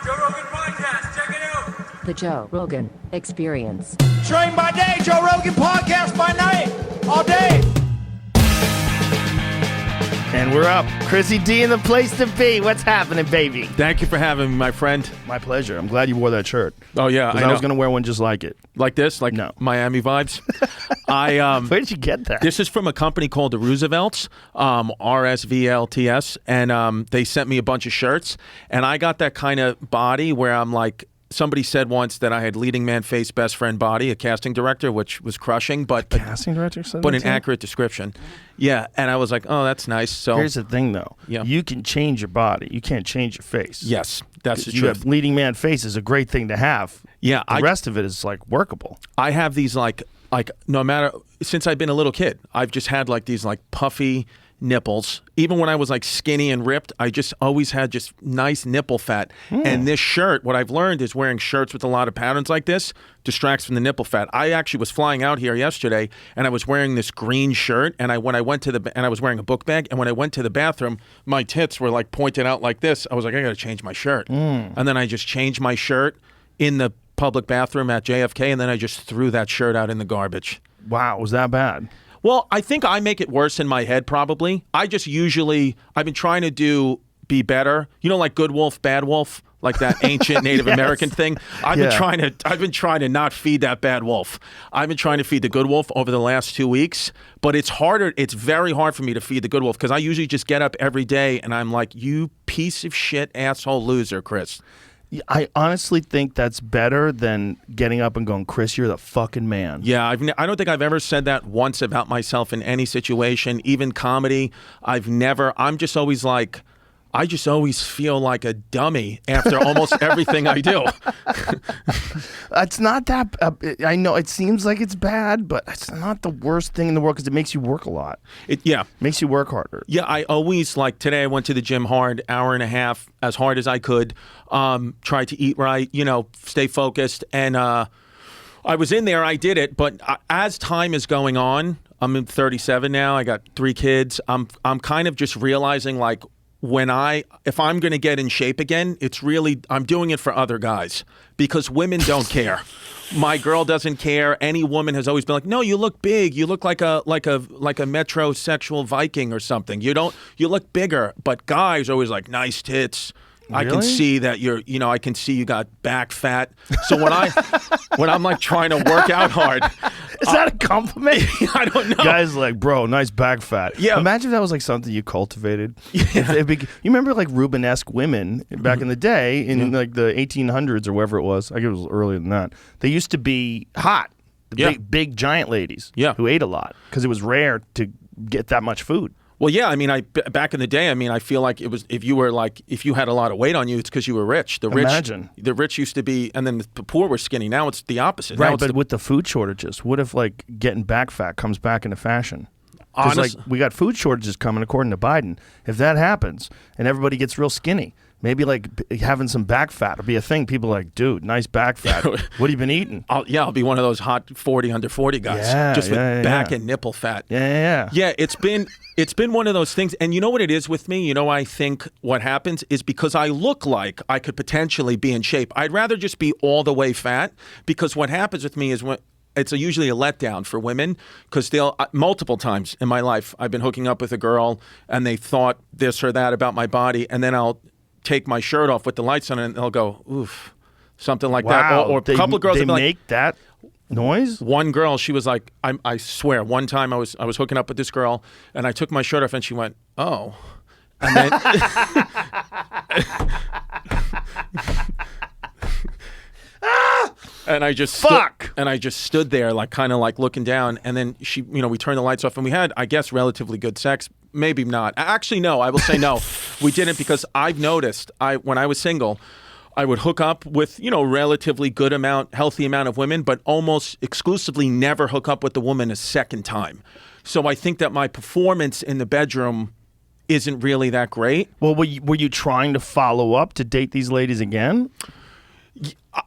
Joe Rogan Podcast. Check it out. The Joe Rogan Experience. Train by day, Joe Rogan Podcast by night, all day. And we're up. Chrissy D in the place to be. What's happening, baby? Thank you for having me, my friend. My pleasure. I'm glad you wore that shirt. Oh, yeah. I was going to wear one just like it. Like this? Like No. Miami vibes? Where did you get that? This is from a company called the Roosevelts, RSVLTS, and they sent me a bunch of shirts, and I got that kind of body where I'm like, somebody said once that I had leading man face, best friend body, a casting director, which was crushing, but Casting director said but that an to you? accurate description. Yeah, and I was like, oh, that's nice. So Here's the thing, though. Yeah. You can change your body. You can't change your face. yes, that's the You truth. have leading man face is a great thing to have. Yeah, The rest of it is like workable. I have these like no matter since I've been a little kid, I've just had like these like puffy nipples. Even when I was like skinny and ripped, I just always had just nice nipple fat. And this shirt, what I've learned is wearing shirts with a lot of patterns like this distracts from the nipple fat. I actually was flying out here yesterday and I was wearing this green shirt and I was wearing a book bag, and when I went to the bathroom, my tits were like pointed out like this. I was like, I got to change my shirt. And then I just changed my shirt in the public bathroom at JFK, and then I just threw that shirt out in the garbage. Wow, was that bad? Well, I think I make it worse in my head, probably. I've been trying to be better. You know, like good wolf, bad wolf, like that ancient Native Yes. American thing. I've been trying to not feed that bad wolf. I've been trying to feed the good wolf over the last 2 weeks, but it's harder. It's very hard for me to feed the good wolf because I usually just get up every day and I'm like, you piece of shit, asshole loser, Chris. I honestly think that's better than getting up and going, Chris, you're the fucking man. Yeah, I don't think I've ever said that once about myself in any situation, even comedy. I'm just always like, I just always feel like a dummy after almost everything I do. It's not that, I know it seems like it's bad, but it's not the worst thing in the world because it makes you work a lot. Makes you work harder. Yeah, I always, like today I went to the gym hard, hour and a half, as hard as I could, tried to eat right, stay focused. And I was in there, I did it, but as time is going on, I'm 37 now, I got 3 kids, I'm kind of just realizing like, if I'm going to get in shape again, I'm doing it for other guys because women don't care. My girl doesn't care. Any woman has always been like, no, you look big. You look like a metrosexual Viking or something. You look bigger. But guys are always like, nice tits. I can Really? see that I can see you got back fat. So when I'm like trying to work out hard, Is that a compliment? I don't know. Guys like, bro, nice back fat. Yeah. Imagine if that was like something you cultivated. Yeah. You remember like Rubenesque women back in the day in like the 1800s or wherever it was. I think it was earlier than that. They used to be hot. Yeah. Big giant ladies who ate a lot because it was rare to get that much food. Well, yeah, I mean, back in the day, I feel like it was if you had a lot of weight on you, it's because you were rich. The rich used to be, and then the poor were skinny. Now it's the opposite. Right, but with the food shortages, what if like getting back fat comes back into fashion? Because like we got food shortages coming according to Biden. If that happens and everybody gets real skinny, maybe like having some back fat will be a thing. People are like, dude, nice back fat. What have you been eating? I'll be one of those hot 40 under 40 guys, just with back and nipple fat. Yeah. It's been one of those things. And you know what it is with me? I think what happens is because I look like I could potentially be in shape, I'd rather just be all the way fat because what happens with me is it's usually a letdown for women because multiple times in my life, I've been hooking up with a girl and they thought this or that about my body. And then I'll take my shirt off with the lights on and they'll go, oof, something like that. Or a couple of girls they will be make like, that noise? one girl, she was like, I swear, one time I was hooking up with this girl and I took my shirt off and she went, oh. And then and I just stood there like kind of like looking down, and then she, we turned the lights off and we had, I guess, relatively good sex. Maybe not. Actually, no, I will say no. We didn't because I've noticed when I was single, I would hook up with, relatively healthy amount of women, but almost exclusively never hook up with the woman a second time. So I think that my performance in the bedroom isn't really that great. Well, were you trying to follow up to date these ladies again?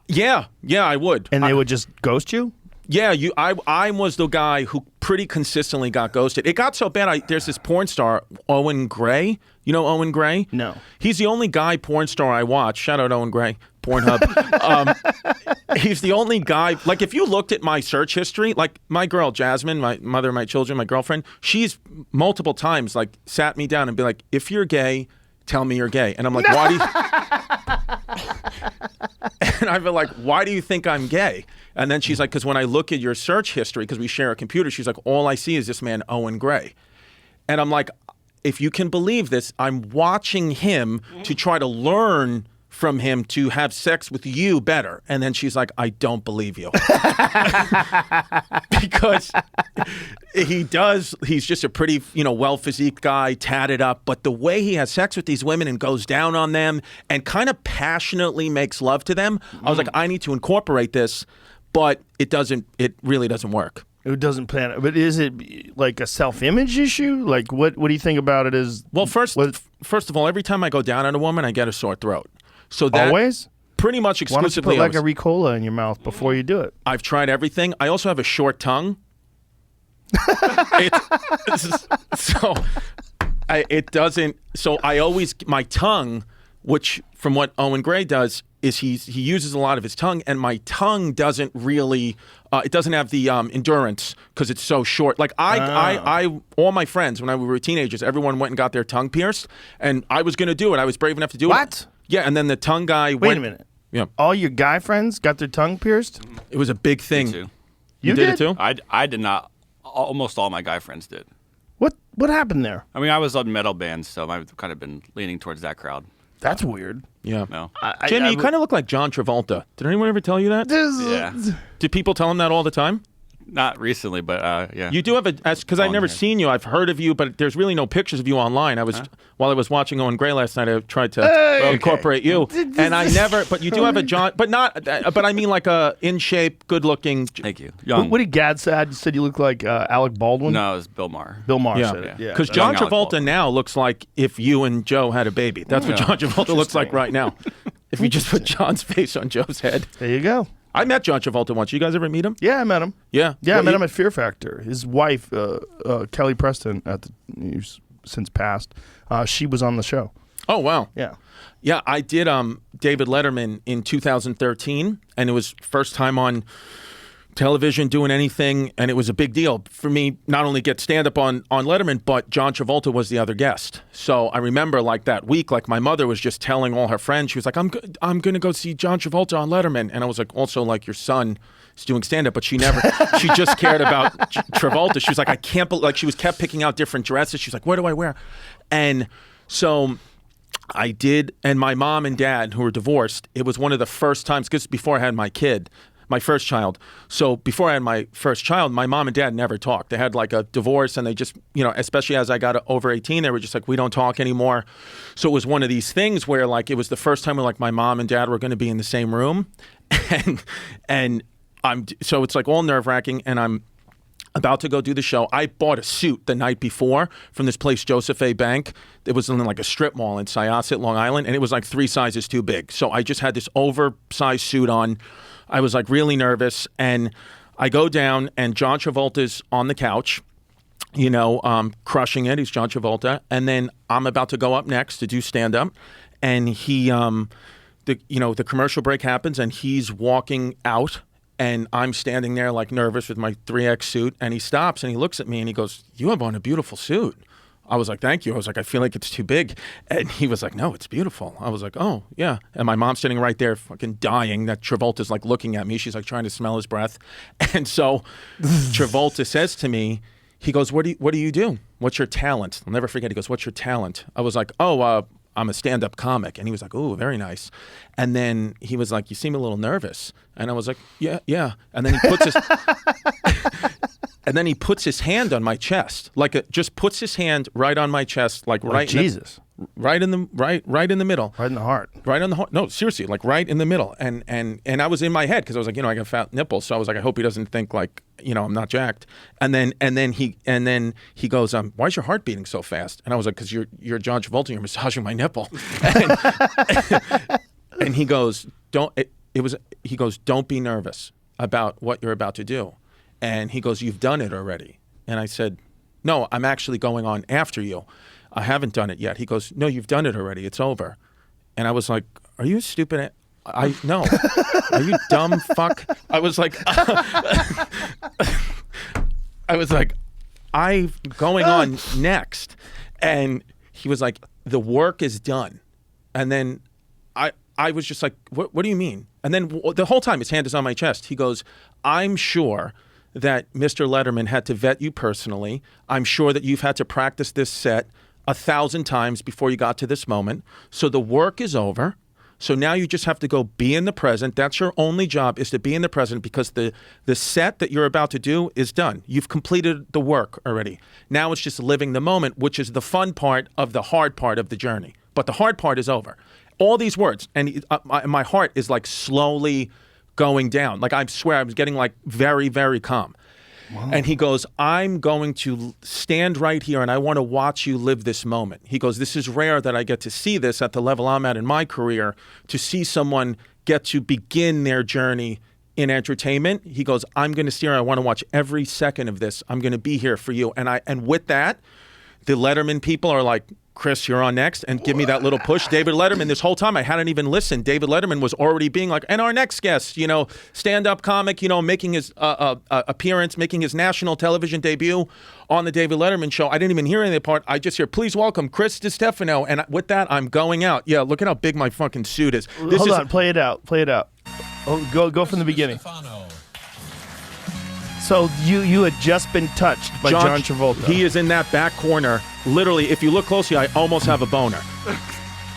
Yeah, I would. And they would just ghost you? Yeah, I was the guy who pretty consistently got ghosted. It got so bad, there's this porn star, Owen Gray. You know Owen Gray? No. He's the only guy porn star I watch. Shout out Owen Gray. Pornhub. He's the only guy. Like, if you looked at my search history, like my girl Jasmine, my mother of my children, my girlfriend, she's multiple times like sat me down and be like, "If you're gay, tell me you're gay." And I'm like, "Why do you?" And I've been like, "Why do you think I'm gay?" And then she's like, "Because when I look at your search history, because we share a computer, she's like, all I see is this man Owen Gray." And I'm like, if you can believe this, I'm watching him to try to learn from him to have sex with you better. And then she's like, I don't believe you. Because he's just a pretty, well-physiqued guy, tatted up. But the way he has sex with these women and goes down on them and kind of passionately makes love to them, I was like, I need to incorporate this, but it really doesn't work. It doesn't plan it. But is it like a self-image issue? Like, what do you think about it as... Well, first of all, every time I go down on a woman, I get a sore throat. So that always? Pretty much exclusively. Why don't you put like a Ricola in your mouth before you do it? I've tried everything. I also have a short tongue. My tongue, which from what Owen Gray does, is he uses a lot of his tongue, and my tongue doesn't really, it doesn't have the endurance because it's so short. Like all my friends, when we were teenagers, everyone went and got their tongue pierced, and I was going to do it. I was brave enough to do it. What? Yeah, and then the tongue guy Wait a minute. Yeah. All your guy friends got their tongue pierced? It was a big thing. Me too. You did it too? I did not. Almost all my guy friends did. What happened there? I mean, I was on metal bands, so I've kind of been leaning towards that crowd. That's weird. Yeah. No. Jimmy, you kind of look like John Travolta. Did anyone ever tell you that? Yeah. Do people tell him that all the time? Not recently, but yeah. You do have because I've never seen you. I've heard of you, but there's really no pictures of you online. While I was watching Owen Gray last night, I tried to incorporate you, and I never. But you do have a John, but not. But I mean, like a in shape, good looking. Thank you. Young. What did Gad say? You said you look like Alec Baldwin? No, it was Bill Maher. Bill Maher Yeah. said it. Yeah. Because John Young Alec Travolta Baldwin. now looks like if you and Joe had a baby. That's what John Travolta looks like right now. If you just put John's face on Joe's head. There you go. I met John Travolta once. You guys ever meet him? Yeah, I met him. Yeah. Yeah, I met him at Fear Factor. His wife, Kelly Preston, who's since passed, she was on the show. Oh, wow. Yeah. Yeah, I did David Letterman in 2013, and it was first time on television doing anything, and it was a big deal for me not only get stand-up on Letterman, but John Travolta was the other guest. So I remember like that week, like my mother was just telling all her friends, she was like, I'm going to go see John Travolta on Letterman. And I was like, also like your son is doing stand-up, but she just cared about Travolta. She was like, I can't believe, like she was kept picking out different dresses. She was like, what do I wear? And so I did, and my mom and dad, who were divorced, it was one of the first times, because before I had my first child. So before I had my first child, my mom and dad never talked. They had like a divorce, and they just, especially as I got over 18, they were just like, we don't talk anymore. So it was one of these things where like, it was the first time where like my mom and dad were going to be in the same room. And so it's like all nerve wracking, and I'm about to go do the show. I bought a suit the night before from this place, Joseph A. Bank. It was in like a strip mall in Syosset, Long Island, and it was like 3 sizes too big. So I just had this oversized suit on. I was like really nervous, and I go down, and John Travolta's on the couch, crushing it. He's John Travolta, and then I'm about to go up next to do stand up, and he, the commercial break happens, and he's walking out, and I'm standing there like nervous with my 3X suit, and he stops and he looks at me and he goes, "You have on a beautiful suit." I was like, "Thank you." I was like, "I feel like it's too big." And he was like, "No, it's beautiful." I was like, "Oh, yeah." And my mom's sitting right there fucking dying that Travolta's like looking at me. She's like trying to smell his breath. And so Travolta says to me, he goes, what do you do? What's your talent? I'll never forget. He goes, "What's your talent?" I was like, "Oh, I'm a stand-up comic." And he was like, "Oh, very nice." And then he was like, "You seem a little nervous." And I was like, Yeah. And then he puts his and then he puts his hand on my chest, just puts his hand right on my chest, like right Jesus. Right in the middle. Right in the heart. Right on the heart. No, seriously, like right in the middle. And I was in my head because I was like, I got fat nipples, so I was like, I hope he doesn't think like, I'm not jacked. And then he goes, "Why's your heart beating so fast?" And I was like, "Because you're John Travolta, you're massaging my nipple." And he goes, "Don't be nervous about what you're about to do." And he goes, "You've done it already." And I said, "No, I'm actually going on after you. I haven't done it yet." He goes, "No, you've done it already. It's over." And I was like, "Are you stupid?" No. Are you dumb fuck? I was like, I'm going on next. And he was like, the work is done. And then I was just like, what do you mean? And then the whole time his hand is on my chest. He goes, I'm sure that Mr. Letterman had to vet you personally. I'm sure that you've had to practice this set 1,000 times before you got to this moment. So the work is over. So now you just have to go be in the present. That's your only job, is to be in the present, because the set that you're about to do is done. You've completed the work already. Now it's just living the moment, which is the fun part of the hard part of the journey. But the hard part is over. All these words, and my heart is like slowly going down. Like, I swear I was getting like very, very calm. Wow. And he goes, I'm going to stand right here and I want to watch you live this moment. He goes, this is rare that I get to see this at the level I'm at in my career, to see someone get to begin their journey in entertainment. He goes, I'm going to steer. I want to watch every second of this. I'm going to be here for you. And with that, the Letterman people are like, Chris, you're on next, and give me that little push. David Letterman, this whole time I hadn't even listened. David Letterman was already being like, and our next guest, stand-up comic, making his appearance, making his national television debut on the David Letterman show. I didn't even hear any of that part. I just hear, please welcome Chris DiStefano. And with that, I'm going out. Yeah, look at how big my fucking suit is. Hold on, play it out. Oh, go from the beginning. So you had just been touched by John Travolta. He is in that back corner. Literally, if you look closely, I almost have a boner.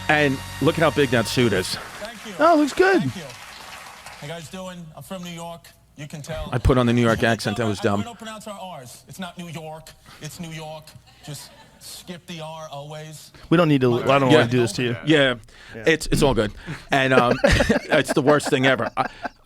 And look at how big that suit is. Thank you. Oh, looks good. Thank you. How you guys doing? I'm from New York. You can tell. I put on the New York accent. That was dumb. We don't pronounce our R's. It's not New York. It's New York. Just skip the R always. We don't need to. I don't want to do this to you. Yeah. It's all good. And it's the worst thing ever.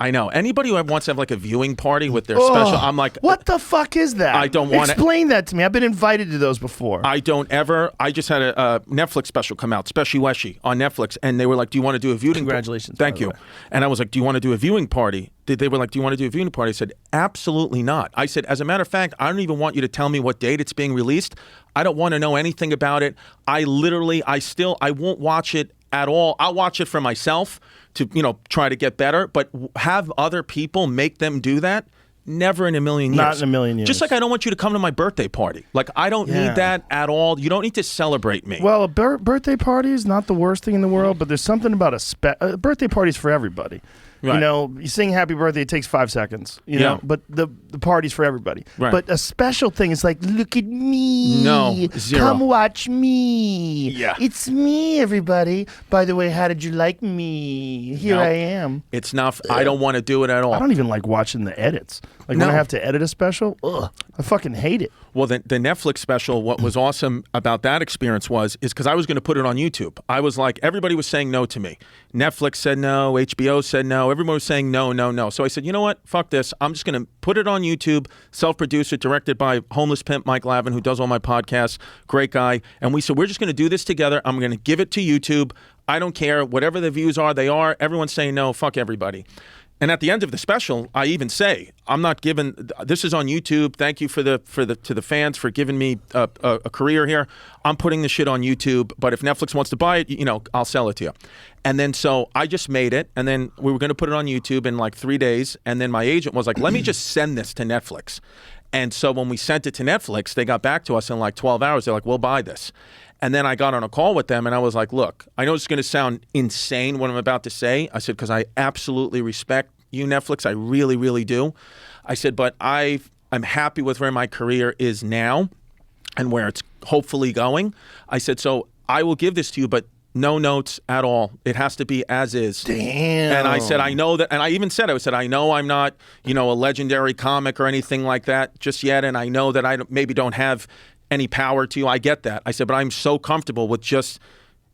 I know. Anybody who wants to have like a viewing party with their special, I'm like, what the fuck is that? I don't want to. Explain that to me. I've been invited to those before. I don't ever. I just had a Netflix special come out, Special Weshy on Netflix, and they were like, do you want to do a viewing Congratulations. Thank you. And I was like, do you want to do a viewing party? They were like, do you want to do a viewing party? I said, absolutely not. I said, as a matter of fact, I don't even want you to tell me what date it's being released. I don't want to know anything about it. I won't watch it at all. I'll watch it for myself to, try to get better, but have other people make them do that? Never in a million years. Not in a million years. Just like I don't want you to come to my birthday party. Like, I don't need that at all. You don't need to celebrate me. Well, a birthday party is not the worst thing in the world, but there's something about a birthday party is for everybody. Right. You sing happy birthday, it takes 5 seconds, know, but the party's for everybody. Right. But a special thing is like, look at me. No, zero. Come watch me. Yeah. It's me, everybody. By the way, how did you like me? Here I am. It's not, I don't want to do it at all. I don't even like watching the edits. Like when I have to edit a special, I fucking hate it. Well, the Netflix special, what was awesome about that experience is because I was going to put it on YouTube. I was like, everybody was saying no to me. Netflix said no, HBO said no, everyone was saying no, no, no. So I said, you know what, fuck this. I'm just going to put it on YouTube, self-produce it, directed by homeless pimp Mike Lavin, who does all my podcasts, great guy. And we said, we're just going to do this together. I'm going to give it to YouTube. I don't care. Whatever the views are, they are. Everyone's saying no, fuck everybody. And at the end of the special, I even say, I'm not giving. This is on YouTube. Thank you to the fans for giving me a career here. I'm putting the shit on YouTube. But if Netflix wants to buy it, I'll sell it to you. And then so I just made it, and then we were going to put it on YouTube in like 3 days. And then my agent was like, "Let me just send this to Netflix." And so when we sent it to Netflix, they got back to us in like 12 hours. They're like, "We'll buy this." And then I got on a call with them, and I was like, look, I know it's going to sound insane what I'm about to say. I said, because I absolutely respect you, Netflix. I really, really do. I said, but I'm happy with where my career is now and where it's hopefully going. I said, so I will give this to you, but no notes at all. It has to be as is. Damn. And I said, I know that, and I even said, I know I'm not, a legendary comic or anything like that just yet, and I know that I maybe don't have any power to you. I get that. I said, but I'm so comfortable with just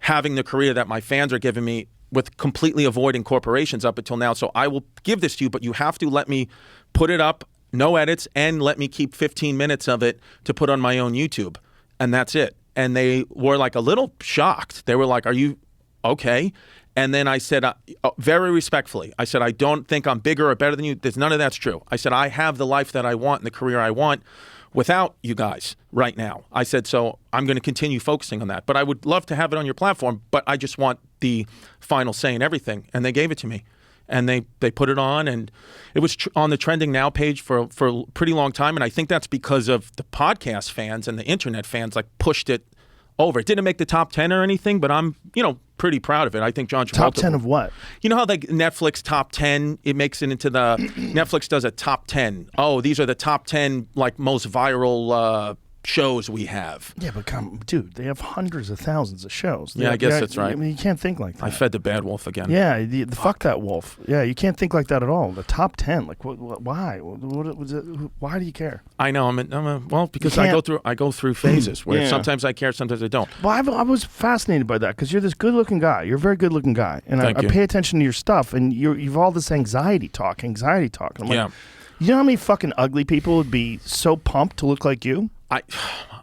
having the career that my fans are giving me with completely avoiding corporations up until now. So I will give this to you, but you have to let me put it up, no edits, and let me keep 15 minutes of it to put on my own YouTube. And that's it. And they were like a little shocked. They were like, are you okay? And then I said, very respectfully, I said, I don't think I'm bigger or better than you. None of that's true. I said, I have the life that I want and the career I want. without you guys right now. I said, so I'm going to continue focusing on that. But I would love to have it on your platform, but I just want the final say in everything. And they gave it to me. And they put it on, and it was on the Trending Now page for a pretty long time. And I think that's because of the podcast fans and the internet fans like pushed it over. It didn't make the top 10 or anything, but I'm, pretty proud of it. I think John Travolta. Top 10 of what? You know how like Netflix top 10, it makes it into the, Netflix does a top 10. Oh, these are the top 10 like most viral shows we have. Yeah, but dude, they have hundreds of thousands of shows. Yeah, I guess that's right. I mean, you can't think like that. I fed the bad wolf again. Yeah, fuck that wolf. Yeah, you can't think like that at all. The top 10, like, why? Why do you care? I know. Well, because I go through phases where sometimes I care, sometimes I don't. Well, I was fascinated by that because you're this good-looking guy. You're a very good-looking guy, and I pay attention to your stuff. And you've all this anxiety talk. And I'm like, you know how many fucking ugly people would be so pumped to look like you? Do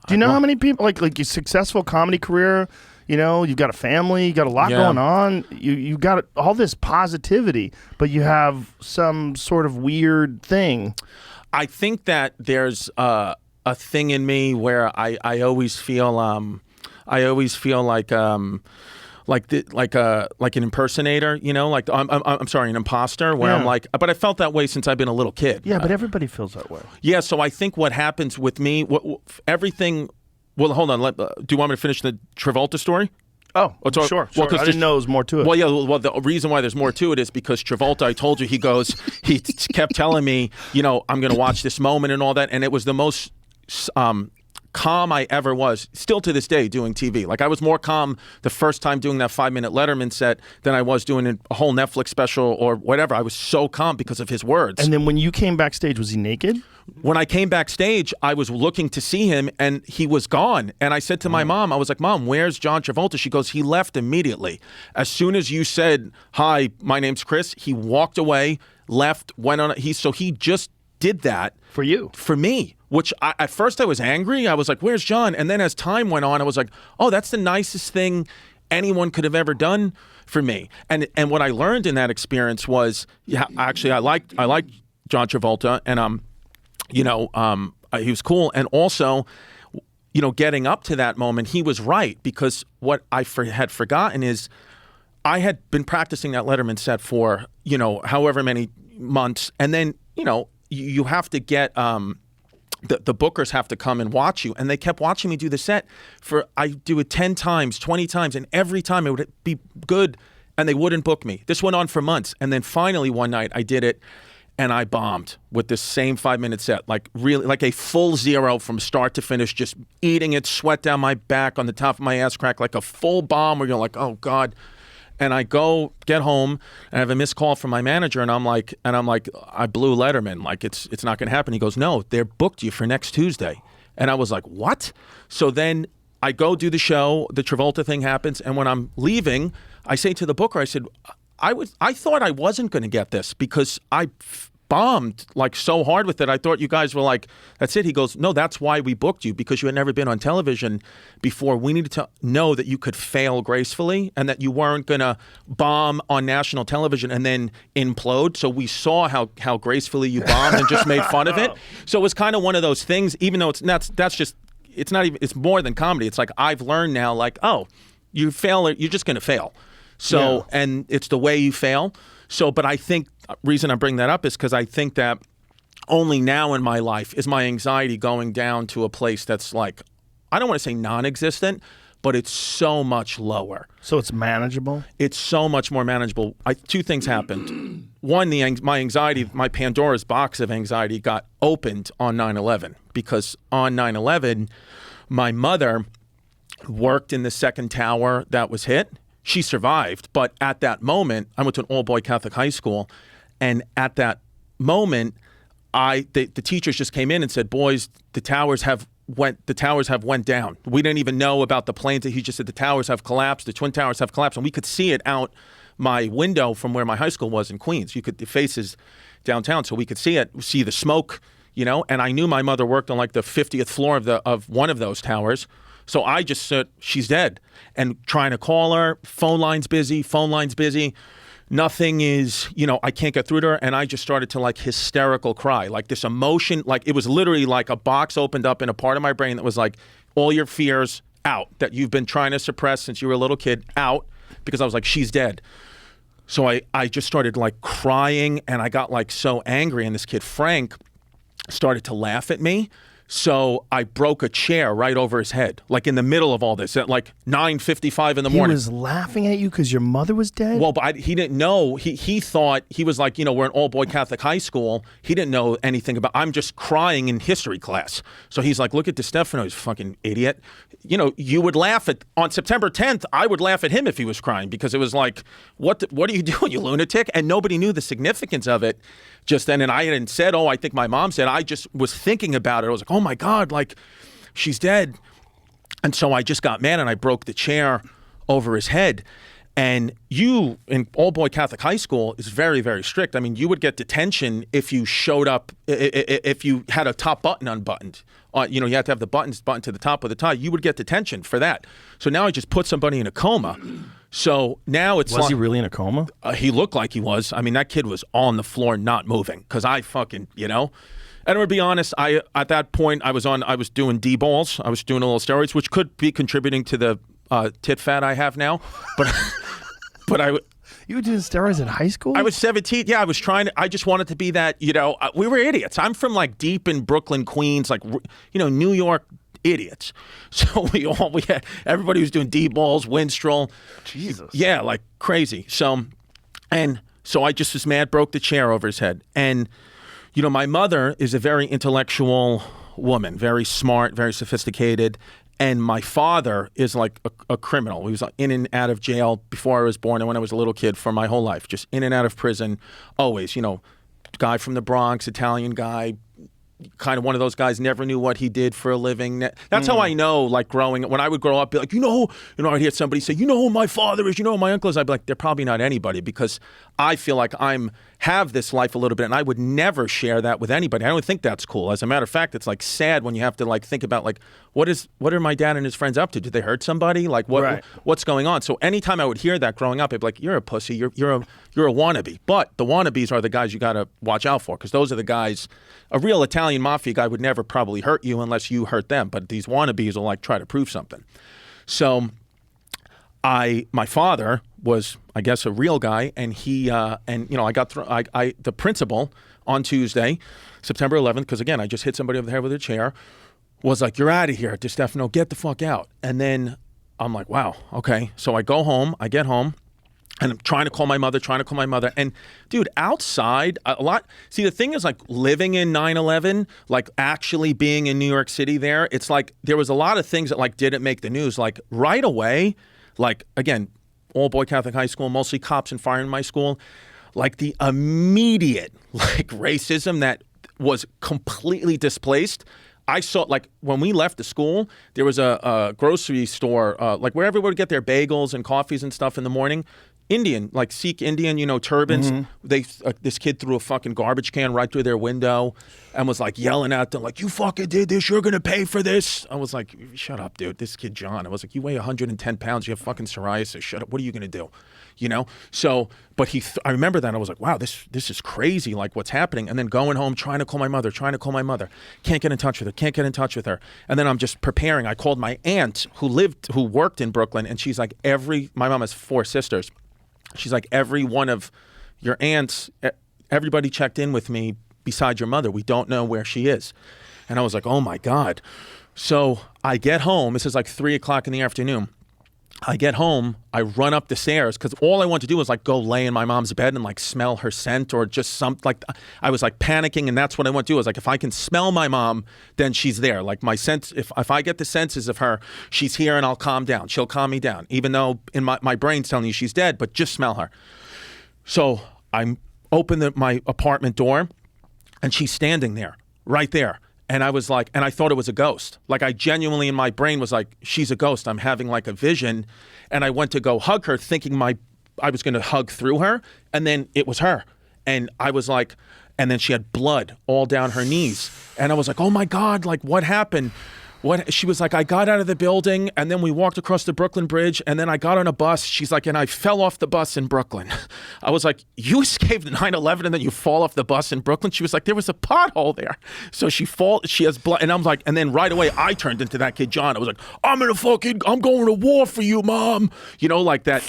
you know how many people like your successful comedy career? You've got a family, you got a lot going on. You got all this positivity, but you have some sort of weird thing. I think that there's a thing in me where I always feel like an impersonator, like I'm sorry, an imposter. Where I'm like, but I felt that way since I've been a little kid. Yeah, but everybody feels that way. Yeah, so I think what happens with me, everything. Well, hold on. Do you want me to finish the Travolta story? Oh, sure. Well, I didn't know there was more to it. Well, yeah. Well, the reason why there's more to it is because Travolta. I told you, he kept telling me, I'm going to watch this moment and all that, and it was the most calm I ever was, still to this day, doing TV. Like, I was more calm the first time doing that 5-minute Letterman set than I was doing a whole Netflix special or whatever. I was so calm because of his words. And then when you came backstage, was he naked? When I came backstage, I was looking to see him, and he was gone. And I said to my mom, I was like, Mom, where's John Travolta? She goes, he left immediately. As soon as you said, hi, my name's Chris, he walked away, left, went on. So he just did that. For you? For me. Which at first I was angry. I was like, where's John? And then as time went on, I was like, oh, that's the nicest thing anyone could have ever done for me. And what I learned in that experience was, actually, I liked John Travolta, and he was cool. And also, getting up to that moment, he was right, because what I had forgotten is I had been practicing that Letterman set for, however many months. And then, you have to get the bookers have to come and watch you. And they kept watching me do the set I do it 10 times, 20 times. And every time it would be good and they wouldn't book me. This went on for months. And then finally one night I did it and I bombed with this same 5-minute set, like really like a full 0 from start to finish, just eating it, sweat down my back, on the top of my ass crack, like a full bomb where you're like, oh God. And I get home and I have a missed call from my manager, and I'm like, I blew Letterman. Like, it's not going to happen. He goes, no, they're booked you for next Tuesday. And I was like, what? So then I go do the show. The Travolta thing happens, and when I'm leaving, I say to the booker, I said, I thought I wasn't going to get this because I bombed like so hard with it. I thought you guys were like, that's it. He goes, no, that's why we booked you, because you had never been on television before. We needed to know that you could fail gracefully and that you weren't going to bomb on national television and then implode. So we saw how gracefully you bombed and just made fun of it. So it was kind of one of those things, even though it's more than comedy. It's like, I've learned now, like, oh, you fail, you're just going to fail. So, and it's the way you fail. So, but I think reason I bring that up is because I think that only now in my life is my anxiety going down to a place that's like, I don't want to say non-existent, but it's so much lower. So it's manageable? It's so much more manageable. Two things happened. One, my anxiety, my Pandora's box of anxiety got opened on 9/11, because on 9/11, my mother worked in the second tower that was hit. She survived, but at that moment, I went to an all-boy Catholic high school, and at that moment, the teachers just came in and said, "Boys, the towers have went down. We didn't even know about the planes." He just said the towers have collapsed, the Twin Towers have collapsed, and we could see it out my window from where my high school was in Queens. The faces downtown, so we could see it, see the smoke, And I knew my mother worked on like the 50th floor of one of those towers. So I just said, she's dead. And trying to call her, phone line's busy. nothing is, I can't get through to her. And I just started to like hysterical cry, like this emotion, like it was literally like a box opened up in a part of my brain that was like all your fears out that you've been trying to suppress since you were a little kid out, because I was like, she's dead. So I just started like crying, and I got like so angry, and this kid, Frank, started to laugh at me. So I broke a chair right over his head, like in the middle of all this, at like 9:55 in the morning. He was laughing at you because your mother was dead? Well, but he didn't know. He thought, he was like, we're an all-boy Catholic high school. He didn't know anything about, I'm just crying in history class. So he's like, look at DiStefano, he's a fucking idiot. You would laugh at, on September 10th, I would laugh at him if he was crying, because it was like, what are you doing, you lunatic? And nobody knew the significance of it just then. And I hadn't said, I think my mom said. I just was thinking about it. I was like, oh my God, like she's dead. And so I just got mad, and I broke the chair over his head. And you, in all-boy Catholic high school, is very, very strict. I mean, you would get detention if you showed up, if you had a top button unbuttoned. You had to have the buttons buttoned to the top of the tie. You would get detention for that. So now I just put somebody in a coma. So now it's Was he really in a coma? He looked like he was. I mean, that kid was on the floor not moving, because I fucking, And to be honest, at that point I was doing D-balls. I was doing a little steroids, which could be contributing to the tit fat I have now. But You were doing steroids in high school? I was 17. Yeah, I just wanted to be that, we were idiots. I'm from like deep in Brooklyn, Queens, like, New York idiots. So everybody was doing D-balls, Winstrol. Jesus. Yeah, like crazy. So I just was mad, broke the chair over his head. And, my mother is a very intellectual woman, very smart, very sophisticated. And my father is like a criminal. He was in and out of jail before I was born and when I was a little kid for my whole life. Just in and out of prison, always, guy from the Bronx, Italian guy, kind of one of those guys, never knew what he did for a living. That's how I know, like growing, when I would grow up, be like, I'd hear somebody say, who my father is, who my uncle is. I'd be like, they're probably not anybody, because I feel like have this life a little bit, and I would never share that with anybody. I don't think that's cool. As a matter of fact, it's like sad when you have to like think about like, what are my dad and his friends up to? Did they hurt somebody? Like what's going on? So anytime I would hear that growing up, I'd be like, you're a pussy, you're a wannabe. But the wannabes are the guys you got to watch out for, because those are the guys. A real Italian mafia guy would never probably hurt you unless you hurt them, but these wannabes will like try to prove something. So my father was, I guess, a real guy, and he I got the principal on Tuesday, September 11th, because again I just hit somebody over the head with a chair, was like, you're out of here, DiStefano, get the fuck out. And then I'm like, wow, okay. So I get home, and I'm trying to call my mother. And dude, outside, see, the thing is like living in 9/11, like actually being in New York City there, it's like there was a lot of things that like didn't make the news. Like right away, like again, all-boy Catholic high school, mostly cops and fire in my school, like the immediate like racism that was completely displaced. I saw, like, when we left the school, there was a grocery store, like where everybody would get their bagels and coffees and stuff in the morning. Indian, like Sikh Indian, turbans. Mm-hmm. This kid threw a fucking garbage can right through their window and was like yelling at them, like, you fucking did this, you're going to pay for this. I was like, shut up, dude. This kid, John, I was like, you weigh 110 pounds, you have fucking psoriasis, shut up. What are you going to do? So, but I remember that. I was like, wow, this is crazy, like what's happening. And then going home, trying to call my mother. Can't get in touch with her. And then I'm just preparing. I called my aunt who worked in Brooklyn, and she's like, my mom has 4 sisters. She's like, every one of your aunts, everybody checked in with me besides your mother. We don't know where she is. And I was like, oh my God. So I get home. This is like 3:00 in the afternoon. I get home, I run up the stairs, because all I want to do was like go lay in my mom's bed and like smell her scent, or just like I was like panicking, and that's what I want to do. Is like, if I can smell my mom, then she's there. Like my sense, if I get the senses of her, she's here, and I'll calm down. She'll calm me down, even though in my brain's telling you she's dead, but just smell her. So I open my apartment door, and she's standing there, right there. And I was like, and I thought it was a ghost. Like I genuinely in my brain was like, she's a ghost. I'm having like a vision. And I went to go hug her thinking I was going to hug through her. And then it was her. And I was like, and then she had blood all down her knees. And I was like, oh my God, like what happened? what? She was like, I got out of the building and then we walked across the Brooklyn Bridge and then I got on a bus. She's like, and I fell off the bus in Brooklyn. I was like, you escaped 9/11 and then you fall off the bus in Brooklyn? She was like, there was a pothole there. So she has blood. And I'm like, and then right away I turned into that kid, John. I was like, I'm going to war for you, Mom. You know, like that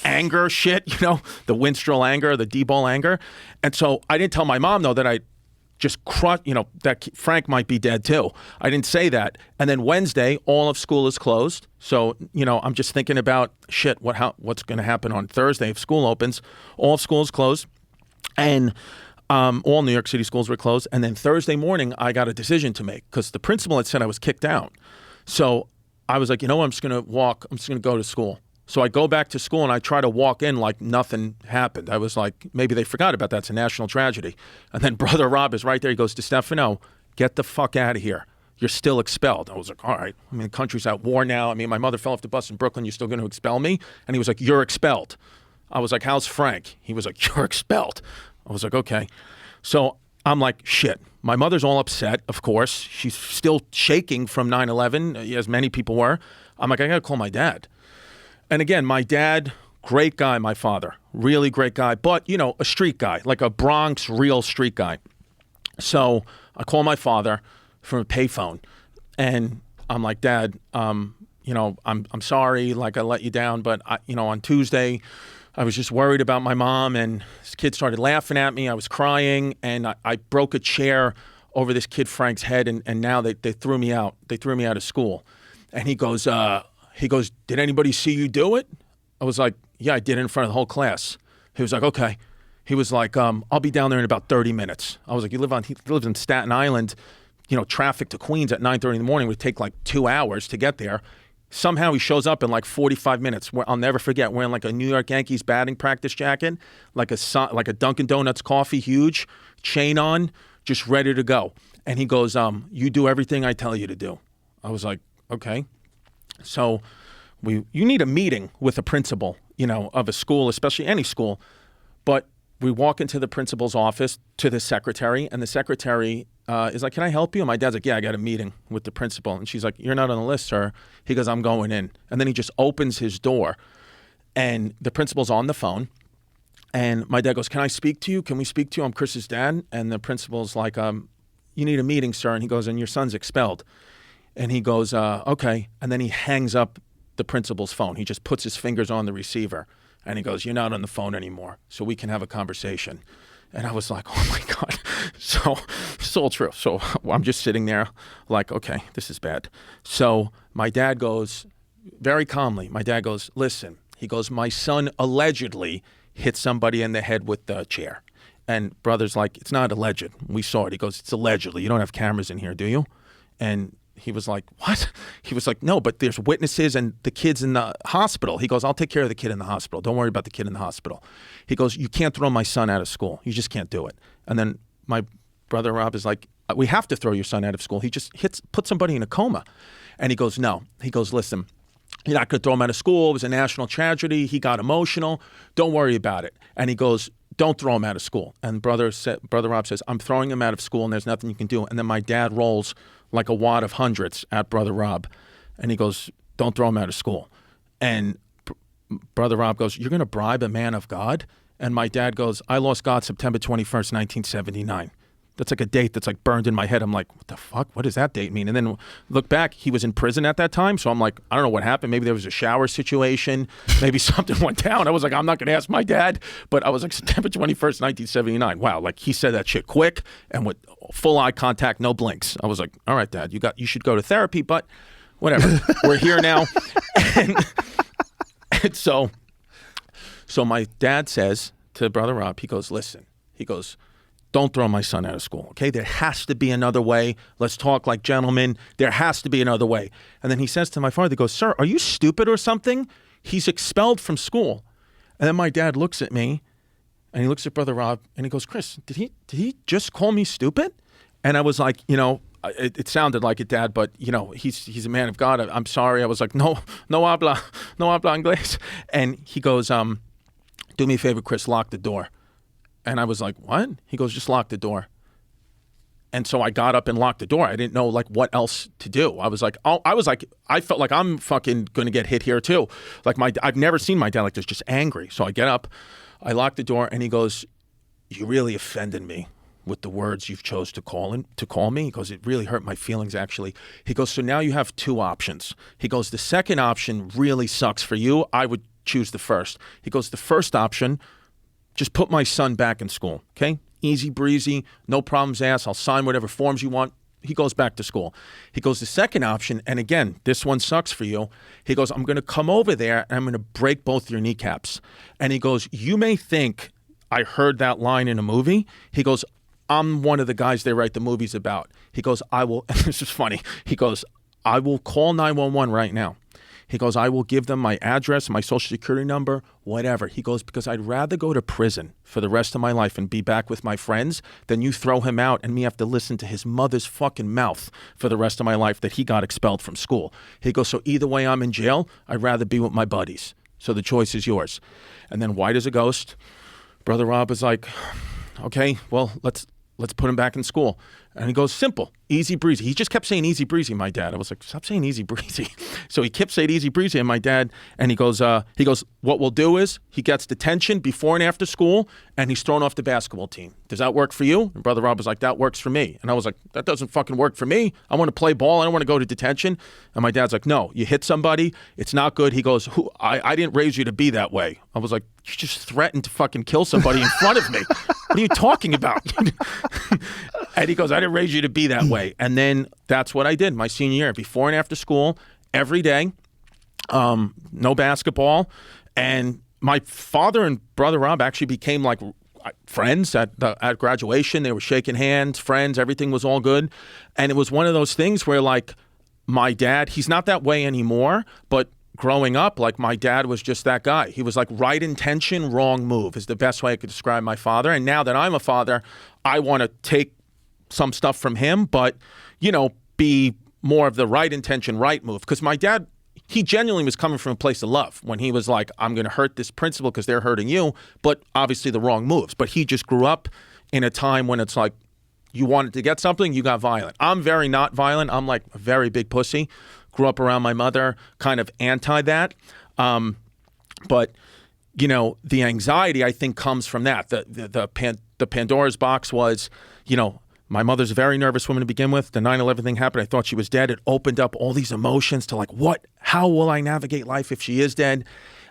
anger shit, you know, the Winstrol anger, the D-ball anger. And so I didn't tell my mom, though, that I just crushed, you know, that Frank might be dead too. I didn't say that. And then Wednesday, all of school is closed. So, you know, I'm just thinking about shit, what's going to happen on Thursday if school opens. All of school is closed. And all New York City schools were closed. And then Thursday morning, I got a decision to make because the principal had said I was kicked out. So I was like, you know what, I'm just going to go to school. So I go back to school and I try to walk in like nothing happened. I was like, maybe they forgot about that. It's a national tragedy. And then Brother Rob is right there. He goes, DiStefano, get the fuck out of here. You're still expelled. I was like, all right. I mean, the country's at war now. I mean, my mother fell off the bus in Brooklyn. You're still going to expel me? And he was like, you're expelled. I was like, how's Frank? He was like, you're expelled. I was like, okay. So I'm like, shit. My mother's all upset, of course. She's still shaking from 9/11, as many people were. I'm like, I got to call my dad. And again, my dad, great guy, my father, really great guy, but, you know, a street guy, like a Bronx real street guy. So I call my father from a payphone and I'm like, Dad, you know, I'm sorry, like I let you down, but you know, on Tuesday, I was just worried about my mom and this kid started laughing at me. I was crying and I broke a chair over this kid Frank's head and now they threw me out. They threw me out of school. And he goes, did anybody see you do it? I was like, yeah, I did it in front of the whole class. He was like, okay. He was like, I'll be down there in about 30 minutes. I was like, he lives in Staten Island. You know, traffic to Queens at 9:30 in the morning would take like 2 hours to get there. Somehow he shows up in like 45 minutes. I'll never forget, wearing like a New York Yankees batting practice jacket, like a Dunkin' Donuts coffee, huge, chain on, just ready to go. And he goes, you do everything I tell you to do. I was like, okay. So you need a meeting with a principal, you know, of a school, especially any school. But we walk into the principal's office to the secretary, and the secretary is like, can I help you? And my dad's like, yeah, I got a meeting with the principal. And she's like, you're not on the list, sir. He goes, I'm going in. And then he just opens his door, and the principal's on the phone. And my dad goes, can I speak to you? Can we speak to you? I'm Chris's dad. And the principal's like, you need a meeting, sir. And he goes, and your son's expelled. And he goes, okay. And then he hangs up the principal's phone. He just puts his fingers on the receiver. And he goes, you're not on the phone anymore, so we can have a conversation. And I was like, oh, my God. So it's all true. So I'm just sitting there like, okay, this is bad. So my dad goes, very calmly, my dad goes, listen. He goes, my son allegedly hit somebody in the head with the chair. And brother's like, it's not alleged. We saw it. He goes, it's allegedly. You don't have cameras in here, do you? And he was like, what? He was like, no, but there's witnesses and the kid's in the hospital. He goes, I'll take care of the kid in the hospital. Don't worry about the kid in the hospital. He goes, you can't throw my son out of school. You just can't do it. And then my brother Rob is like, we have to throw your son out of school. He just put somebody in a coma. And he goes, no. He goes, listen, you're not going to throw him out of school. It was a national tragedy. He got emotional. Don't worry about it. And he goes, don't throw him out of school. And brother Rob says, I'm throwing him out of school and there's nothing you can do. And then my dad rolls like a wad of hundreds at Brother Rob. And he goes, don't throw him out of school. And Brother Rob goes, you're going to bribe a man of God? And my dad goes, I lost God September 21st, 1979. That's like a date that's like burned in my head. I'm like, what the fuck? What does that date mean? And then look back, he was in prison at that time. So I'm like, I don't know what happened. Maybe there was a shower situation. Maybe something went down. I was like, I'm not going to ask my dad. But I was like, September 21st, 1979. Wow. Like he said that shit quick and with full eye contact, no blinks. I was like, all right, Dad, you should go to therapy, but whatever. We're here now. And so my dad says to Brother Rob, he goes, listen, he goes, don't throw my son out of school, okay? There has to be another way. Let's talk like gentlemen. There has to be another way. And then he says to my father, he goes, sir, are you stupid or something? He's expelled from school. And then my dad looks at me, and he looks at Brother Rob, and he goes, Chris, did he just call me stupid? And I was like, you know, it sounded like it, Dad, but, you know, he's a man of God. I'm sorry. I was like, no habla inglés. And he goes, do me a favor, Chris, lock the door. And I was like, what? He goes, just lock the door. And so I got up and locked the door. I didn't know like what else to do. I was like, I felt like I'm fucking going to get hit here too. Like I've never seen my dad like this, just angry. So I get up, I lock the door, and he goes, "You really offended me with the words you've chose to call me." He goes, "It really hurt my feelings, actually." He goes, "So now you have two options." He goes, "The second option really sucks for you. I would choose the first." He goes, "The first option, just put my son back in school, okay? Easy breezy, no problems asked. I'll sign whatever forms you want." He goes back to school. He goes, "The second option, and again, this one sucks for you." He goes, "I'm going to come over there and I'm going to break both your kneecaps." And he goes, "You may think I heard that line in a movie." He goes, "I'm one of the guys they write the movies about." He goes, "I will," and this is funny. He goes, "I will call 911 right now." He goes, "I will give them my address, my social security number, whatever." He goes, "Because I'd rather go to prison for the rest of my life and be back with my friends than you throw him out and me have to listen to his mother's fucking mouth for the rest of my life that he got expelled from school." He goes, "So either way I'm in jail, I'd rather be with my buddies. So the choice is yours." And then white as a ghost, Brother Rob was like, "Okay, well, let's put him back in school." And he goes, "Simple, easy breezy." He just kept saying easy breezy, my dad. I was like, "Stop saying easy breezy." So he kept saying easy breezy, and my dad, and he goes, "What we'll do is he gets detention before and after school, and he's thrown off the basketball team. Does that work for you?" And Brother Rob was like, "That works for me." And I was like, "That doesn't fucking work for me. I want to play ball. I don't want to go to detention." And my dad's like, "No, you hit somebody. It's not good." He goes, I didn't raise you to be that way." I was like, "You just threatened to fucking kill somebody in front of me. What are you talking about?" And he goes, "I didn't raise you to be that way." And then that's what I did my senior year, before and after school, every day, no basketball. And my father and Brother Rob actually became like friends at graduation. They were shaking hands, friends, everything was all good. And it was one of those things where like my dad, he's not that way anymore, but growing up, like my dad was just that guy. He was like right intention, wrong move is the best way I could describe my father. And now that I'm a father, I want to take some stuff from him, but, be more of the right intention, right move. Because my dad, he genuinely was coming from a place of love when he was like, "I'm going to hurt this principal because they're hurting you," but obviously the wrong moves. But he just grew up in a time when it's like, you wanted to get something, you got violent. I'm very not violent. I'm like a very big pussy. Grew up around my mother, kind of anti that. But, the anxiety, I think, comes from that. The Pandora's box was, my mother's a very nervous woman to begin with. The 9/11 thing happened. I thought she was dead. It opened up all these emotions to like, how will I navigate life if she is dead?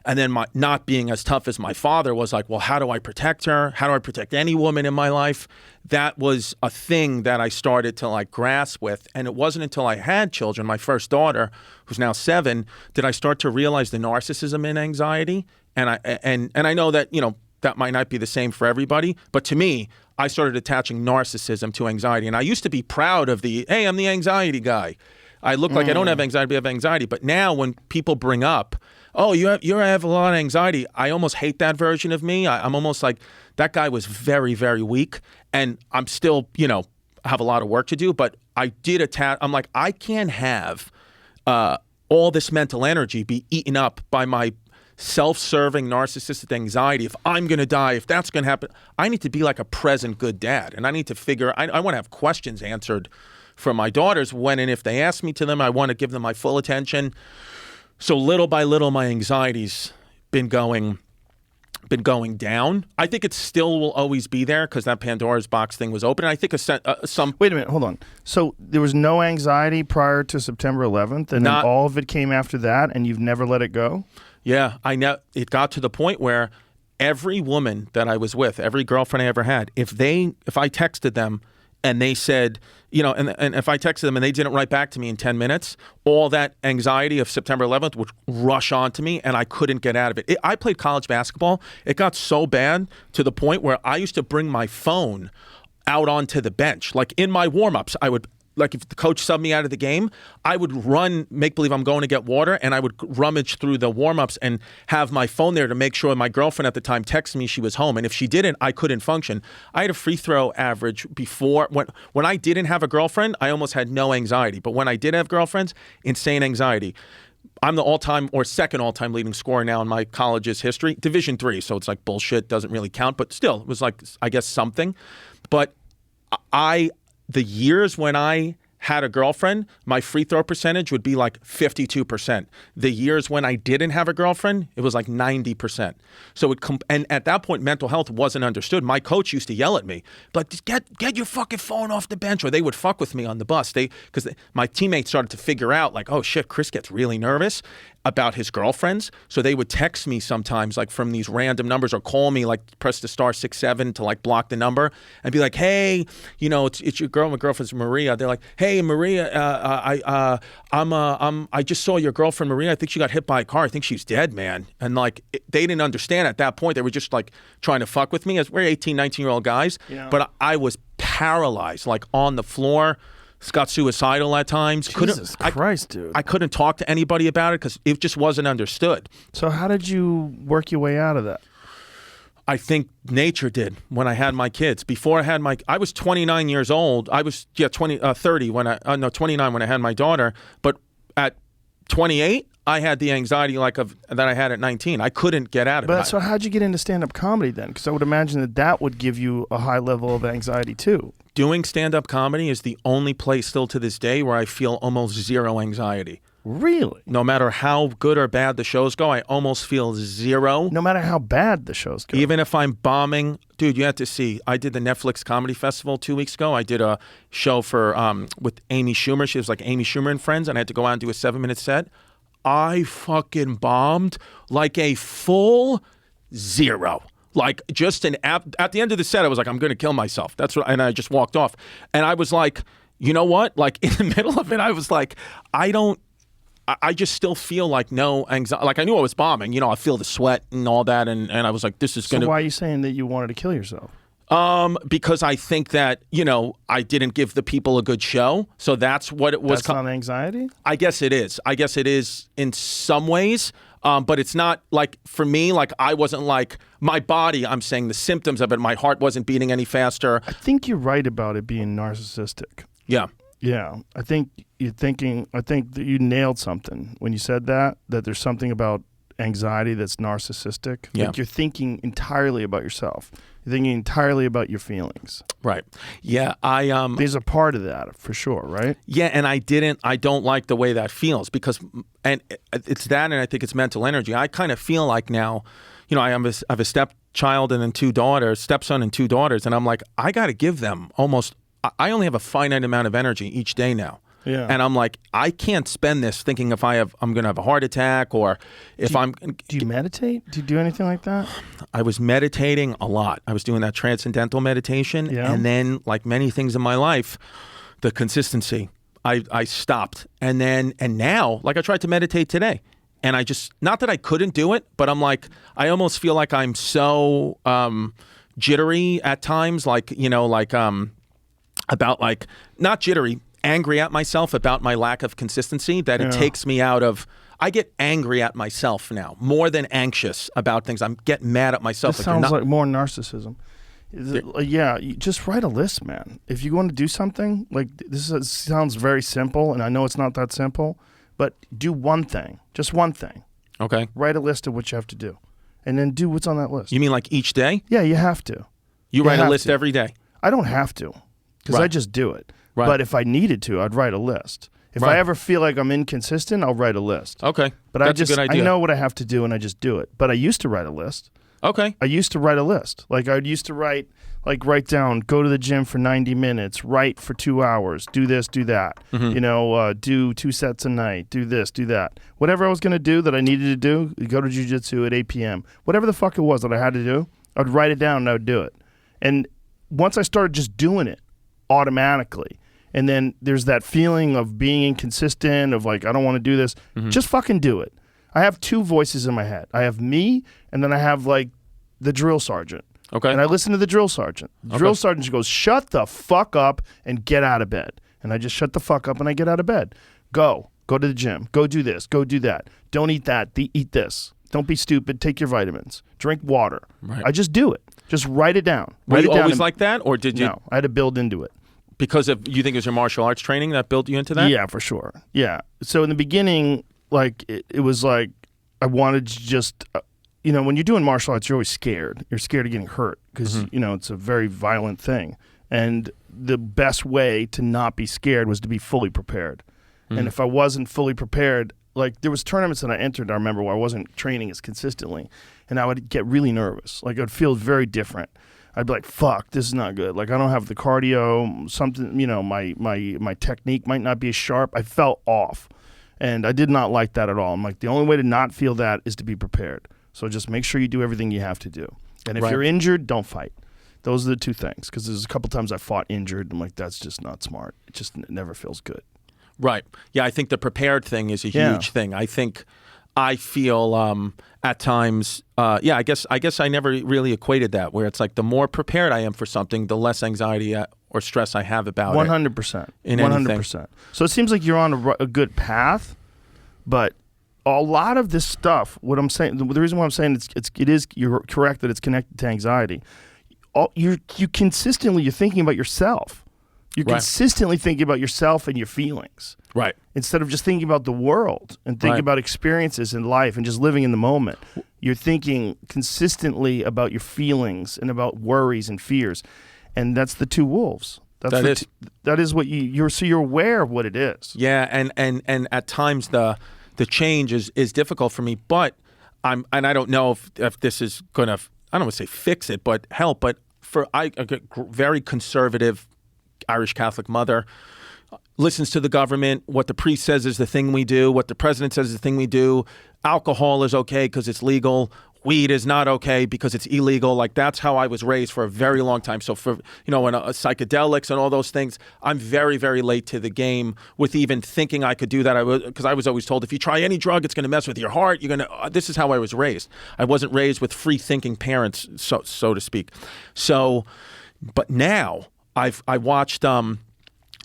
And then my not being as tough as my father was like, well, how do I protect her? How do I protect any woman in my life? That was a thing that I started to like grasp with. And it wasn't until I had children, my first daughter, who's now 7, did I start to realize the narcissism and anxiety. And I know that, that might not be the same for everybody, but to me, I started attaching narcissism to anxiety. And I used to be proud of hey, I'm the anxiety guy. I look like I don't have anxiety, but I have anxiety. But now when people bring up, "Oh, you have a lot of anxiety," I almost hate that version of me. I'm almost like, that guy was very, very weak. And I'm still, have a lot of work to do. But I did I'm like, I can't have all this mental energy be eaten up by my self-serving narcissistic anxiety. If I'm going to die, if that's going to happen, I need to be like a present good dad. And I need to I want to have questions answered for my daughters when and if they ask me to them. I want to give them my full attention. So little by little, my anxiety's been going down. I think it still will always be there because that Pandora's box thing was open. And I think Wait a minute, hold on. So there was no anxiety prior to September 11th, and then all of it came after that, and you've never let it go? Yeah, it got to the point where every woman that I was with, every girlfriend I ever had, if I texted them and they said, and if I texted them and they didn't write back to me in 10 minutes, all that anxiety of September 11th would rush onto me and I couldn't get out of it. I played college basketball. It got so bad to the point where I used to bring my phone out onto the bench. Like in my warm-ups, I would, like if the coach subbed me out of the game, I would run, make believe I'm going to get water, and I would rummage through the warm-ups and have my phone there to make sure my girlfriend at the time texted me she was home. And if she didn't, I couldn't function. I had a free throw average before. When I didn't have a girlfriend, I almost had no anxiety. But when I did have girlfriends, insane anxiety. I'm the all-time or second all-time leading scorer now in my college's history. Division III, so it's like bullshit, doesn't really count. But still, it was like, I guess, something. But the years when I had a girlfriend, my free throw percentage would be like 52%. The years when I didn't have a girlfriend, it was like 90%. So and at that point, mental health wasn't understood. My coach used to yell at me, like, get your fucking phone off the bench, or they would fuck with me on the bus. Because my teammates started to figure out, like, oh shit, Chris gets really nervous about his girlfriends. So they would text me sometimes, like from these random numbers, or call me, like press the *67 to like block the number, and be like, hey, it's your girl. My girlfriend's Maria. They're like, hey, Maria, I just saw your girlfriend Maria. I think she got hit by a car. I think she's dead, man. And like, they didn't understand at that point. They were just like trying to fuck with me. As we're 18, 19-year-old guys, but I was paralyzed, like on the floor. Got suicidal at times. Jesus Christ, dude. I couldn't talk to anybody about it because it just wasn't understood. So how did you work your way out of that? I think nature did when I had my kids. Before I had I was 29 years old. I was 30 when 29 when I had my daughter. But at 28, I had the anxiety that I had at 19. I couldn't get out of it. But so how'd you get into stand-up comedy then? Because I would imagine that would give you a high level of anxiety too. Doing stand-up comedy is the only place still to this day where I feel almost zero anxiety. Really? No matter how good or bad the shows go, I almost feel zero. No matter how bad the shows go? Even if I'm bombing. Dude, you have to see. I did the Netflix Comedy Festival 2 weeks ago. I did a show for with Amy Schumer. She was like Amy Schumer and Friends, and I had to go out and do a 7-minute set. I fucking bombed like a full zero. Like just at the end of the set, I was like, I'm going to kill myself. And I just walked off. And I was like, you know what? Like in the middle of it, I was like, I just still feel like no anxiety. Like I knew I was bombing, I feel the sweat and all that. And I was like, this is going to. So why are you saying that you wanted to kill yourself? Because I think that, I didn't give the people a good show. So that's what it was. That's not anxiety? I guess it is. I guess it is in some ways. But it's not like, for me, like I wasn't like, my body, I'm saying the symptoms of it, my heart wasn't beating any faster. I think you're right about it being narcissistic. Yeah. Yeah. I think that you nailed something when you said that there's something about anxiety that's narcissistic. Yeah. Like you're thinking entirely about yourself. You're thinking entirely about your feelings. Right. Yeah. There's a part of that for sure, right? Yeah. And I don't like the way that feels and it's that, and I think it's mental energy. I kind of feel like now, I have a stepchild and then 2 daughters, stepson and 2 daughters. And I'm like, I got to give them I only have a finite amount of energy each day now. Yeah. And I'm like, I can't spend this thinking I'm going to have a heart attack, or if Do you meditate? Do you do anything like that? I was meditating a lot. I was doing that transcendental meditation. Yeah. And then, like many things in my life, the consistency, I stopped. And now, like I tried to meditate today. And I just, not that I couldn't do it, but I'm like, I almost feel like I'm so jittery at times, about like, not jittery, angry at myself about my lack of consistency, that it takes me out of, I get angry at myself now more than anxious about things. I'm getting mad at myself. This sounds like more narcissism. You just write a list, man. If you want to do something, like sounds very simple, and I know it's not that simple, but do one thing, just one thing. Okay. Write a list of what you have to do, and then do what's on that list. You mean like each day? Yeah, you have to. You write a list every day? I don't have to, because I just do it. Right. But if I needed to, I'd write a list. If I ever feel like I'm inconsistent, I'll write a list. Okay. But that's a good idea. I know what I have to do, and I just do it. But I used to write a list. Okay. I used to write a list. Like I used to write down, go to the gym for 90 minutes, write for 2 hours, do this, do that. Mm-hmm. Do 2 sets a night, do this, do that. Whatever I was going to do that I needed to do, go to jiu-jitsu at 8 p.m. Whatever the fuck it was that I had to do, I'd write it down and I would do it. And once I started just doing it automatically, and then there's that feeling of being inconsistent, of like, I don't want to do this, just fucking do it. I have 2 voices in my head. I have me, and then I have like the drill sergeant. Okay. And I listen to the drill sergeant. The drill sergeant goes, shut the fuck up and get out of bed. And I just shut the fuck up and I get out of bed. Go to the gym. Go do this. Go do that. Don't eat that. Eat this. Don't be stupid. Take your vitamins. Drink water. Right. I just do it. Just write it down. Were Write you it down always like that, or did you? No, I had to build into it. Because you think it was your martial arts training that built you into that? Yeah, for sure. Yeah. So in the beginning, like it was like I wanted to just, when you're doing martial arts, you're always scared. You're scared of getting hurt because it's a very violent thing. And the best way to not be scared was to be fully prepared. And if I wasn't fully prepared, like there was tournaments that I entered, I remember, where I wasn't training as consistently, and I would get really nervous. Like I'd feel very different. I'd be like, fuck, this is not good. Like I don't have the cardio, something, my technique might not be as sharp. I felt off. And I did not like that at all. I'm like, the only way to not feel that is to be prepared. So just make sure you do everything you have to do. And if you're injured, don't fight. Those are the two things. Because there's a couple times I fought injured. I'm like, that's just not smart. It never feels good. Right. Yeah, I think the prepared thing is a huge thing. I feel at times, I guess I never really equated that, where it's like the more prepared I am for something, the less anxiety or stress I have about 100%. it. 100%. So it seems like you're on a good path, but a lot of this stuff, what I'm saying, the reason why I'm saying you're correct that it's connected to anxiety. You're thinking about yourself. You're consistently thinking about yourself and your feelings. Right. Instead of just thinking about the world and thinking about experiences in life and just living in the moment. You're thinking consistently about your feelings and about worries and fears. And that's the two wolves. That is what you're aware of what it is. Yeah, and at times the change is difficult for me, but I don't know if this is gonna, I don't want to say fix it, but help. But I get very conservative Irish Catholic mother, listens to the government. What the priest says is the thing we do. What the president says is the thing we do. Alcohol is okay because it's legal. Weed is not okay because it's illegal. Like that's how I was raised for a very long time. So for, and psychedelics and all those things, I'm very, very late to the game with even thinking I could do that. Because I was always told, if you try any drug, it's going to mess with your heart. You're going to, this is how I was raised. I wasn't raised with free thinking parents, so to speak. So, but now I watched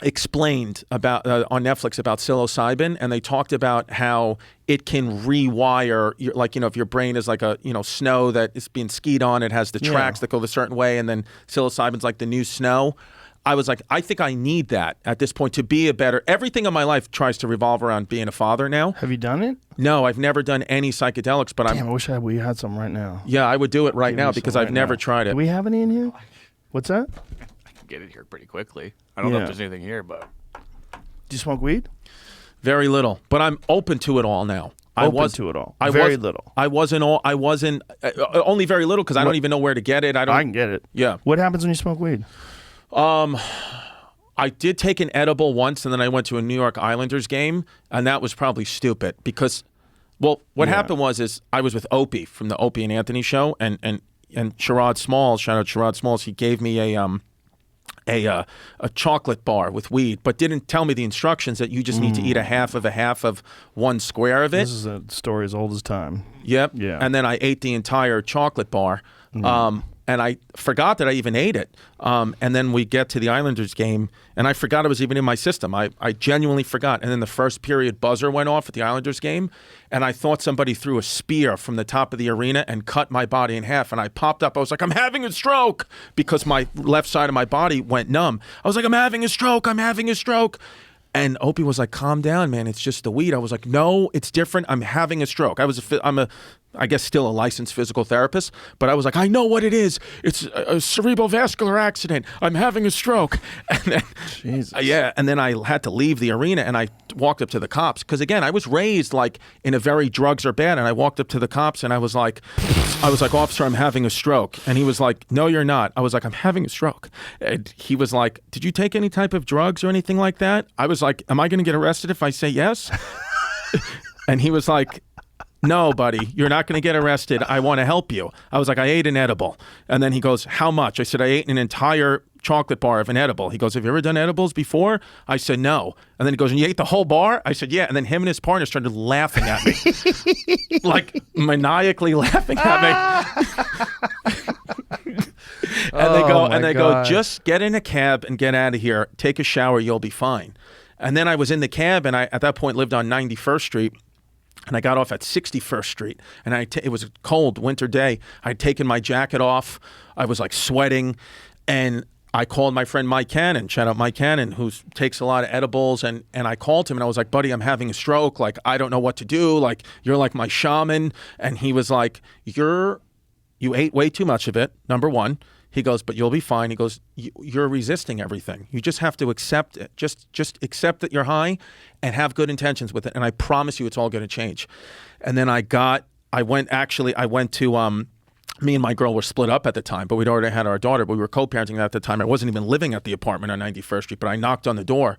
Explained about on Netflix about psilocybin, and they talked about how it can rewire if your brain is like a snow that is being skied on, it has the tracks that go a certain way, and then psilocybin's like the new snow. I was like, I think I need that at this point to be a better. Everything in my life tries to revolve around being a father now. Have you done it? No, I've never done any psychedelics, but I wish we had some right now. Yeah, I would do it right now because I've never tried it. Do we have any in here? What's that? Get it here pretty quickly. I don't know if there's anything here, but do you smoke weed? Very little, but I'm open to it all now. Open to it all. Very little. I wasn't only very little because I don't even know where to get it. I can get it. Yeah. What happens when you smoke weed? I did take an edible once, and then I went to a New York Islanders game, and that was probably stupid because, what happened was I was with Opie from the Opie and Anthony show, and Sherrod Smalls, shout out Sherrod Smalls, he gave me a chocolate bar with weed, but didn't tell me the instructions that you just need to eat a half of one square of it. This is a story as old as time. Yep. Yeah. And then I ate the entire chocolate bar, and I forgot that I even ate it. And then we get to the Islanders game, and I forgot it was even in my system. I genuinely forgot. And then the first period buzzer went off at the Islanders game, and I thought somebody threw a spear from the top of the arena and cut my body in half. And I popped up. I was like, I'm having a stroke, because my left side of my body went numb. I was like, I'm having a stroke. And Opie was like, calm down, man. It's just the weed. I was like, no, it's different. I'm having a stroke. I guess still a licensed physical therapist, but I was like, I know what it is. It's a cerebral vascular accident. I'm having a stroke. And then, Jesus. And then I had to leave the arena, and I walked up to the cops. Because again, I was raised like in a very drugs are bad, and I walked up to the cops, and I was like, officer, I'm having a stroke. And he was like, no, you're not. I was like, I'm having a stroke. And he was like, did you take any type of drugs or anything like that? I was like, am I going to get arrested if I say yes? And he was like, no, buddy, you're not going to get arrested. I want to help you. I was like, I ate an edible. And then he goes, how much? I said, I ate an entire chocolate bar of an edible. He goes, have you ever done edibles before? I said, no. And then he goes, and you ate the whole bar? I said, yeah. And then him and his partner started laughing at me. Like maniacally laughing at me. And they go, just get in a cab and get out of here. Take a shower. You'll be fine. And then I was in the cab, and I, at that point, lived on 91st Street. And I got off at 61st Street, and it was a cold winter day. I'd taken my jacket off. I was like sweating, and I called my friend Mike Cannon, shout out Mike Cannon, who takes a lot of edibles, and I called him, and I was like, buddy, I'm having a stroke. Like, I don't know what to do. Like, you're like my shaman. And he was like, you're you ate way too much of it, number one. He goes, but you'll be fine. He goes, you're resisting everything. You just have to accept it. Just accept that you're high and have good intentions with it. And I promise you it's all going to change. And then I went to, me and my girl were split up at the time, but we'd already had our daughter, but we were co-parenting at the time. I wasn't even living at the apartment on 91st Street, but I knocked on the door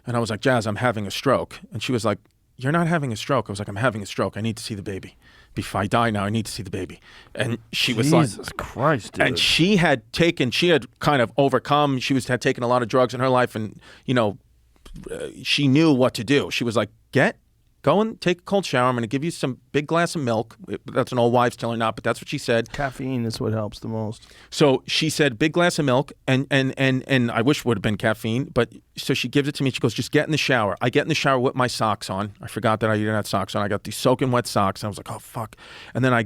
and I was like, Jazz, I'm having a stroke. And she was like, you're not having a stroke. I was like, I'm having a stroke. I need to see the baby. If I die now, I need to see the baby. And she was like, Jesus Christ, dude. and she had kind of overcome, had taken a lot of drugs in her life, and, she knew what to do. She was like, go and take a cold shower. I'm going to give you some big glass of milk. That's an old wives' tale or not, but that's what she said. Caffeine is what helps the most. So she said, big glass of milk, and I wish it would have been caffeine, but so she gives it to me. She goes, just get in the shower. I get in the shower with my socks on. I forgot that I didn't have socks on. I got these soaking wet socks. And I was like, oh, fuck. And then I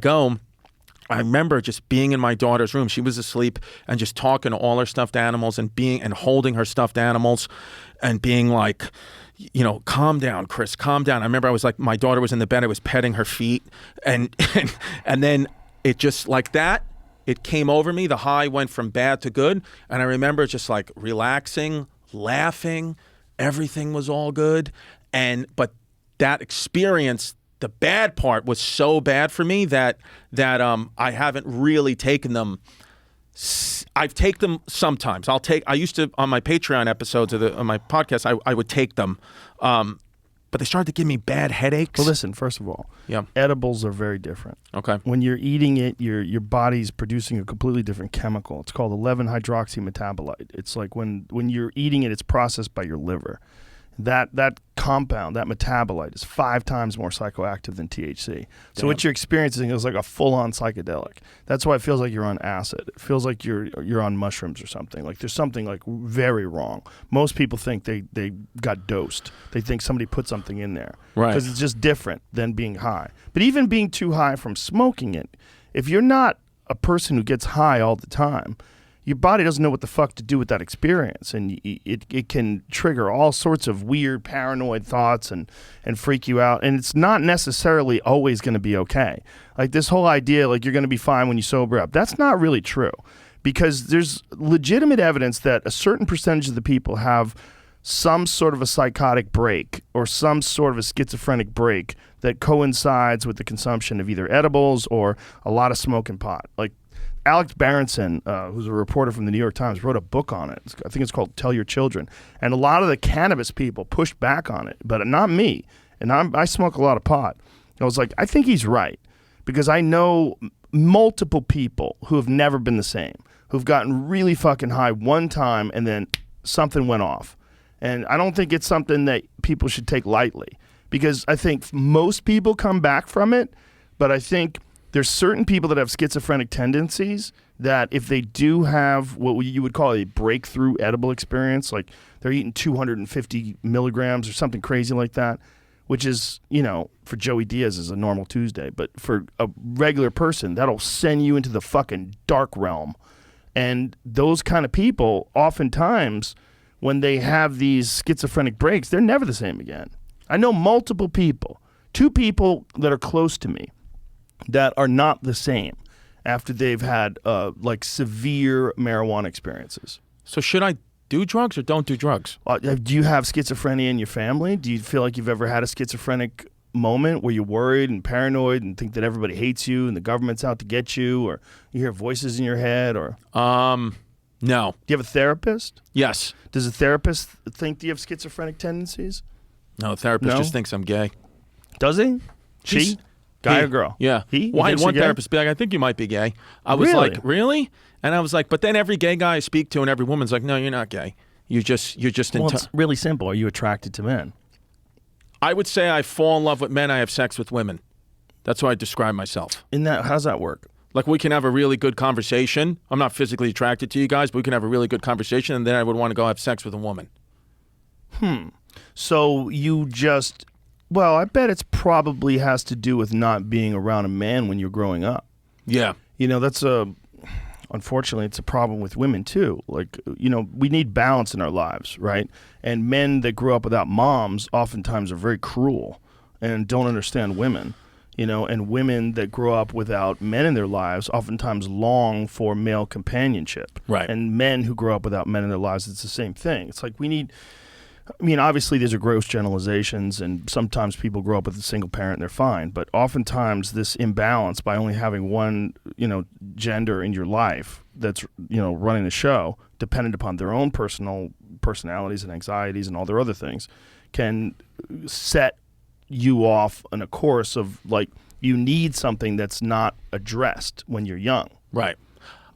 remember just being in my daughter's room. She was asleep and just talking to all her stuffed animals and holding her stuffed animals and being like, calm down, Chris, calm down. I remember I was like, my daughter was in the bed. I was petting her feet. And then it just like that, it came over me. The high went from bad to good. And I remember just like relaxing, laughing. Everything was all good. But that experience, the bad part was so bad for me that I haven't really taken them. I've taken them sometimes. I used to, on my Patreon episodes on my podcast, I would take them. But they started to give me bad headaches. Well, listen, first of all, edibles are very different. Okay. When you're eating it, your body's producing a completely different chemical. It's called 11-hydroxymetabolite. It's like when you're eating it, it's processed by your liver. That compound, that metabolite, is 5 times more psychoactive than THC. So what you're experiencing is like a full-on psychedelic. That's why it feels like you're on acid. It feels like you're on mushrooms or something. Like there's something like very wrong. Most people think they got dosed. They think somebody put something in there. Right. Because it's just different than being high. But even being too high from smoking it, if you're not a person who gets high all the time, your body doesn't know what the fuck to do with that experience, and it can trigger all sorts of weird paranoid thoughts and freak you out, and it's not necessarily always going to be okay. Like this whole idea like you're going to be fine when you sober up, that's not really true, because there's legitimate evidence that a certain percentage of the people have some sort of a psychotic break or some sort of a schizophrenic break that coincides with the consumption of either edibles or a lot of smoking pot. Like Alex Berenson, who's a reporter from the New York Times, wrote a book on it. I think it's called Tell Your Children. And a lot of the cannabis people pushed back on it, but not me. And I smoke a lot of pot. I was like, I think he's right, because I know multiple people who have never been the same, who've gotten really fucking high one time and then something went off. And I don't think it's something that people should take lightly, because I think most people come back from it, but I think there's certain people that have schizophrenic tendencies that if they do have what you would call a breakthrough edible experience, like they're eating 250 milligrams or something crazy like that, which is, for Joey Diaz is a normal Tuesday, but for a regular person, that'll send you into the fucking dark realm. And those kind of people, oftentimes, when they have these schizophrenic breaks, they're never the same again. I know multiple people, 2 people that are close to me, that are not the same after they've had like severe marijuana experiences. So should I do drugs or don't do drugs? Do you have schizophrenia in your family? Do you feel like you've ever had a schizophrenic moment where you're worried and paranoid and think that everybody hates you and the government's out to get you, or you hear voices in your head? Or no. Do you have a therapist? Yes. Does a therapist think that you have schizophrenic tendencies? No, a therapist just thinks I'm gay. Does he? She? Guy or girl? Yeah. He? Well, I had thinks one you're gay? therapist be like, I think you might be gay. I was Really? like, really? And I was like, but then every gay guy I speak to and every woman's like, no, you're not gay. You're just Well, it's really simple. Are you attracted to men? I would say I fall in love with men. I have sex with women. That's how I describe myself. How's that work? Like, we can have a really good conversation. I'm not physically attracted to you guys, but we can have a really good conversation, and then I would want to go have sex with a woman. So you just... Well, I bet it's probably has to do with not being around a man when you're growing up. Yeah. That's unfortunately, it's a problem with women too. Like, we need balance in our lives, right? And men that grew up without moms oftentimes are very cruel and don't understand women. you know, and women that grow up without men in their lives oftentimes long for male companionship. Right. And men who grow up without men in their lives, it's the same thing. It's like we need, I mean, obviously these are gross generalizations, and sometimes people grow up with a single parent and they're fine, but oftentimes this imbalance by only having one, you know, gender in your life that's, you know, running the show, dependent upon their own personalities and anxieties and all their other things, can set you off on a course of, like, you need something that's not addressed when you're young. Right.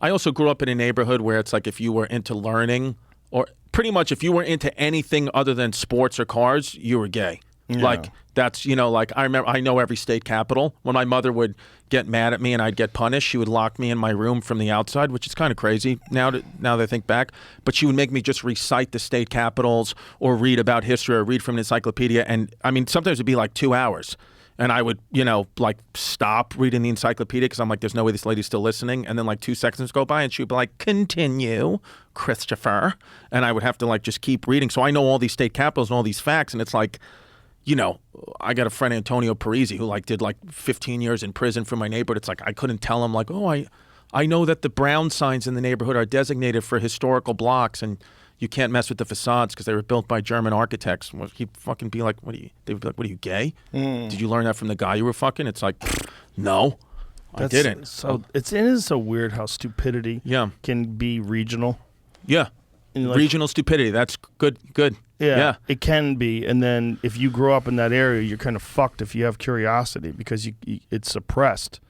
I also grew up in a neighborhood where it's like if you were into learning, or pretty much if you were into anything other than sports or cars, you were gay. Yeah. Like that's, you know, like I know every state capital. When my mother would get mad at me and I'd get punished, she would lock me in my room from the outside, which is kind of crazy now that I think back. But she would make me just recite the state capitals or read about history or read from an encyclopedia. And I mean, sometimes it'd be like 2 hours. And I would, you know, like stop reading the encyclopedia because I'm like, there's no way this lady's still listening. And then like 2 seconds go by and she would be like, continue, Christopher. And I would have to like just keep reading. So I know all these state capitals and all these facts. And it's like, you know, I got a friend, Antonio Parisi, who like did like 15 years in prison for my neighborhood. It's like I couldn't tell him like, oh, I know that the brown signs in the neighborhood are designated for historical blocks and you can't mess with the facades because they were built by German architects. He'd fucking be like, they would be like, what are you, gay? Did you learn that from the guy you were fucking? It's like, no, I didn't. So it is so weird how stupidity can be regional. Yeah. Like, regional stupidity. That's good. Yeah, it can be. And then if you grow up in that area, you're kind of fucked if you have curiosity because it's suppressed.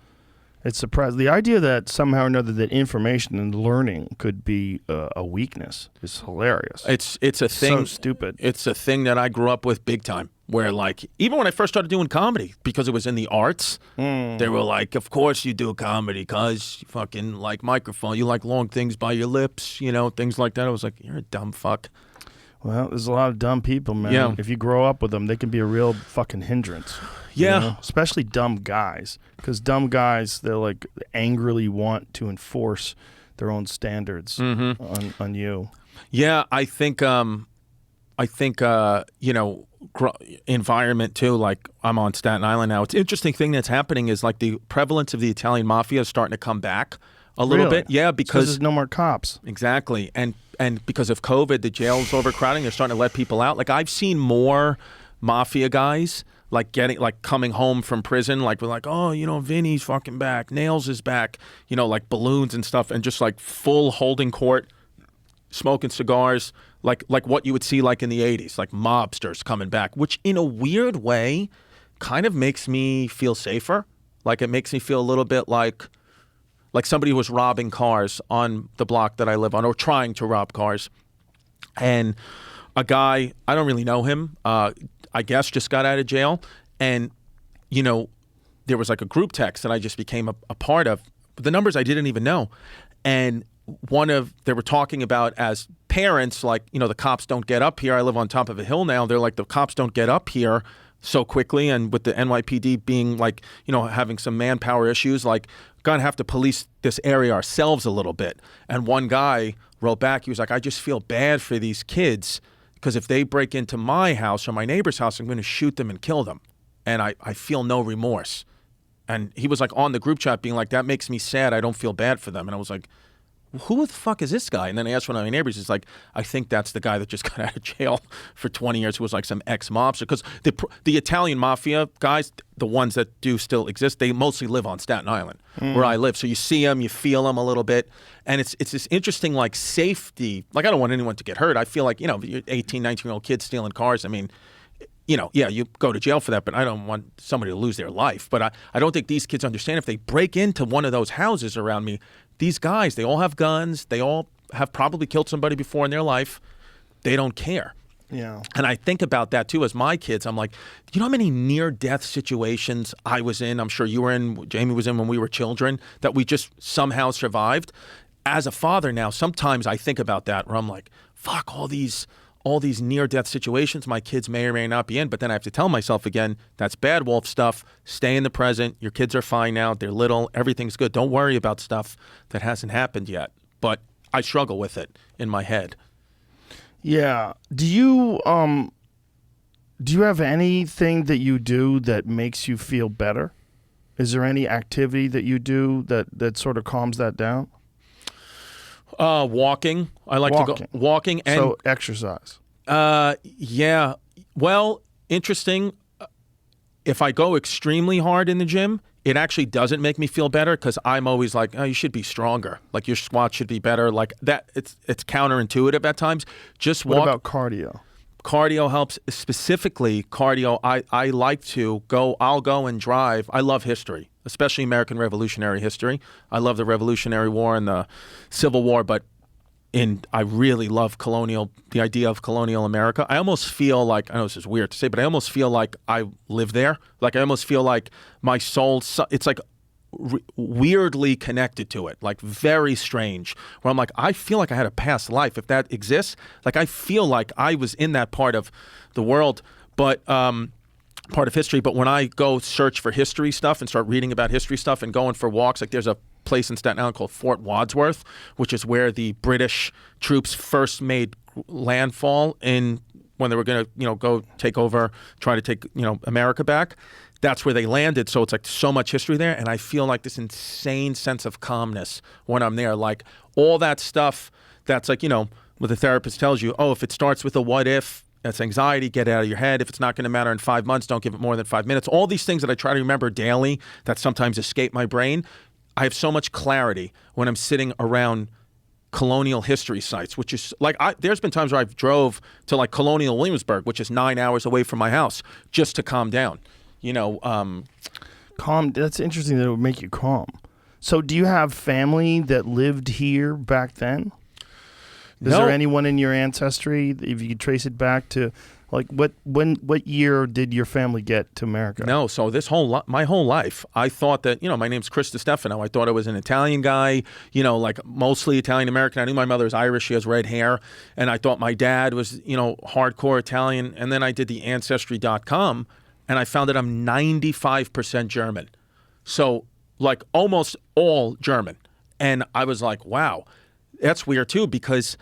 It's suppressed. The idea that somehow or another that information and learning could be a weakness is hilarious. It's a thing. So stupid. It's a thing that I grew up with big time. Where like even when I first started doing comedy, because it was in the arts, they were like, "Of course you do comedy, cause you fucking like microphone, you like long things by your lips, you know, things like that." I was like, "You're a dumb fuck." Well, there's a lot of dumb people, man. Yeah. If you grow up with them, they can be a real fucking hindrance. Yeah. You know? Especially dumb guys. Because dumb guys, they're like angrily want to enforce their own standards on you. Yeah, I think you know, environment too. Like I'm on Staten Island now. It's an interesting thing that's happening is like the prevalence of the Italian mafia is starting to come back a little bit. Yeah, because there's no more cops. Exactly, and because of COVID, the jail's overcrowding. They're starting to let people out. Like I've seen more mafia guys like coming home from prison. Like we're like, oh, you know, Vinny's fucking back. Nails is back. You know, like balloons and stuff, and just like full holding court, smoking cigars. Like what you would see like in the 80s, like mobsters coming back, which in a weird way kind of makes me feel safer. Like it makes me feel a little bit like somebody was robbing cars on the block that I live on or trying to rob cars. And a guy, I don't really know him, I guess just got out of jail. And, you know, there was like a group text that I just became a part of. But the numbers I didn't even know. And they were talking about as parents, like, you know, the cops don't get up here. I live on top of a hill now. They're like, the cops don't get up here so quickly. And with the NYPD being like, you know, having some manpower issues, like, gonna have to police this area ourselves a little bit. And one guy wrote back, he was like, I just feel bad for these kids because if they break into my house or my neighbor's house, I'm going to shoot them and kill them. And I feel no remorse. And he was like on the group chat being like, that makes me sad. I don't feel bad for them. And I was like, who the fuck is this guy? And then I asked one of my neighbors, he's like, I think that's the guy that just got out of jail for 20 years who was like some ex-mobster. Because the Italian mafia guys, the ones that do still exist, they mostly live on Staten Island, where I live. So you see them, you feel them a little bit. And it's this interesting like safety. Like I don't want anyone to get hurt. I feel like, you know, you're 18, 19-year-old kids stealing cars. I mean, you know, yeah, you go to jail for that, but I don't want somebody to lose their life. But I don't think these kids understand if they break into one of those houses around me, these guys, they all have guns. They all have probably killed somebody before in their life. They don't care. Yeah. And I think about that too as my kids. I'm like, you know how many near-death situations I was in, I'm sure you were in, Jamie was in when we were children, that we just somehow survived? As a father now, sometimes I think about that where I'm like, fuck, all these near-death situations my kids may or may not be in, but then I have to tell myself again, that's bad wolf stuff. Stay in the present. Your kids are fine now. They're little. Everything's good. Don't worry about stuff that hasn't happened yet. But I struggle with it in my head. Yeah. Do you have anything that you do that makes you feel better? Is there any activity that you do that sort of calms that down? Walking. I like to go walking and so exercise. Yeah. Well, interesting. If I go extremely hard in the gym, it actually doesn't make me feel better because I'm always like, oh, you should be stronger. Like your squat should be better. Like that. It's counterintuitive at times. Just walk. What about cardio? Cardio helps. Specifically, cardio. I like to go. I'll go and drive. I love history, especially American Revolutionary history. I love the Revolutionary War and the Civil War, but I really love the idea of colonial America. I almost feel like, I know this is weird to say, but I almost feel like I live there. Like I almost feel like my soul, it's like weirdly connected to it, like very strange, where I'm like, I feel like I had a past life. If that exists, like I feel like I was in that part of the world, but part of history. But when I go search for history stuff and start reading about history stuff and going for walks, like there's a place in Staten Island called Fort Wadsworth, which is where the British troops first made landfall when they were going to, go take over, try to take, America back. That's where they landed. So it's like so much history there. And I feel like this insane sense of calmness when I'm there. Like all that stuff that's like, what the therapist tells you, oh, if it starts with a what if, that's anxiety, get it out of your head. If it's not going to matter in 5 months, don't give it more than 5 minutes. All these things that I try to remember daily that sometimes escape my brain. I have so much clarity when I'm sitting around colonial history sites, which is like, there's been times where I've drove to like Colonial Williamsburg, which is 9 hours away from my house, just to calm down. Calm. That's interesting that it would make you calm. So do you have family that lived here back then? Is there anyone in your ancestry, if you could trace it back to, like, what year did your family get to America? No, so my whole life, I thought that, my name's DiStefano. I thought I was an Italian guy, like mostly Italian American. I knew my mother was Irish. She has red hair. And I thought my dad was, hardcore Italian. And then I did the Ancestry.com, and I found that I'm 95% German. So, like, almost all German. And I was like, wow. That's weird too, because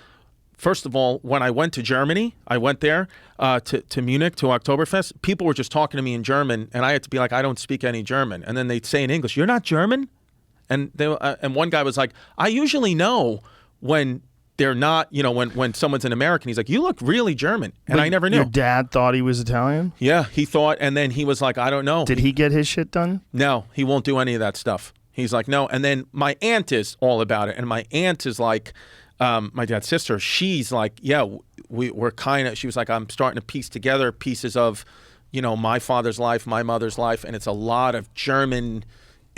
first of all, when I went to Germany, I went there to Munich to Oktoberfest. People were just talking to me in German, and I had to be like, I don't speak any German. And then they'd say in English, "You're not German?" And and one guy was like, "I usually know when they're not, when someone's an American." He's like, "You look really German," and I never knew. Your dad thought he was Italian? Yeah, he thought, and then he was like, "I don't know." Did he get his shit done? No, he won't do any of that stuff. He's like, no. And then my aunt is all about it. And my aunt is like, my dad's sister, she's like, yeah, we're kind of, she was like, I'm starting to piece together pieces of, my father's life, my mother's life. And it's a lot of German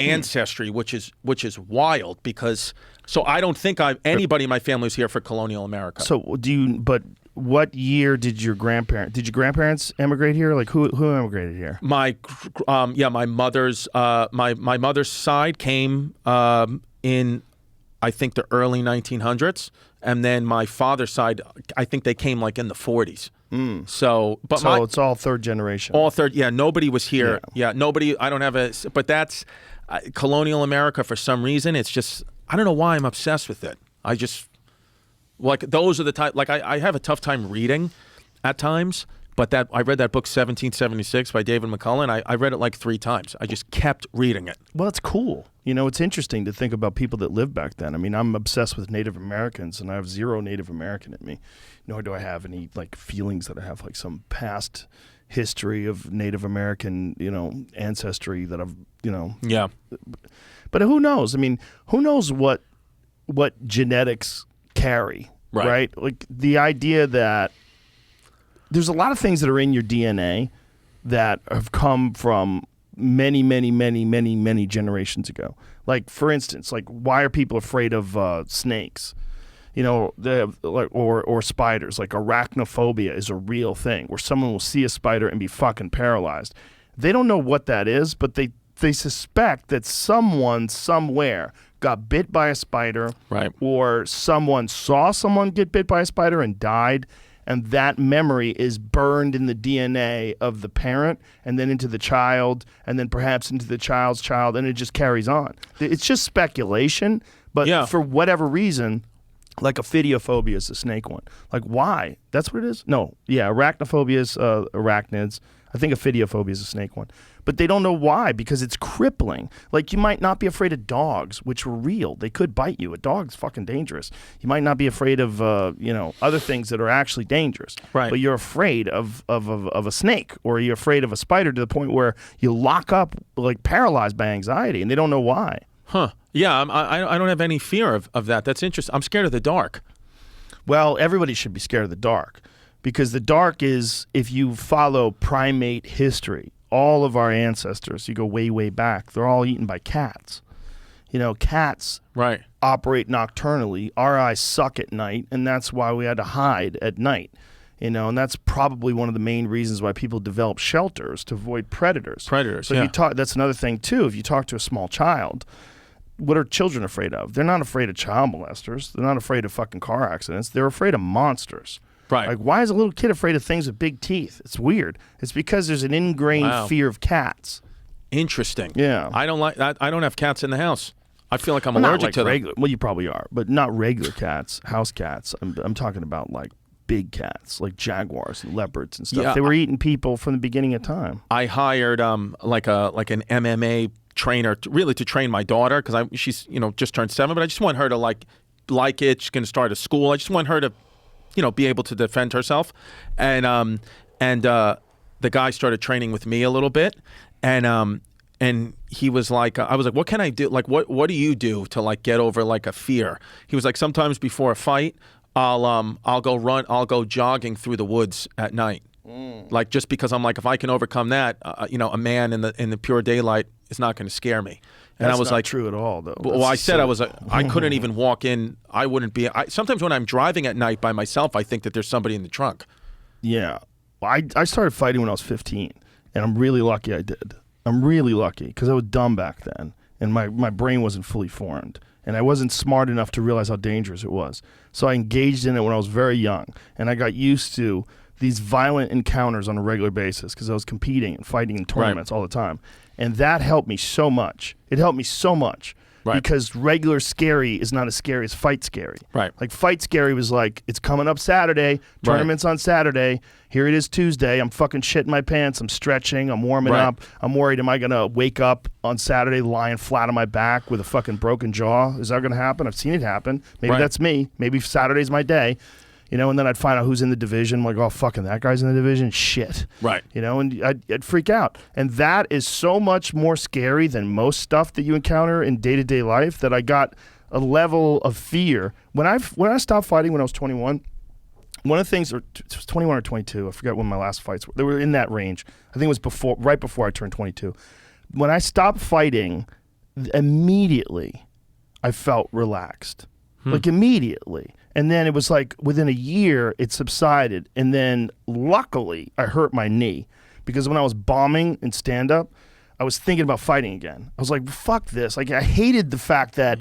ancestry, which is wild because, so I don't think anybody in my family was here for colonial America. So but what year did your grandparents emigrate here? Like who emigrated here? My mother's side came in, I think, the early 1900s, and then my father's side, I think they came like in the 40s. So it's all third generation. All third, yeah. Nobody was here. Yeah, nobody. I don't have but that's colonial America for some reason. It's just, I don't know why I'm obsessed with it. I just. Like those are the type. Like I have a tough time reading, at times. But I read that book 1776 by David McCullough. I read it like 3 times. I just kept reading it. Well, it's cool. It's interesting to think about people that lived back then. I mean, I'm obsessed with Native Americans, and I have 0 Native American in me. Nor do I have any like feelings that I have like some past history of Native American, ancestry that I've, Yeah. But who knows? I mean, who knows what genetics carry, right? Like the idea that there's a lot of things that are in your DNA that have come from many, many, many, many, many generations ago. Like, for instance, like why are people afraid of snakes? Or spiders. Like arachnophobia is a real thing where someone will see a spider and be fucking paralyzed. They don't know what that is, but they suspect that someone somewhere got bit by a spider, right? Or someone saw someone get bit by a spider and died, and that memory is burned in the DNA of the parent and then into the child and then perhaps into the child's child, and it just carries on. It's just speculation, but for whatever reason, Like ophidiophobia is the snake one. Like why? That's what it is? No. Yeah, arachnophobia is arachnids. I think ophidiophobia is a snake one. But they don't know why, because it's crippling. Like you might not be afraid of dogs, which are real. They could bite you. A dog's fucking dangerous. You might not be afraid of other things that are actually dangerous. Right. But you're afraid of a snake, or you're afraid of a spider to the point where you lock up, like paralyzed by anxiety, and they don't know why. Huh. Yeah, I don't have any fear of that. That's interesting. I'm scared of the dark. Well, everybody should be scared of the dark, because the dark is, if you follow primate history, all of our ancestors, you go way, way back, they're all eaten by cats. Cats Right. operate nocturnally. Our eyes suck at night, and that's why we had to hide at night. And that's probably one of the main reasons why people develop shelters, to avoid predators. So if yeah. you talk, that's another thing too. If you talk to a small child, what are children afraid of? They're not afraid of child molesters. They're not afraid of fucking car accidents. They're afraid of monsters. Right. Like, why is a little kid afraid of things with big teeth? It's weird. It's because there's an ingrained fear of cats. Interesting. Yeah. I don't like that. I don't have cats in the house. I feel like I'm Well, not allergic like to them. regular. Well, you probably are, but not regular cats, house cats. I'm talking about like big cats, like jaguars and leopards and stuff. Yeah, They were eating people from the beginning of time. I hired like an MMA trainer to train my daughter, because she's just turned 7, but I just want her to like it. She's going to start a school. I just want her to be able to defend herself, and the guy started training with me a little bit, and he was like, I was like, what can I do? Like, what do you do to like get over like a fear? He was like, sometimes before a fight, I'll go jogging through the woods at night. Like, just because I'm like, if I can overcome that, a man in the pure daylight is not going to scare me. And That's I was not like, true at all, though. well, I said I couldn't even walk in. I wouldn't be. Sometimes when I'm driving at night by myself, I think that there's somebody in the trunk. Yeah. Well, I started fighting when I was 15, and I'm really lucky I did. I'm really lucky, because I was dumb back then, and my brain wasn't fully formed, and I wasn't smart enough to realize how dangerous it was. So I engaged in it when I was very young, and I got used to these violent encounters on a regular basis, because I was competing and fighting in tournaments all the time. And that helped me so much. It helped me so much. Right. Because regular scary is not as scary as fight scary. Right. Like fight scary was like, it's coming up Saturday, tournament's on Saturday, here it is Tuesday, I'm fucking shitting my pants, I'm stretching, I'm warming up, I'm worried, am I going to wake up on Saturday lying flat on my back with a fucking broken jaw? Is that going to happen? I've seen it happen. Maybe that's me. Maybe Saturday's my day. And then I'd find out who's in the division. I'm like, oh, fucking that guy's in the division? Shit. Right. And I'd freak out. And that is so much more scary than most stuff that you encounter in day-to-day life, that I got a level of fear. When I stopped fighting when I was 21, one of the things, it was 21 or 22, I forgot when my last fights were. They were in that range. I think it was right before I turned 22. When I stopped fighting, immediately I felt relaxed. Like immediately. And then it was like within a year it subsided. And then luckily I hurt my knee, because when I was bombing in stand-up, I was thinking about fighting again. I was like, fuck this. Like, I hated the fact that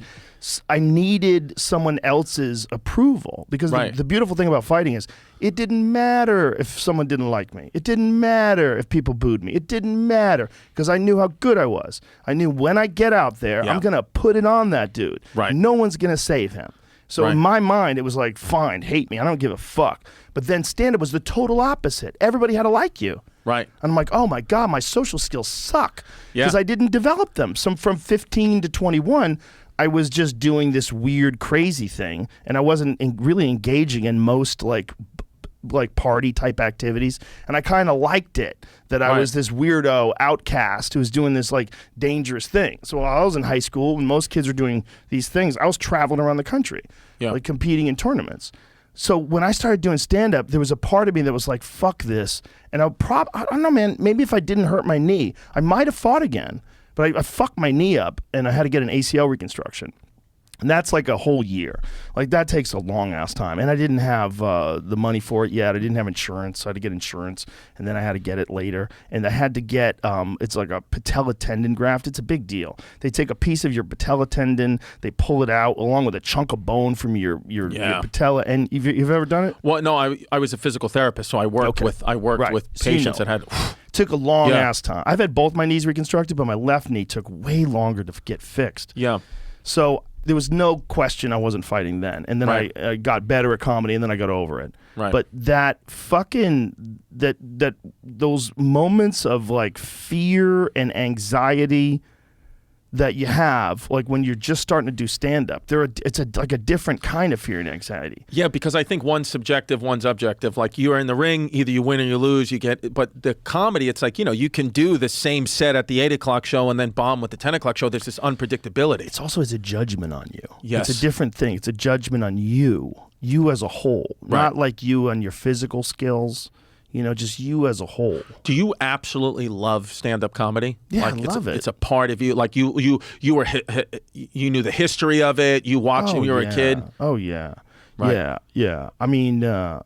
I needed someone else's approval, because the beautiful thing about fighting is it didn't matter if someone didn't like me. It didn't matter if people booed me. It didn't matter, because I knew how good I was. I knew when I get out there, I'm going to put it on that dude. Right. No one's going to save him. So in my mind, it was like, fine, hate me. I don't give a fuck. But then stand-up was the total opposite. Everybody had to like you. Right. And I'm like, oh my God, my social skills suck, because I didn't develop them. From 15 to 21, I was just doing this weird, crazy thing, and I wasn't really engaging in most like party type activities, and I kind of liked it that I was this weirdo outcast who was doing this like dangerous thing. So while I was in high school, when most kids were doing these things, I was traveling around the country, like competing in tournaments. So when I started doing stand-up, there was a part of me that was like, fuck this. And I don't know, man, maybe if I didn't hurt my knee, I might have fought again. But I fucked my knee up, and I had to get an ACL reconstruction. And that's like a whole year. Like, that takes a long-ass time. And I didn't have the money for it yet. I didn't have insurance, so I had to get insurance. And then I had to get it later. And I had to get, it's like a patella tendon graft. It's a big deal. They take a piece of your patella tendon, they pull it out along with a chunk of bone from your patella. And you've ever done it? Well, no, I was a physical therapist, so I worked with patients that had... Took a long ass time. I've had both my knees reconstructed, but my left knee took way longer to get fixed. Yeah. So there was no question I wasn't fighting then. And then Right. I got better at comedy, and then I got over it. Right. But that fucking those moments of like fear and anxiety that you have, like when you're just starting to do stand up, it's like a different kind of fear and anxiety. Yeah, because I think one's subjective, one's objective. Like you are in the ring, either you win or you lose. But the comedy, it's like, you can do the same set at the 8 o'clock show and then bomb with the 10 o'clock show. There's this unpredictability. It's also a judgment on you. Yes. It's a different thing. It's a judgment on you as a whole, Right. not like you and your physical skills. Just you as a whole. Do you absolutely love stand-up comedy? Yeah, like I love it. It's a part of you. Like you were you knew the history of it. You watched it when you were a kid. Oh yeah, Right. yeah. I mean, I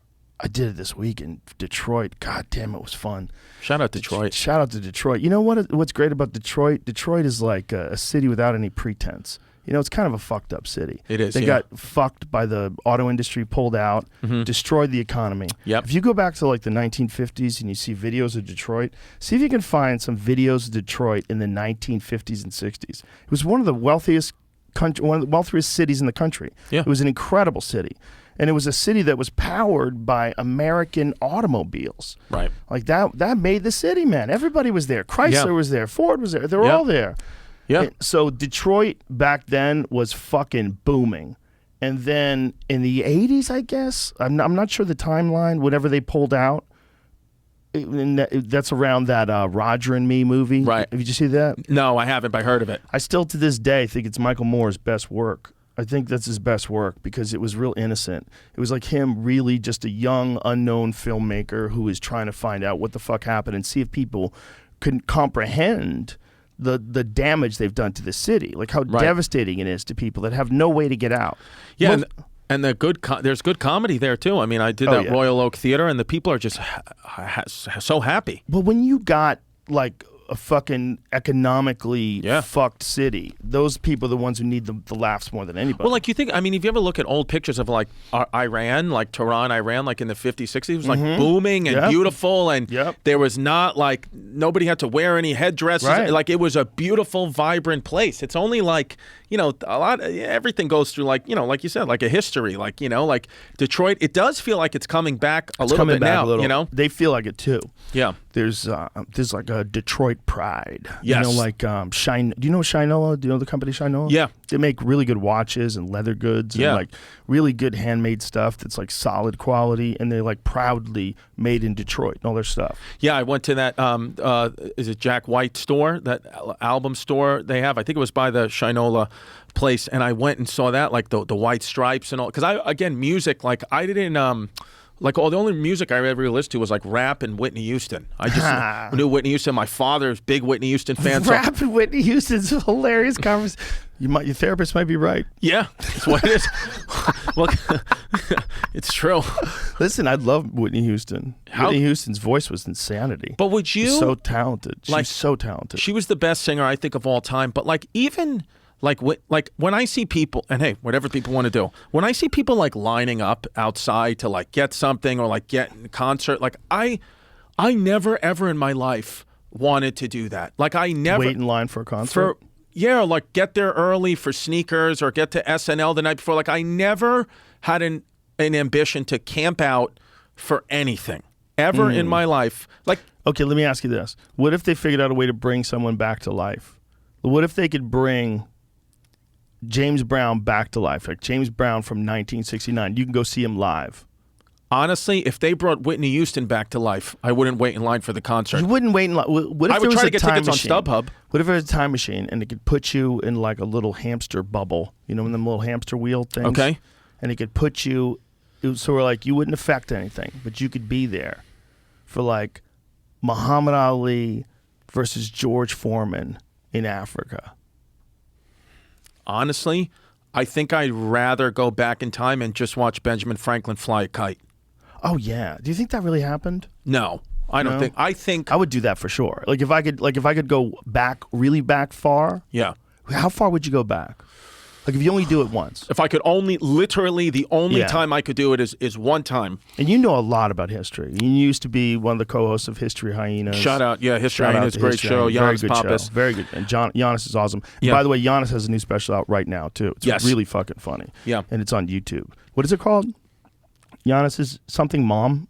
did it this week in Detroit. God damn, it was fun. Shout out Detroit. Shout out to Detroit. You know what's great about Detroit? Detroit is like a city without any pretense. It's kind of a fucked up city. It is, They yeah. got fucked by the auto industry, pulled out, destroyed the economy. Yep. If you go back to like the 1950s and you see videos of Detroit, see if you can find some videos of Detroit in the 1950s and 60s. It was one of the wealthiest cities in the country. Yeah. It was an incredible city. And it was a city that was powered by American automobiles. Right. Like that made the city, man. Everybody was there. Chrysler Yeah. was there. Ford was there. They were Yeah. all there. Yeah. So Detroit back then was fucking booming. And then in the 80s, I guess, I'm not sure the timeline, whatever they pulled out, that's around that Roger and Me movie. Right. Did you see that? No, I haven't, but I heard of it. I still to this day think it's Michael Moore's best work. I think that's his best work because it was real innocent. It was like him really just a young, unknown filmmaker who is trying to find out what the fuck happened and see if people can comprehend the damage they've done to the city, like how devastating it is to people that have no way to get out. Yeah, and there's good comedy there too. I mean, I did that yeah. Royal Oak Theater, and the people are just so happy. But when you got like a fucking economically fucked city, those people are the ones who need the laughs more than anybody. Well, like you think, I mean, if you ever look at old pictures of like Iran, like Tehran, Iran, like in the 50s, 60s, it was like booming and beautiful, and there was not like, nobody had to wear any headdresses. Right. Like it was a beautiful, vibrant place. It's only like, everything goes through like, like you said, like a history, like, like Detroit, it does feel like it's coming back a little bit now, They feel like it too. Yeah. There's like a Detroit pride. Yes. Like Shine. Do you know Shinola? Do you know the company Shinola? Yeah. They make really good watches and leather goods and like really good handmade stuff that's like solid quality, and they're like proudly made in Detroit and all their stuff. Yeah, I went to that, is it Jack White store, that album store they have? I think it was by the Shinola place, and I went and saw that, like the white stripes and all. Because music, like I didn't, like the only music I ever listened to was like rap and Whitney Houston. I just knew Whitney Houston. My father's big Whitney Houston fan. Rap and Whitney Houston's a hilarious conversation. Your therapist might be right. Yeah, that's what it is. Well, it's true. Listen, I love Whitney Houston. Whitney Houston's voice was insanity. But would you? She's so talented. Like, She's so talented. She was the best singer I think of all time. But like even. Like when I see people, and hey, whatever people want to do, when I see people like lining up outside to like get something or like get in a concert, like I never ever in my life wanted to do that. Like I never wait in line for a concert. Like get there early for sneakers or get to SNL the night before. Like I never had an ambition to camp out for anything ever in my life. Like, okay, let me ask you this: what if they figured out a way to bring someone back to life? What if they could bring James Brown back to life, like James Brown from 1969. You can go see him live. Honestly, if they brought Whitney Houston back to life, I wouldn't wait in line for the concert. You wouldn't wait in line. What if I would there try was to get tickets machine? on StubHub. What if it was a time machine and it could put you in like a little hamster bubble, in them little hamster wheel things? Okay. And it could put you, so like you wouldn't affect anything, but you could be there for like Muhammad Ali versus George Foreman in Africa. Honestly, I think I'd rather go back in time and just watch Benjamin Franklin fly a kite. Oh yeah. Do you think that really happened? No, I don't think. I think I would do that for sure. Like if I could go back, really back far. Yeah. How far would you go back? Like if you only do it once. If I could only, literally the only Yeah. time I could do it is one time. And you know a lot about history. You used to be one of the co-hosts of History Hyenas. Shout out, yeah, History Shout out Hyenas, to great History show. Hyenas. Very Giannis good Pappas. show. Very good. And Giannis is awesome. And Yeah. by the way, Giannis has a new special out right now too. It's Yes. really fucking funny. Yeah. And it's on YouTube. What is it called? Giannis is something mom?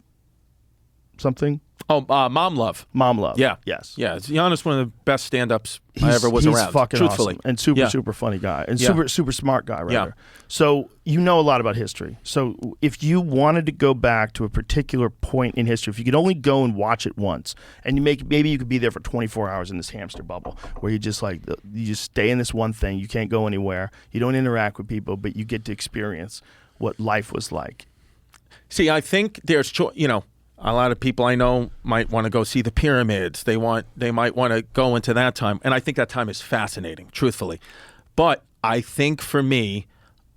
Something? Oh, Mom Love. Mom Love. Yeah. Yes. Yeah, Giannis, one of the best stand-ups I ever was he's around. Fucking truthfully. awesome and super Yeah. super funny guy and Yeah. super smart guy, rather. Yeah. So you know a lot about history. So if you wanted to go back to a particular point in history, if you could only go and watch it once, and maybe you could be there for 24 hours in this hamster bubble where you just you just stay in this one thing, you can't go anywhere, you don't interact with people, but you get to experience what life was like. See, I think there's, a lot of people I know might want to go see the pyramids. They might want to go into that time. And I think that time is fascinating, truthfully. But I think for me,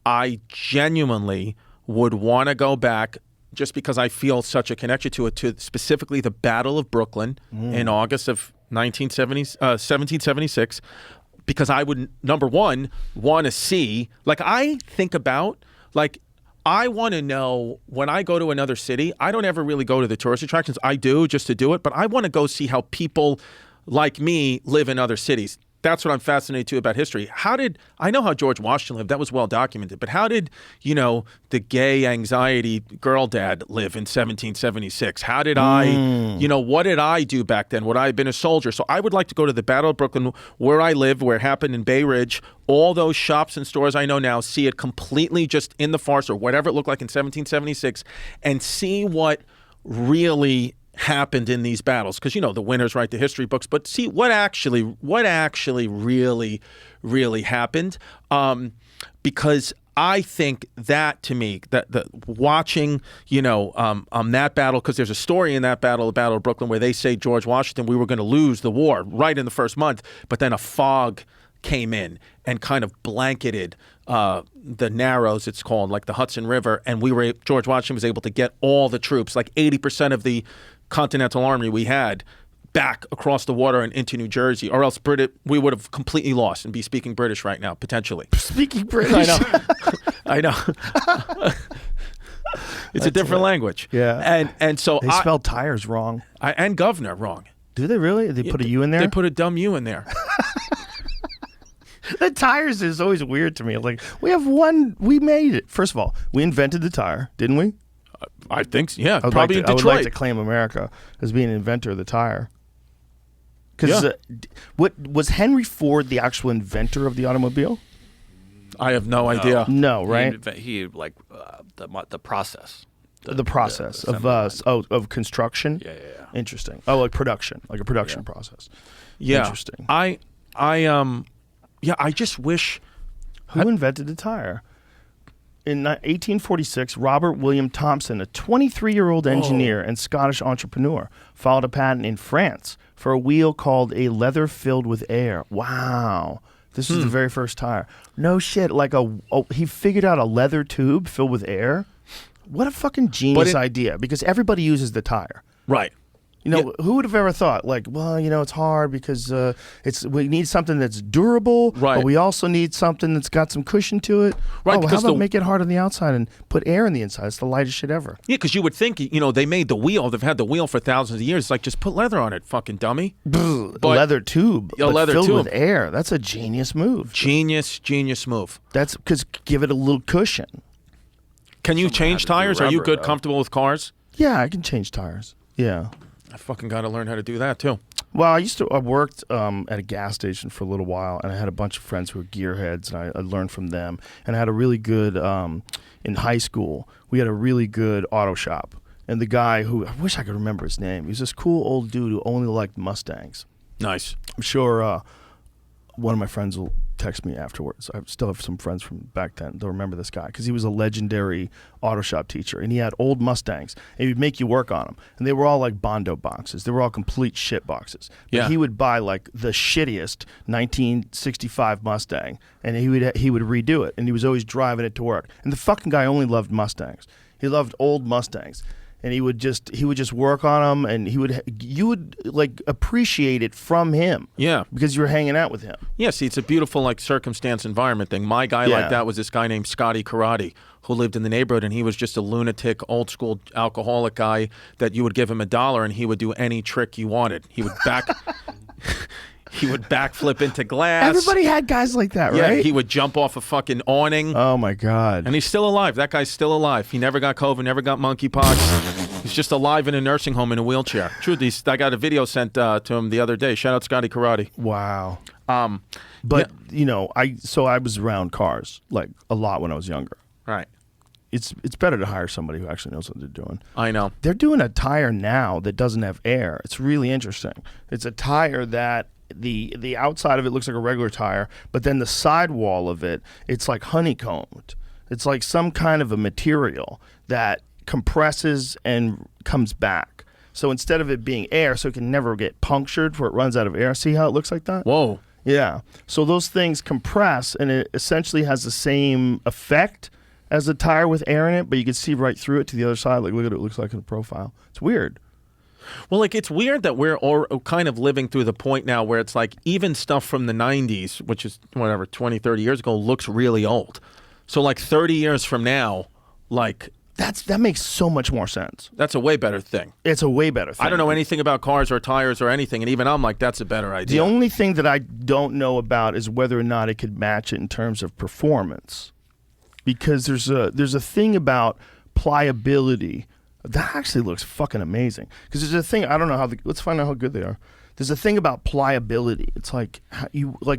I genuinely would want to go back just because I feel such a connection to it, to specifically the Battle of Brooklyn in August of 1776, because I would, number one, want to see, I think about, I want to know when I go to another city, I don't ever really go to the tourist attractions. I do just to do it, but I want to go see how people like me live in other cities. That's what I'm fascinated to about history. I know how George Washington lived, that was well documented, but how did, the gay anxiety girl dad live in 1776? How did what did I do back then? Would I have been a soldier? So I would like to go to the Battle of Brooklyn where I live, where it happened in Bay Ridge, all those shops and stores I know now, see it completely just in the farce or whatever it looked like in 1776 and see what really happened in these battles, because the winners write the history books, but see what actually really happened, because I think that, to me, that the watching that battle, because there's a story in that battle, the Battle of Brooklyn, where they say George Washington, we were going to lose the war right in the first month, but then a fog came in and kind of blanketed the Narrows, it's called, like the Hudson River, and George Washington was able to get all the troops, like 80% of the Continental Army we had, back across the water and into New Jersey, or else we would have completely lost and be speaking British right now, potentially. Speaking British? I know. It's a different language. Yeah. And so they spelled tires wrong. And governor wrong. Do they really? They put a U in there? They put a dumb U in there. The tires is always weird to me. We made it. First of all, we invented the tire, didn't we? I think so, yeah. I Probably in Detroit. I would like to claim America as being an inventor of the tire. Because was Henry Ford the actual inventor of the automobile? I have no idea. No, right? He the process. The process of construction. Yeah. Interesting. Oh, like production, like a production process. Yeah. Interesting. I just wish. Who invented the tire? In 1846, Robert William Thompson, a 23-year-old engineer and Scottish entrepreneur, filed a patent in France for a wheel called a leather filled with air. Wow. This is the very first tire. No shit. He figured out a leather tube filled with air. What a fucking genius idea, because everybody uses the tire. Right. Who would have ever thought, it's hard because we need something that's durable, right, but we also need something that's got some cushion to it. Right, how about make it hard on the outside and put air in the inside? It's the lightest shit ever. Yeah, because you would think, they made the wheel. They've had the wheel for thousands of years. It's like, just put leather on it, fucking dummy. Leather tube, leather filled tube with air. That's a genius move. Genius move. That's because give it a little cushion. Can you change tires? Are you good, though. Comfortable with cars? Yeah, I can change tires. Yeah. I fucking got to learn how to do that too. Well, I worked at a gas station for a little while, and I had a bunch of friends who were gearheads, and I learned from them. And I had a really good, in high school, we had a really good auto shop. And the guy who, I wish I could remember his name, he was this cool old dude who only liked Mustangs. Nice. I'm sure one of my friends will text me afterwards. I still have some friends from back then. They'll remember this guy because he was a legendary auto shop teacher, and he had old Mustangs, and he'd make you work on them. And they were all like Bondo boxes. They were all complete shit boxes. But yeah. He would buy like the shittiest 1965 Mustang, and he would redo it, and he was always driving it to work. And the fucking guy only loved Mustangs. He loved old Mustangs. and he would just work on them, and you would like appreciate it from him. Yeah, because you were hanging out with him. Yeah, see, it's a beautiful like circumstance environment thing. My guy like that was this guy named Scotty Karate, who lived in the neighborhood, and he was just a lunatic, old school alcoholic guy that you would give him $1 and he would do any trick you wanted. He would he would backflip into glass. Everybody had guys like that, right? Yeah, he would jump off a fucking awning. Oh my God. And he's still alive. That guy's still alive. He never got COVID, never got monkeypox. He's just alive in a nursing home in a wheelchair. Truth, I got a video sent to him the other day. Shout out Scotty Karate. Wow. But you know, I was around cars like a lot when I was younger. Right. It's better to hire somebody who actually knows what they're doing. I know. They're doing a tire now that doesn't have air. It's really interesting. It's a tire that the outside of it looks like a regular tire, but then the sidewall of it, it's like honeycombed. It's like some kind of a material that compresses and comes back. So instead of it being air, so it can never get punctured where it runs out of air. See how it looks like that? Whoa. Yeah. So those things compress, and it essentially has the same effect as a tire with air in it, but you can see right through it to the other side. Like, look at what it looks like in the profile. It's weird. Well, like, it's weird that we're all kind of living through the point now where it's like even stuff from the 90s, which is whatever, 20, 30 years ago, looks really old. So like 30 years from now, like... That makes so much more sense. That's a way better thing. It's a way better thing. I don't know anything about cars or tires or anything, and even I'm like, that's a better idea. The only thing that I don't know about is whether or not it could match it in terms of performance. Because there's a thing about pliability that actually looks fucking amazing. Because there's a thing, I don't know how let's find out how good they are. There's a thing about pliability. It's like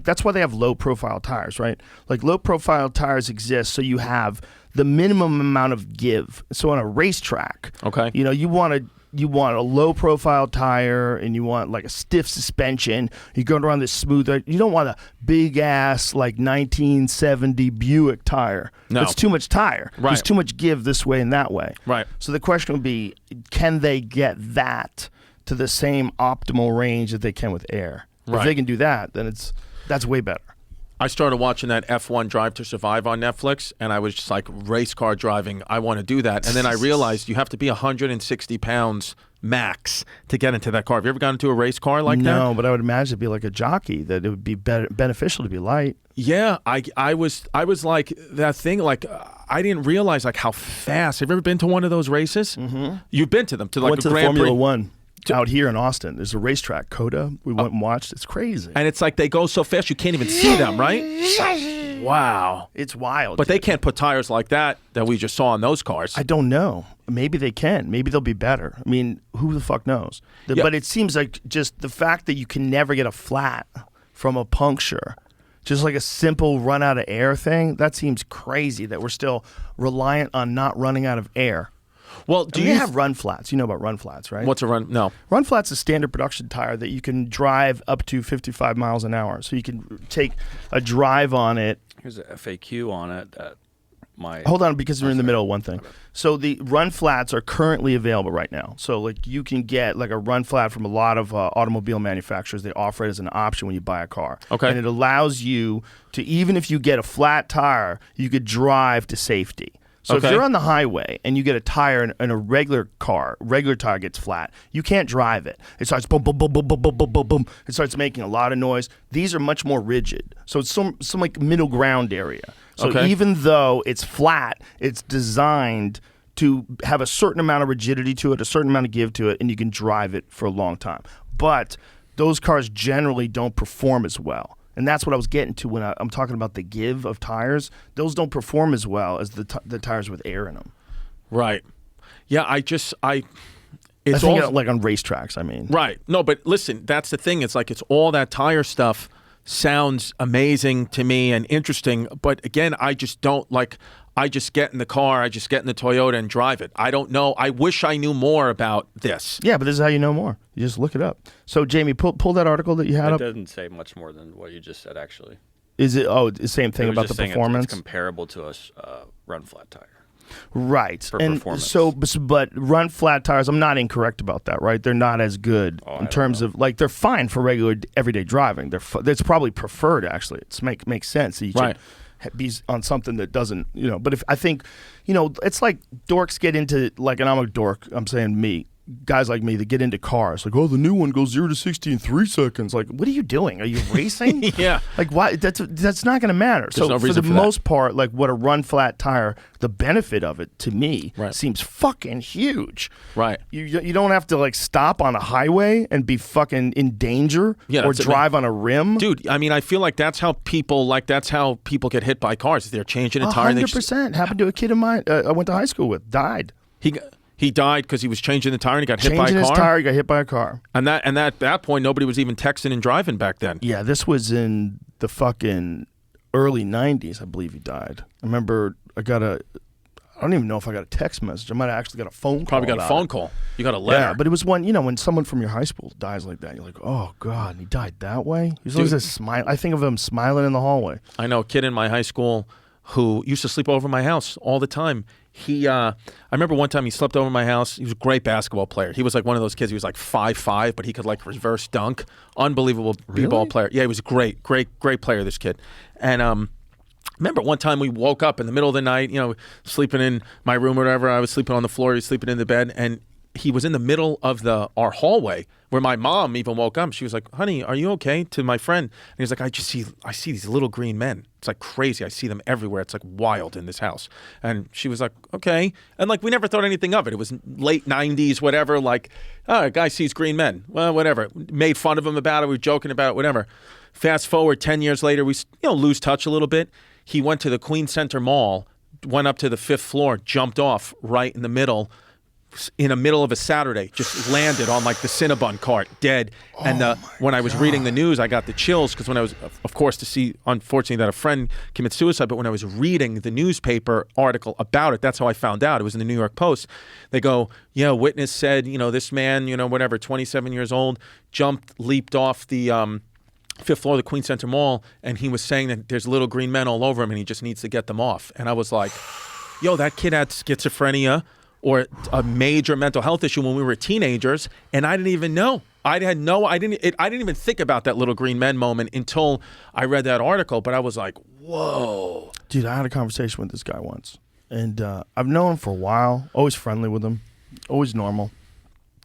that's why they have low profile tires, right? Like low profile tires exist so you have the minimum amount of give. So on a racetrack, okay, you know, you want a low profile tire, and you want like a stiff suspension. You're going around this smooth. You don't want a big ass like 1970 Buick tire. No, it's too much tire. Right. There's too much give this way and that way. Right. So the question would be, can they get that to the same optimal range that they can with air? Right. If they can do that, then that's way better. I started watching that F1 Drive to Survive on Netflix, and I was just like, race car driving, I want to do that. And then I realized you have to be 160 pounds max to get into that car. Have you ever gotten into a race car like that? No, but I would imagine it'd be like a jockey, that it would be beneficial to be light. Yeah, I was like that thing, like I didn't realize like how fast. Have you ever been to one of those races? Mm-hmm. You've been to them, to like went a to the Grand Formula Prix. One. Out here in Austin, there's a racetrack, Coda. We went and watched. It's crazy. And it's like they go so fast you can't even see them, right? Wow. It's wild. But they can't put tires like that we just saw on those cars. I don't know. Maybe they can. Maybe they'll be better. I mean, who the fuck knows? Yeah. But it seems like just the fact that you can never get a flat from a puncture, just like a simple run out of air thing, that seems crazy that we're still reliant on not running out of air. Well, do you have run flats? You know about run flats, right? What's a run? No. Run flat's a standard production tire that you can drive up to 55 miles an hour. So you can take a drive on it. Here's a FAQ on it that Hold on, because we're in the middle of one thing. So the run flats are currently available right now. So like you can get like a run flat from a lot of automobile manufacturers. They offer it as an option when you buy a car. Okay. And it allows you to, even if you get a flat tire, you could drive to safety. So Okay. if you're on the highway and you get a tire in a regular car, regular tire gets flat, you can't drive it. It starts boom, boom, boom, boom, boom, boom, boom, boom, boom. It starts making a lot of noise. These are much more rigid. So it's some like middle ground area. So Okay. even though it's flat, it's designed to have a certain amount of rigidity to it, a certain amount of give to it, and you can drive it for a long time. But those cars generally don't perform as well. And that's what I was getting to when I'm talking about the give of tires. Those don't perform as well as the tires with air in them. Right. Yeah, it's I think all like on racetracks, I mean. right. No, but listen, that's the thing. It's like it's all that tire stuff sounds amazing to me and interesting, but again, I just don't like. I just get in the car, I just get in the Toyota and drive it. I don't know. I wish I knew more about this. Yeah, but this is how you know more. You just look it up. So, Jamie, pull that article that you had it up. doesn't say much more than what you just said, actually. Is it? Oh, the same thing It was about the just saying performance. It's comparable to a run flat tire. Right. For and performance. so, but run flat tires, I'm not incorrect about that, right? They're not as good I in don't terms know. of, like, they're fine for regular everyday driving. It's probably preferred, actually. It's makes sense. So you Right. be on something that doesn't, but if I think, it's like dorks get into, like, and I'm a dork, I'm saying me, guys like me that get into cars, like, oh, the new one goes 0 to 60 in 3 seconds. Like, what are you doing? Are you racing? Yeah. Like, why? That's not going to matter. There's so no for reason the for that. most part, like, what a run flat tire, the benefit of it to me Right. seems fucking huge. Right. You don't have to, like, stop on a highway and be fucking in danger Yeah, or that's it, drive on a rim. Dude, I mean, I feel like that's how people get hit by cars. They're changing a tire. 100% happened to a kid of mine I went to high school with. Died. He died because he was changing the tire and he got hit by a car. Changing his tire, he got hit by a car. And at that point, nobody was even texting and driving back then. Yeah, this was in the fucking early 90s, I believe he died. I remember I don't even know if I got a text message. I might have actually got a phone call. Probably got a phone call. You got a letter. Yeah, but it was when someone from your high school dies like that, you're like, oh, God, and he died that way? He was always a smile. I think of him smiling in the hallway. I know a kid in my high school who used to sleep over my house all the time. I remember one time he slept over my house. He was a great basketball player. He was like one of those kids. He was like 5'5", but he could like reverse dunk. Unbelievable b-ball player. Yeah, he was a great player, this kid. And remember one time we woke up in the middle of the night, sleeping in my room or whatever. I was sleeping on the floor. He was sleeping in the bed. And he was in the middle of our hallway where my mom even woke up. She was like, honey, are you okay? To my friend. And he was like, I see these little green men. It's like crazy. I see them everywhere. It's like wild in this house. And she was like, okay. And like, we never thought anything of it. It was late 90s, whatever. Like, oh, a guy sees green men. Well, whatever. Made fun of him about it. We were joking about it, whatever. Fast forward 10 years later, we lose touch a little bit. He went to the Queen Center Mall, went up to the 5th floor, jumped off right in the middle of a Saturday, just landed on like the Cinnabon cart, dead. And when I was reading the news, I got the chills because when I was, of course, to see, unfortunately, that a friend committed suicide. But when I was reading the newspaper article about it, that's how I found out. It was in the New York Post. They go, witness said, this man, whatever, 27 years old, leaped off the 5th floor of the Queen Center Mall, and he was saying that there's little green men all over him, and he just needs to get them off. And I was like, that kid had schizophrenia or a major mental health issue when we were teenagers, and I didn't even know. I didn't even think about that little green men moment until I read that article. But I was like, whoa. Dude, I had a conversation with this guy once, and I've known him for a while, always friendly with him, always normal.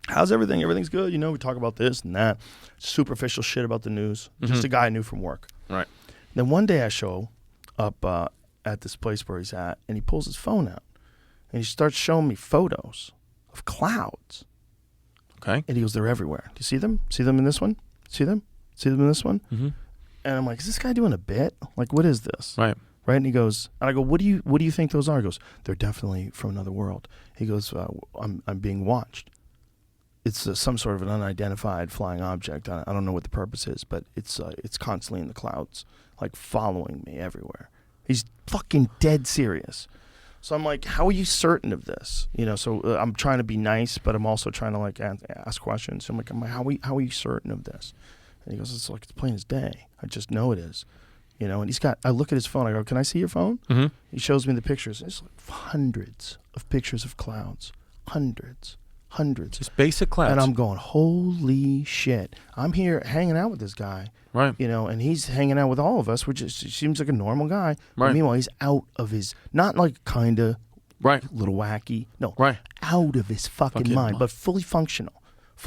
How's everything? Everything's good. We talk about this and that. Superficial shit about the news. Just a guy I knew from work. Right. Then one day I show up at this place where he's at, and he pulls his phone out, and he starts showing me photos of clouds. Okay. And he goes, they're everywhere. Do you see them? See them in this one? See them? See them in this one? Mm-hmm. And I'm like, is this guy doing a bit? Like, what is this? Right. Right. And he goes, and I go, what do you think those are? He goes, they're definitely from another world. He goes, I'm being watched. It's some sort of an unidentified flying object. I don't know what the purpose is, but it's constantly in the clouds, like following me everywhere. He's fucking dead serious. So I'm like, how are you certain of this? So I'm trying to be nice, but I'm also trying to like ask questions. So I'm like, how are you certain of this? And he goes, it's plain as day. I just know it is. And I look at his phone. I go, can I see your phone? Mm-hmm. He shows me the pictures. It's like hundreds of pictures of clouds. Hundreds. Just basic clouds. And I'm going, holy shit. I'm here hanging out with this guy. Right. And he's hanging out with all of us, which seems like a normal guy. Right. But meanwhile, he's out of his, not like kind of, right, a little wacky. No. Right. Out of his fucking mind, but fully functional.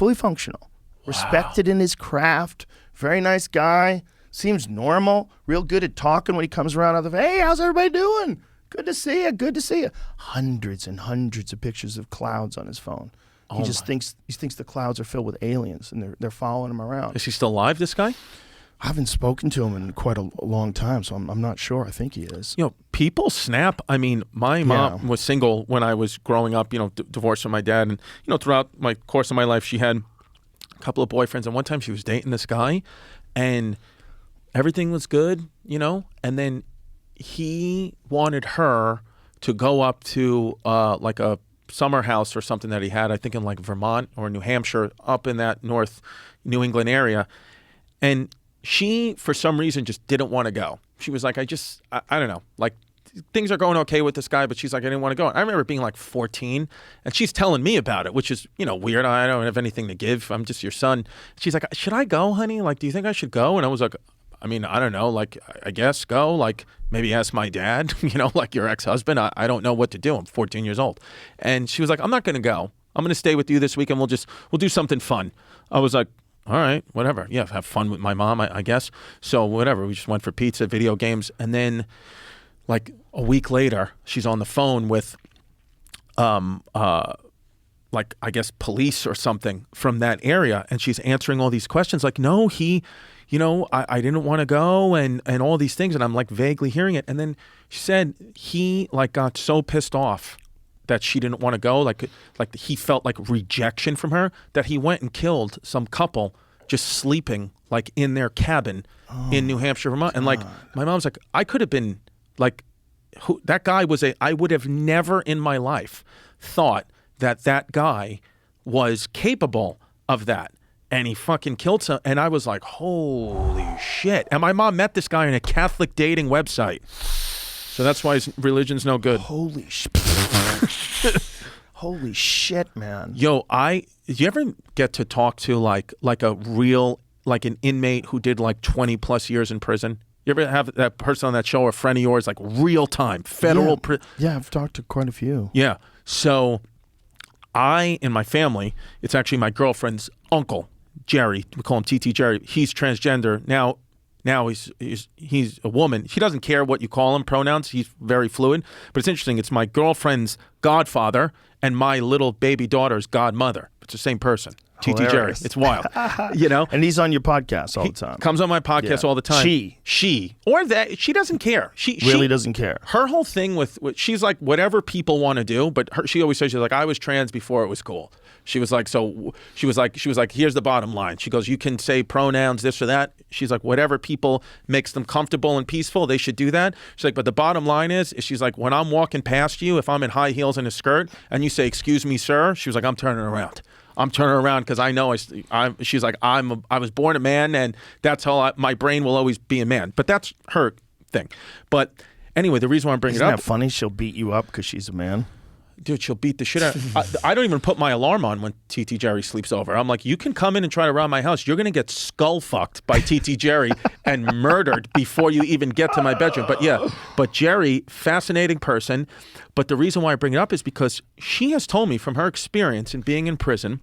Wow. Respected in his craft. Very nice guy. Seems normal. Real good at talking when he comes around. Hey, how's everybody doing? Good to see you. Hundreds and hundreds of pictures of clouds on his phone. He thinks the clouds are filled with aliens, and they're following him around. Is he still alive, this guy? I haven't spoken to him in quite a long time, so I'm not sure. I think he is. People snap. I mean, my mom was single when I was growing up, divorced from my dad. And, throughout my course of my life, she had a couple of boyfriends. And one time she was dating this guy, and everything was good, and then he wanted her to go up to like a summer house or something that he had, I think in like Vermont or New Hampshire, up in that North New England area. And she, for some reason, just didn't want to go. She was like, I don't know, like things are going okay with this guy, but she's like, I didn't want to go. And I remember being like 14, and she's telling me about it, which is, weird. I don't have anything to give. I'm just your son. She's like, should I go, honey? Like, do you think I should go? And I was like, I mean, I don't know. Like, I guess go. Like, maybe ask my dad, like your ex-husband. I don't know what to do. I'm 14 years old. And she was like, I'm not going to go. I'm going to stay with you this weekend. We'll do something fun. I was like, all right, whatever. Yeah, have fun with my mom, I guess. So whatever. We just went for pizza, video games. And then like a week later, she's on the phone with, like, I guess police or something from that area. And she's answering all these questions like, no, I didn't want to go and all these things. And I'm like vaguely hearing it. And then she said he like got so pissed off that she didn't want to go. Like he felt like rejection from her that he went and killed some couple just sleeping like in their cabin in New Hampshire, Vermont. And like, my mom's like, I could have been like, that guy was I would have never in my life thought that guy was capable of that. And he fucking killed some. And I was like, holy shit. And my mom met this guy on a Catholic dating website. So that's why his religion's no good. Holy shit. Holy shit, man. Yo, did you ever get to talk to like a real, like an inmate who did like 20 plus years in prison? You ever have that person on that show, a friend of yours, like real time, federal? Yeah, I've talked to quite a few. Yeah. So in my family, it's actually my girlfriend's uncle, Jerry. We call him TT Jerry. He's transgender. Now he's a woman. She doesn't care what you call him, pronouns. He's very fluid. But it's interesting. It's my girlfriend's godfather and my little baby daughter's godmother. It's the same person. TT Jerry. It's wild. And he's on your podcast all the time. Comes on my podcast all the time. She. Or that. She doesn't care. She really doesn't care. Her whole thing with she's like, whatever people want to do, but she always says, she's like, I was trans before it was cool. She was like, here's the bottom line. She goes, you can say pronouns, this or that. She's like, whatever people makes them comfortable and peaceful, they should do that. She's like, but the bottom line is she's like, when I'm walking past you, if I'm in high heels and a skirt and you say, excuse me, sir, she was like, I'm turning around. I'm turning around because I know she's like, I was born a man and that's how my brain will always be a man. But that's her thing. But anyway, the reason why I'm bringing it up. Isn't that funny? She'll beat you up because she's a man. Dude, she'll beat the shit out. I don't even put my alarm on when TT Jerry sleeps over. I'm like, you can come in and try to rob my house. You're going to get skull fucked by TT Jerry and murdered before you even get to my bedroom. But Jerry, fascinating person. But the reason why I bring it up is because she has told me from her experience in being in prison,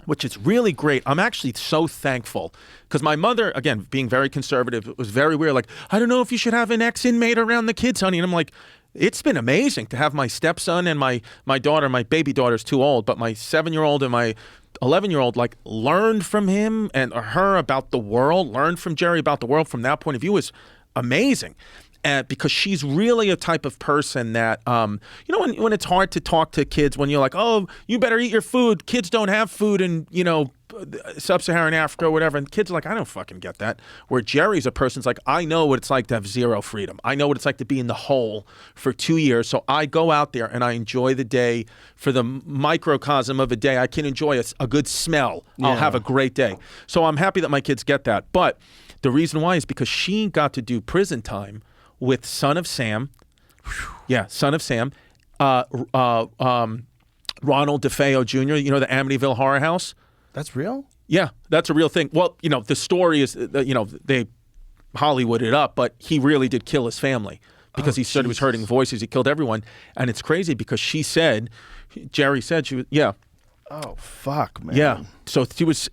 which is really great. I'm actually so thankful because my mother, again, being very conservative, it was very weird. Like, I don't know if you should have an ex-inmate around the kids, honey. And I'm like, it's been amazing to have my stepson and my daughter. My baby daughter's too old, but my 7-year-old and my 11-year-old like learned from him and her about the world, learned from Jerry about the world from that point of view is amazing. Because she's really a type of person that, when it's hard to talk to kids, when you're like, oh, you better eat your food. Kids don't have food in, sub-Saharan Africa or whatever. And kids are like, I don't fucking get that. Where Jerry's a person's like, I know what it's like to have zero freedom. I know what it's like to be in the hole for 2 years. So I go out there and I enjoy the day for the microcosm of a day. I can enjoy a good smell. Yeah. I'll have a great day. So I'm happy that my kids get that. But the reason why is because she got to do prison time with Son of Sam. Yeah, Son of Sam. Ronald DeFeo Jr., the Amityville Horror House. That's real? Yeah, that's a real thing. Well, the story is, they Hollywood it up, but he really did kill his family because he said he was hurting voices. He killed everyone. And it's crazy because Jerry said she was, yeah. Oh, fuck, man. Yeah. So she was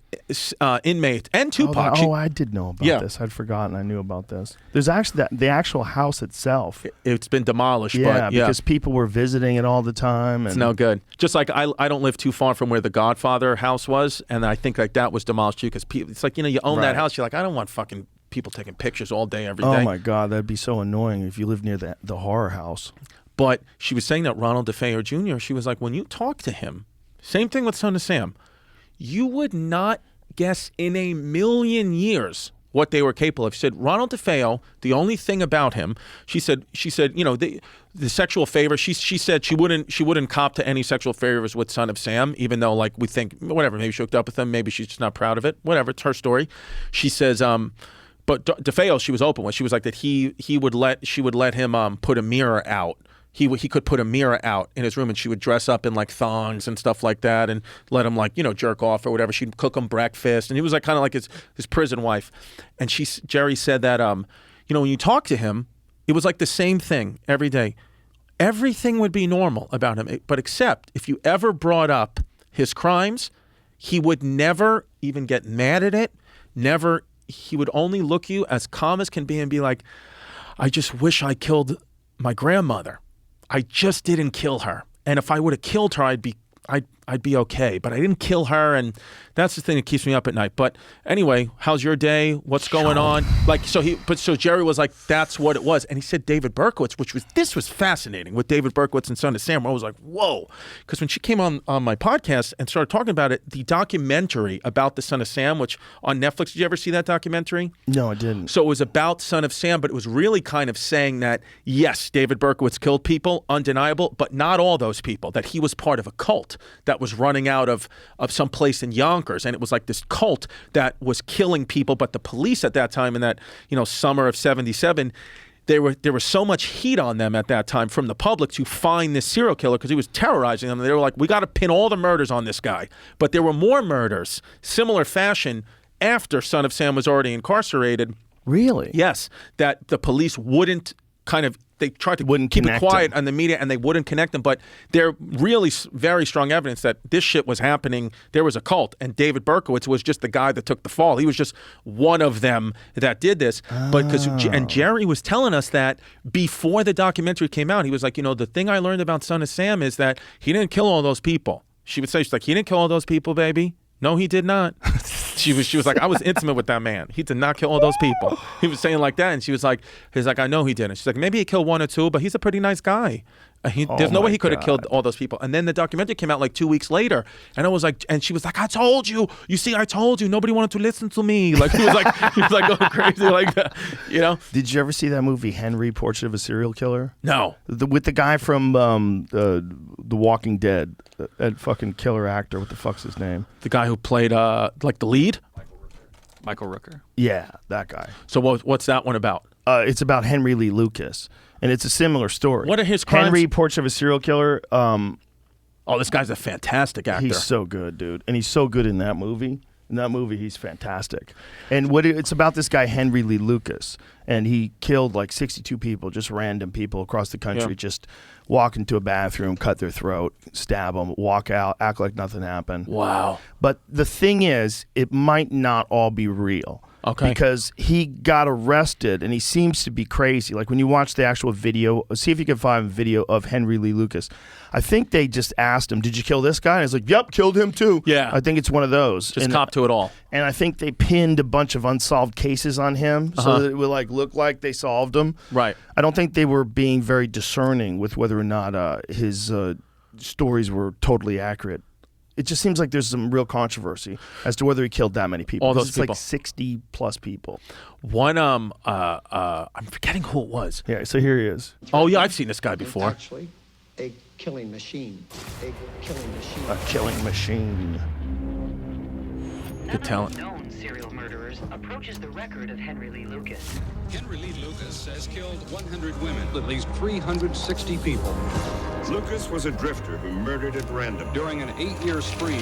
inmate and Tupac. I did know about this. I'd forgotten I knew about this. There's actually the actual house itself. It's been demolished. Yeah, because people were visiting it all the time. And it's no good. Just like I don't live too far from where the Godfather house was, and I think like that was demolished too because people. It's like, you own that house. You're like, I don't want fucking people taking pictures all day, every day. Oh, my God. That'd be so annoying if you lived near the horror house. But she was saying that Ronald DeFeo Jr., she was like, when you talk to him, same thing with Son of Sam. You would not guess in a million years what they were capable of. She said, Ronald DeFeo, the only thing about him, she said, the sexual favor, she said she wouldn't cop to any sexual favors with Son of Sam, even though like we think, whatever, maybe she hooked up with him, maybe she's just not proud of it. Whatever, it's her story. She says, but DeFeo, she was open with. She was like that she would let him put a mirror out. he could put a mirror out in his room, and she would dress up in like thongs and stuff like that, and let him like jerk off or whatever. She'd cook him breakfast, and he was like kind of like his prison wife. And Jerry said that when you talk to him, it was like the same thing every day. Everything would be normal about him, but except if you ever brought up his crimes, he would never even get mad at it. Never. He would only look at you as calm as can be and be like, I just wish I killed my grandmother. I just didn't kill her. And if I would have killed her, I'd be okay. But I didn't kill her, and that's the thing that keeps me up at night. But anyway, how's your day? What's going on? Like, so Jerry was like, that's what it was. And he said David Berkowitz, this was fascinating with David Berkowitz and Son of Sam. I was like, whoa. Because when she came on my podcast and started talking about it, the documentary about the Son of Sam, which on Netflix, did you ever see that documentary? No, I didn't. So it was about Son of Sam, but it was really kind of saying that, yes, David Berkowitz killed people, undeniable, but not all those people, that he was part of a cult that was running out of some place in Yonkers. And it was like this cult that was killing people. But the police at that time, in that summer of '77, there was so much heat on them at that time from the public to find this serial killer because he was terrorizing them. They were like, we got to pin all the murders on this guy. But there were more murders, similar fashion, after Son of Sam was already incarcerated. Really? Yes, that the police wouldn't they tried to keep it quiet on the media, and they wouldn't connect them. But they're really very strong evidence that this shit was happening. There was a cult, and David Berkowitz was just the guy that took the fall. He was just one of them that did this. But and Jerry was telling us that before the documentary came out, he was like, the thing I learned about Son of Sam is that he didn't kill all those people. She's like, he didn't kill all those people, baby. No, he did not. She was like, I was intimate with that man. He did not kill all those people. He was saying like that, and he's like, I know he didn't. She's like, maybe he killed one or two, but he's a pretty nice guy. There's no way he could have killed all those people. And then the documentary came out like 2 weeks later, and I was like, and she was like, I told you. You see, I told you. Nobody wanted to listen to me. Like he was like going crazy like that. Did you ever see that movie Henry, Portrait of a Serial Killer? No. With the guy from The Walking Dead, that fucking killer actor. What the fuck's his name? The guy who played like the lead. Michael Rooker. Yeah, that guy. So what's that one about? It's about Henry Lee Lucas, and it's a similar story. What are his crimes? Henry, Portrait of a Serial Killer. This guy's a fantastic actor. He's so good, dude, and he's so good in that movie. In that movie, he's fantastic. And it's about this guy Henry Lee Lucas, and he killed like 62 people, just random people across the country. Yeah. Just walk into a bathroom, cut their throat, stab them, walk out, act like nothing happened. Wow. But the thing is, it might not all be real. Okay. Because he got arrested, and he seems to be crazy. Like when you watch the actual video, see if you can find a video of Henry Lee Lucas. I think they just asked him, did you kill this guy? And he's like, yep, killed him too. Yeah. I think it's one of those. Just cop to it all. And I think they pinned a bunch of unsolved cases on him so that it would like look like they solved them. Right. I don't think they were being very discerning with whether or not his stories were totally accurate. It just seems like there's some real controversy as to whether he killed that many people. All those it's people. like 60 plus people. One I'm forgetting who it was. Yeah, so here he is. Oh yeah, I've seen this guy before. Actually, a killing machine. A killing machine. A killing machine. Good talent. Known serial murderers approaches the record of Henry Lee Lucas. Henry Lee Lucas has killed 100 women, at least 360 people. Lucas was a drifter who murdered at random During an 8-year spree.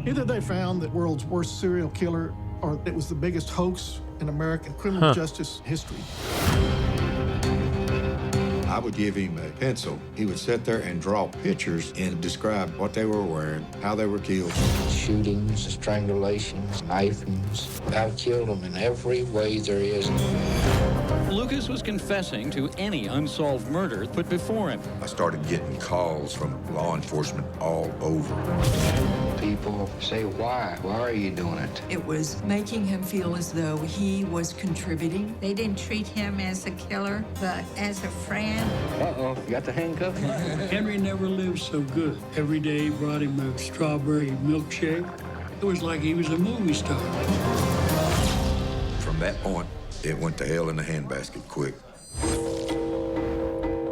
Either they found the world's worst serial killer, or it was the biggest hoax in American criminal justice history. I would give him a pencil. He would sit there and draw pictures and describe what they were wearing, how they were killed. Shootings, strangulations, knifings. I've killed them in every way there is. Lucas was confessing to any unsolved murder put before him. I started getting calls from law enforcement all over. People say, why? Why are you doing it? It was making him feel as though he was contributing. They didn't treat him as a killer, but as a friend. Uh-oh, you got the handcuff? Henry never lived so good. Every day brought him a strawberry milkshake. It was like he was a movie star. From that point, it went to hell in the handbasket quick.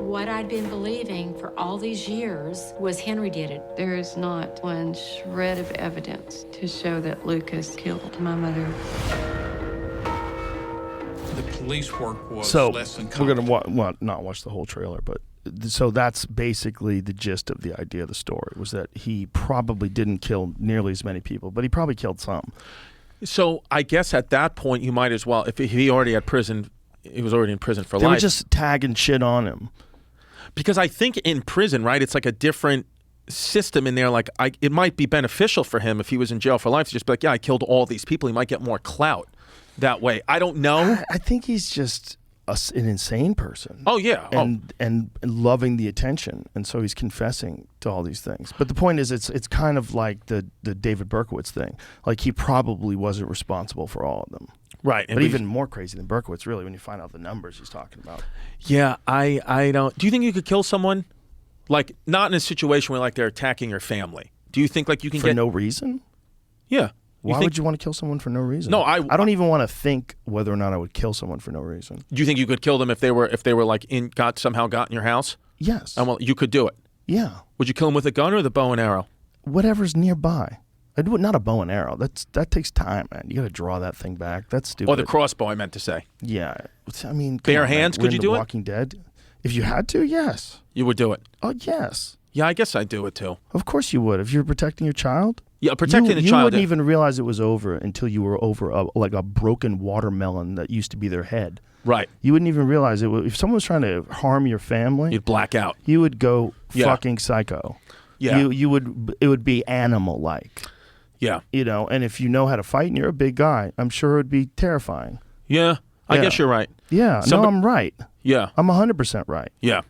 What I'd been believing for all these years was Henry did it. There is not one shred of evidence to show that Lucas killed my mother. The police work was So less than we're competent. gonna not watch the whole trailer, but so that's basically the gist of the idea of the story, was that he probably didn't kill nearly as many people, but he probably killed some. So I guess at that point you might as well, if he already had prison, he was already in prison for They life. were just tagging shit on him. Because I think in prison, right, it's like a different system in there. Like it might be beneficial for him if he was in jail for life to just be like, yeah, I killed all these people. He might get more clout that way. I don't know. I think he's just an insane person. Oh yeah, and loving the attention, and so he's confessing to all these things. But the point is, it's kind of like the David Berkowitz thing. Like he probably wasn't responsible for all of them. Right. But even more crazy than Berkowitz, really, when you find out the numbers he's talking about. Yeah, I don't. Do you think you could kill someone, like not in a situation where like they're attacking your family? Do you think like you can for no reason? Yeah. Why would you want to kill someone for no reason? No, I don't even want to think whether or not I would kill someone for no reason. Do you think you could kill them if they were like somehow got in your house? Yes. And well, you could do it. Yeah. Would you kill them with a gun or the bow and arrow? Whatever's nearby. I do it, not a bow and arrow. That takes time, man. You got to draw that thing back. That's stupid. Or the crossbow, I meant to say. Yeah. I mean, bare hands. Could you do it? Walking Dead. If you had to, yes. You would do it. Oh yes. Yeah, I guess I'd do it too. Of course you would. If you're protecting your child. Yeah, protecting the child. You wouldn't even realize it was over until you were over like a broken watermelon that used to be their head. Right. You wouldn't even realize it. If someone was trying to harm your family, you'd black out. You would go fucking psycho. Yeah. You would. It would be animal-like. Yeah. You know, and if you know how to fight and you're a big guy, I'm sure it would be terrifying. Yeah. I guess you're right. Yeah. No, I'm right. Yeah. I'm 100% right. Yeah.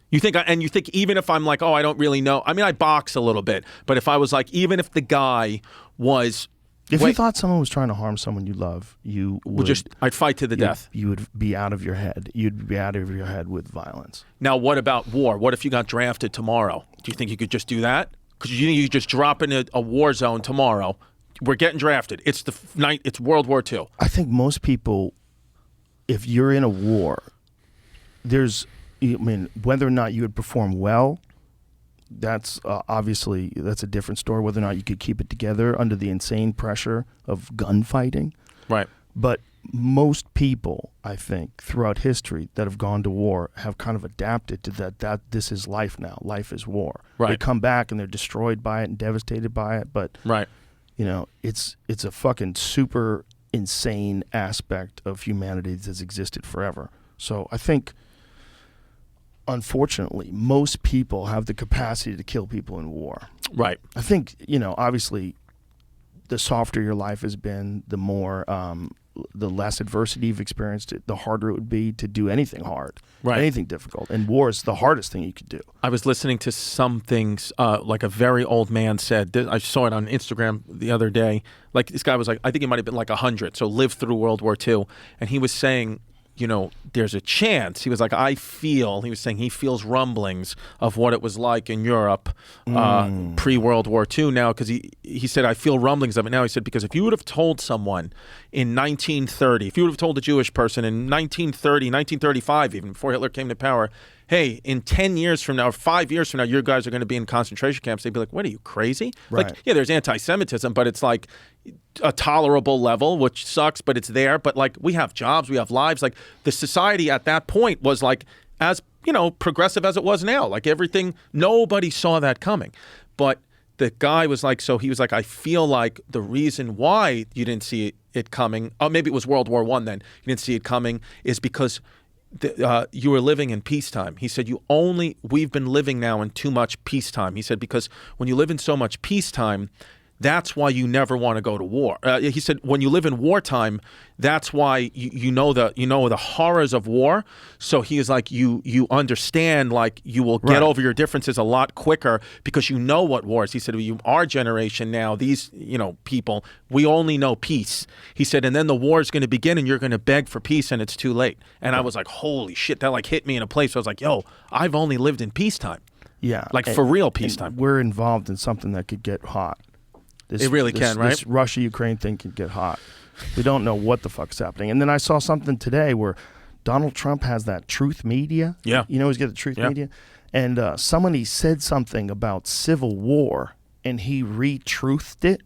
You think even if I'm like, oh, I don't really know. I mean, I box a little bit, but if I was like, even if the guy was, if you thought someone was trying to harm someone you love, you would I'd fight to the death. You would be out of your head. You'd be out of your head with violence. Now, what about war? What if you got drafted tomorrow? Do you think you could just do that? Because you think you could just drop in a war zone tomorrow? We're getting drafted. It's it's World War II. I think most people, if you're in a war, whether or not you would perform well, that's obviously that's a different story. Whether or not you could keep it together under the insane pressure of gunfighting, right? But most people, I think, throughout history that have gone to war have kind of adapted to that this is life now. Life is war. Right. They come back and they're destroyed by it and devastated by it. But right. You know, it's a fucking super insane aspect of humanity that's existed forever. So I think, unfortunately, most people have the capacity to kill people in war. Right. I think, obviously, the softer your life has been, the more, the less adversity you've experienced, the harder it would be to do anything hard, anything difficult. And war is the hardest thing you could do. I was listening to some things, like a very old man said, I saw it on Instagram the other day, like this guy was like, I think he might have been like 100, so lived through World War II, and he was saying, there's a chance. He was like, he was saying he feels rumblings of what it was like in Europe pre-World War II now, because he said, I feel rumblings of it now. He said, because if you would have told someone in 1930, if you would have told a Jewish person in 1930, 1935, even before Hitler came to power, hey, in 10 years from now, or 5 years from now, your guys are going to be in concentration camps, they'd be like, what, are you crazy? Right. Like, yeah, there's anti-Semitism, but it's like a tolerable level, which sucks, but it's there. But like, we have jobs, we have lives. Like, the society at that point was like, as, progressive as it was now. Like, everything, nobody saw that coming. But the guy was like, so he was like, I feel like the reason why you didn't see it coming, maybe it was World War I then, you didn't see it coming, is because you were living in peacetime. He said, we've been living now in too much peacetime. He said, because when you live in so much peacetime, that's why you never want to go to war. He said, when you live in wartime, that's why you know the horrors of war. So he is like, you understand, like, you will get over your differences a lot quicker because you know what war is. He said, our generation now, these people, we only know peace. He said, and then the war is going to begin and you're going to beg for peace and it's too late. And I was like, holy shit, that like hit me in a place where I was like, yo, I've only lived in peacetime. Yeah, like for real peacetime. We're involved in something that could get hot. It really can, right? This Russia-Ukraine thing can get hot. We don't know what the fuck's happening. And then I saw something today where Donald Trump has that Truth Media. Yeah. He's got the Truth Media. And somebody said something about civil war, and he re-truthed it.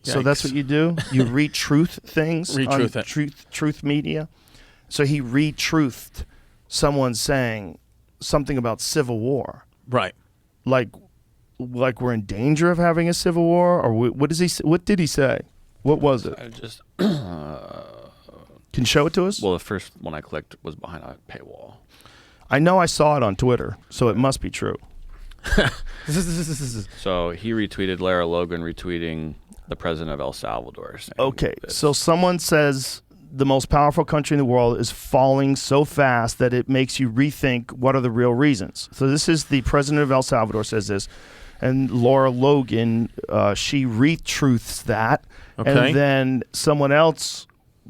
So that's what you do? You re-truth things on Truth Media. So he re-truthed someone saying something about civil war. Right. Like we're in danger of having a civil war, or what does he? What did he say? What was it? I just Can you show it to us? well, the first one I clicked was behind a paywall. I know I saw it on Twitter, so it must be true. So he retweeted Lara Logan retweeting the president of El Salvador. Saying Okay, this. so someone says the most powerful country in the world is falling so fast that it makes you rethink what are the real reasons. So this is the president of El Salvador says this, and Laura Logan, she retruths that, Okay. and then someone else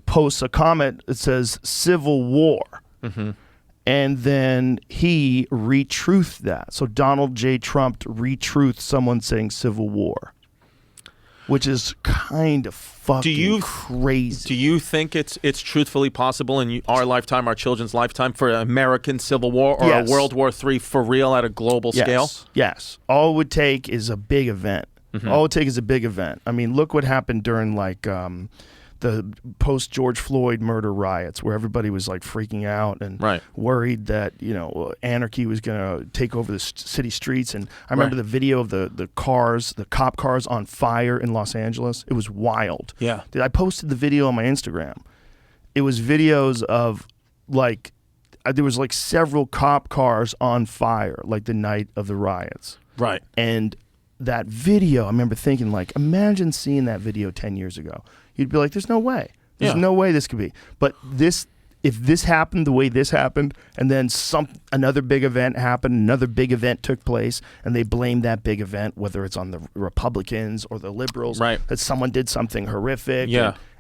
posts a comment that says civil war. Mm-hmm. And then he retruthed that. So Donald J. Trump retruthed someone saying civil war, which is kind of fucking crazy. Do you think it's truthfully possible in our lifetime, our children's lifetime, for an American Civil War or Yes. a World War III for real at a global scale? Yes. All it would take is a big event. Mhm. All it would take is a big event. I mean, look what happened during like the post George Floyd murder riots, where everybody was like freaking out and worried that anarchy was going to take over the city streets. And I remember the video of the cop cars on fire in Los Angeles. It was wild. Yeah. I posted the video on my Instagram. It was videos of like there was like several cop cars on fire like the night of the riots. Right. And that video, I remember thinking, like, imagine seeing that video 10 years ago. You'd be like, there's no way. There's no way this could be. But if this happened the way this happened, and then another big event happened, another big event took place, and they blamed that big event, whether it's on the Republicans or the liberals, that someone did something horrific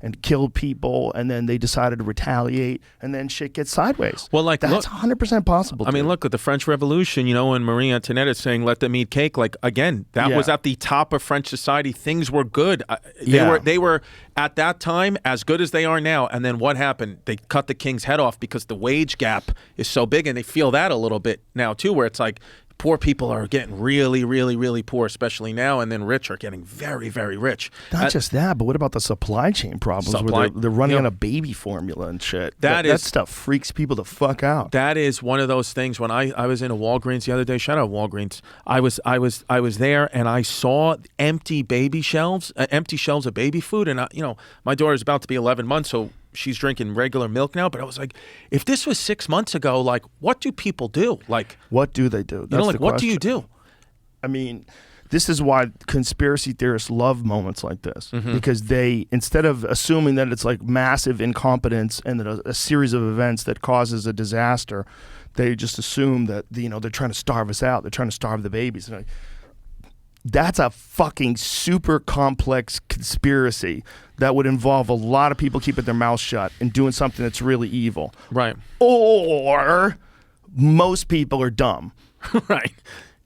and killed people, and then they decided to retaliate, and then shit gets sideways. Well, like, that's 100% possible. I mean, look at the French Revolution, when Marie Antoinette is saying, let them eat cake, like, again, that was at the top of French society. Things were good. They were, at that time, as good as they are now. And then what happened? They cut the king's head off because the wage gap is so big, and they feel that a little bit now, too, where it's like, poor people are getting really, really, really poor, especially now, and then rich are getting very, very rich. Not just that, but what about the supply chain problems where they're running out of baby formula and shit? That stuff freaks people the fuck out. That is one of those things. When I was in a Walgreens the other day, shout out Walgreens. I was there and I saw empty baby shelves, empty shelves of baby food, and my daughter's about to be 11 months, so she's drinking regular milk now. But I was like, if this was 6 months ago, like, what do people do? Like, what do they do? What do you do? I mean, this is why conspiracy theorists love moments like this, because they, instead of assuming that it's like massive incompetence and that a series of events that causes a disaster, they just assume that they're trying to starve us out. They're trying to starve the babies. And that's a fucking super complex conspiracy that would involve a lot of people keeping their mouths shut and doing something that's really evil. Right. Or most people are dumb. Right.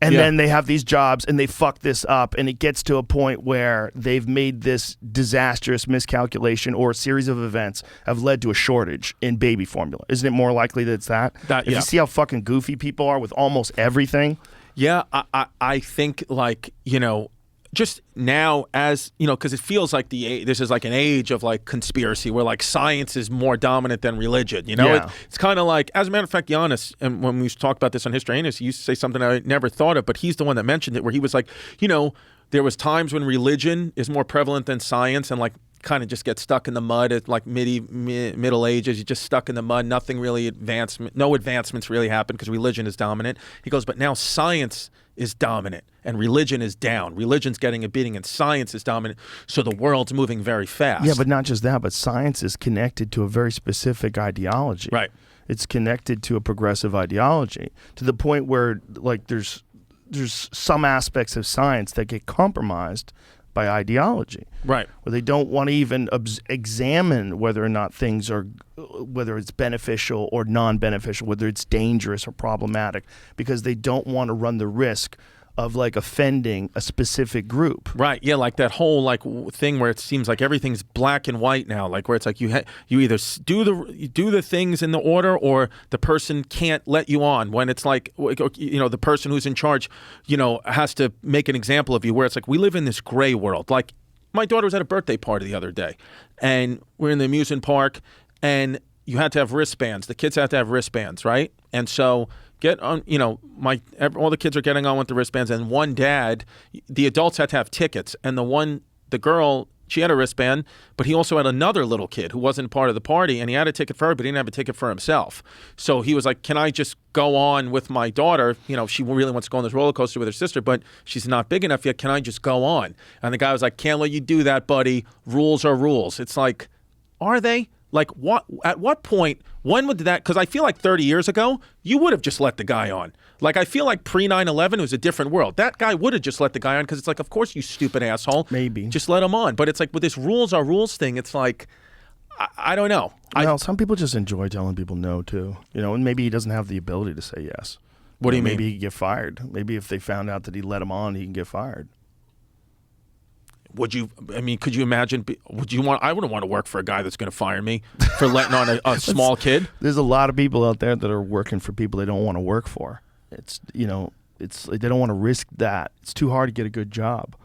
And then they have these jobs and they fuck this up, and it gets to a point where they've made this disastrous miscalculation or a series of events have led to a shortage in baby formula. Isn't it more likely that it's that? If you see how fucking goofy people are with almost everything. Yeah, I think, like, just now, as because it feels like this is like an age of like conspiracy where like science is more dominant than religion. It's kind of like, as a matter of fact, Giannis, and when we talked about this on History Heinous, he used to say something I never thought of, but he's the one that mentioned it, where he was like, there was times when religion is more prevalent than science, and like kind of just get stuck in the mud at like Middle Ages. You're just stuck in the mud. Nothing really no advancements really happen because religion is dominant. He goes, but now science is dominant and religion is down. Religion's getting a beating and science is dominant. So the world's moving very fast. Yeah, but not just that, but science is connected to a very specific ideology. Right. It's connected to a progressive ideology to the point where like there's some aspects of science that get compromised by ideology. Right. Where they don't want to even examine whether or not things are, whether it's beneficial or non-beneficial, whether it's dangerous or problematic, because they don't want to run the risk of like offending a specific group. Right. Yeah. Like that whole like thing where it seems like everything's black and white now. Like where it's like you either do the things in the order or the person can't let you on. When it's like the person who's in charge has to make an example of you. Where it's like we live in this gray world. Like my daughter was at a birthday party the other day, and we're in the amusement park, and you had to have wristbands. The kids had to have wristbands, right? And so get on, all the kids are getting on with the wristbands, and one dad, the adults had to have tickets, and the girl, she had a wristband, but he also had another little kid who wasn't part of the party, and he had a ticket for her, but he didn't have a ticket for himself. So he was like, can I just go on with my daughter? She really wants to go on this roller coaster with her sister, but she's not big enough yet. Can I just go on? And the guy was like, can't let you do that, buddy. Rules are rules. It's like, are they? Like, what? At what point, when would that, because I feel like 30 years ago, you would have just let the guy on. Like, I feel like pre-9/11, it was a different world. That guy would have just let the guy on because it's like, of course, you stupid asshole. Maybe. Just let him on. But it's like, with this rules are rules thing, it's like, I don't know. Well, some people just enjoy telling people no, too. And maybe he doesn't have the ability to say yes. What do you mean? Maybe he can get fired. Maybe if they found out that he let him on, he can get fired. Could you imagine, I wouldn't want to work for a guy that's going to fire me for letting on a small kid. There's a lot of people out there that are working for people they don't want to work for. It's they don't want to risk that. It's too hard to get a good job.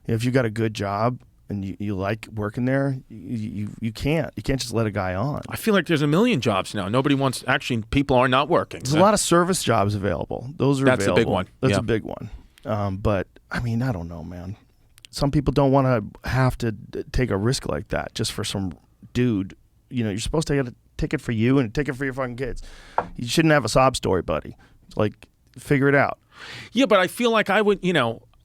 If you got a good job and you like working there, you can't just let a guy on. I feel like there's a million jobs now. Nobody wants, actually, people are not working. There's a lot of service jobs available. Those are That's available. a big one. That's Yeah. a big one. But I don't know, man. Some people don't want to have to take a risk like that just for some dude. You're supposed to get a ticket for you and a ticket for your fucking kids. You shouldn't have a sob story, buddy. It's like, figure it out. Yeah, but I feel like I would,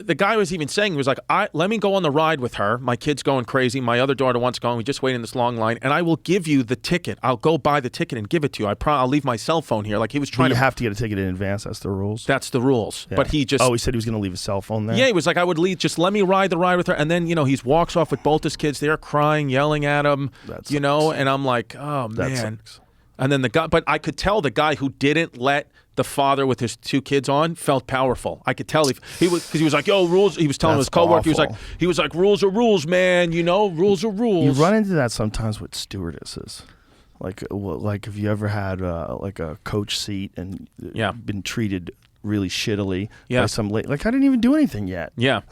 the guy was even saying, he was like, let me go on the ride with her. My kid's going crazy. My other daughter wants to go. We just wait in this long line, and I will give you the ticket. I'll go buy the ticket and give it to you. I'll leave my cell phone here. Like, he was trying to. You have to get a ticket in advance. That's the rules. That's the rules. Yeah. But he just. Oh, he said he was going to leave his cell phone there? Yeah, he was like, I would leave. Just let me ride the ride with her. And then, he walks off with both his kids. They're crying, yelling at him, and I'm like, oh, man. That sucks. And then but I could tell the guy who didn't let the father with his two kids on felt powerful. I could tell he was like, yo, rules. He was telling his coworker, he was like, rules are rules, man. Rules are rules. You run into that sometimes with stewardesses. Like if you ever had like a coach seat and been treated really shittily by some lady. Like, I didn't even do anything yet. Yeah.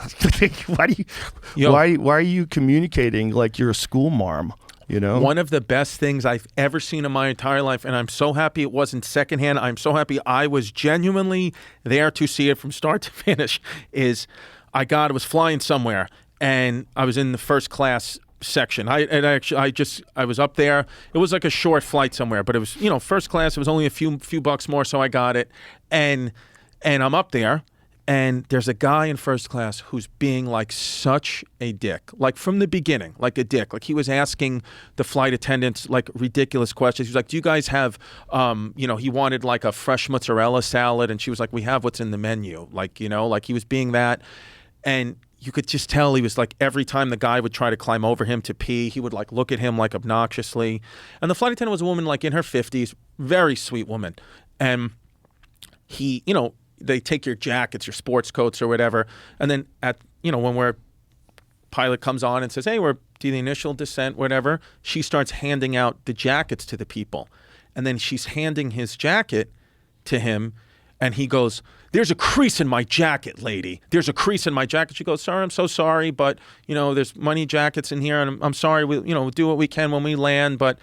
Why are you communicating like you're a school marm? One of the best things I've ever seen in my entire life, and I'm so happy it wasn't secondhand. I'm so happy I was genuinely there to see it from start to finish, is I was flying somewhere, and I was in the first class section. I was up there. It was like a short flight somewhere, but it was, first class. It was only a few bucks more, so I got it. And I'm up there. And there's a guy in first class who's being like such a dick, like from the beginning, like a dick. Like, he was asking the flight attendants like ridiculous questions. He was like, do you guys have, he wanted like a fresh mozzarella salad. And she was like, we have what's in the menu. Like, like he was being that. And you could just tell he was like, every time the guy would try to climb over him to pee, he would like look at him like obnoxiously. And the flight attendant was a woman like in her 50s, very sweet woman. And he, they take your jackets, your sports coats or whatever. And then when pilot comes on and says, hey, we're to the initial descent, whatever, she starts handing out the jackets to the people. And then she's handing his jacket to him. And he goes, there's a crease in my jacket, lady. There's a crease in my jacket. She goes, sir, I'm so sorry, but, there's money jackets in here. And I'm sorry, we'll do what we can when we land, but,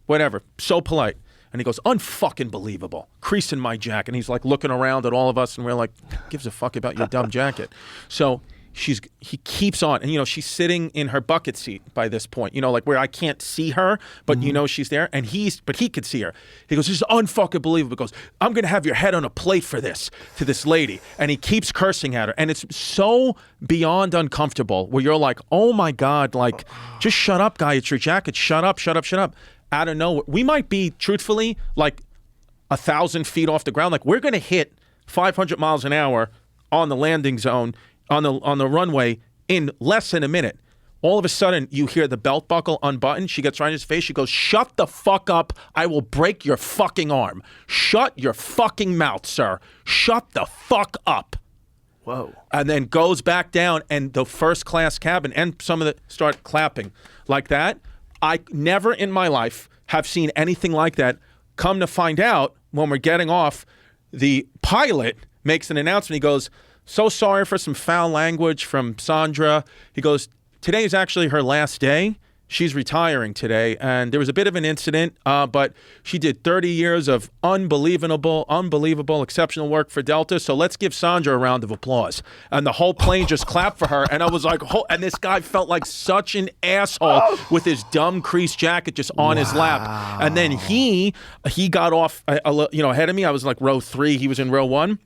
whatever. So polite. And he goes, unfucking believable. Crease in my jacket. And he's like looking around at all of us, and we're like, gives a fuck about your dumb jacket. So he keeps on, and she's sitting in her bucket seat by this point, like where I can't see her, but she's there, and he could see her. He goes, this is unfucking believable. He goes, I'm gonna have your head on a plate for this, to this lady. And he keeps cursing at her, and it's so beyond uncomfortable where you're like, oh my God, like, just shut up, guy, it's your jacket. Shut up. Out of nowhere, we might be truthfully like 1,000 feet off the ground. Like, we're going to hit 500 miles an hour on the landing zone, on the runway in less than a minute. All of a sudden, you hear the belt buckle unbutton. She gets right in his face. She goes, shut the fuck up. I will break your fucking arm. Shut your fucking mouth, sir. Shut the fuck up. Whoa. And then goes back down, and the first class cabin and some of the start clapping like that. I never in my life have seen anything like that. Come to find out, when we're getting off, the pilot makes an announcement. He goes, so sorry for some foul language from Sandra. He goes, today is actually her last day, She's retiring today, and there was a bit of an incident, but she did 30 years of unbelievable, exceptional work for Delta. So let's give Sandra a round of applause. And the whole plane just clapped for her, and I was like, and this guy felt like such an asshole with his dumb creased jacket just on his lap. And then he got off, ahead of me. I was like row 3. He was in row 1,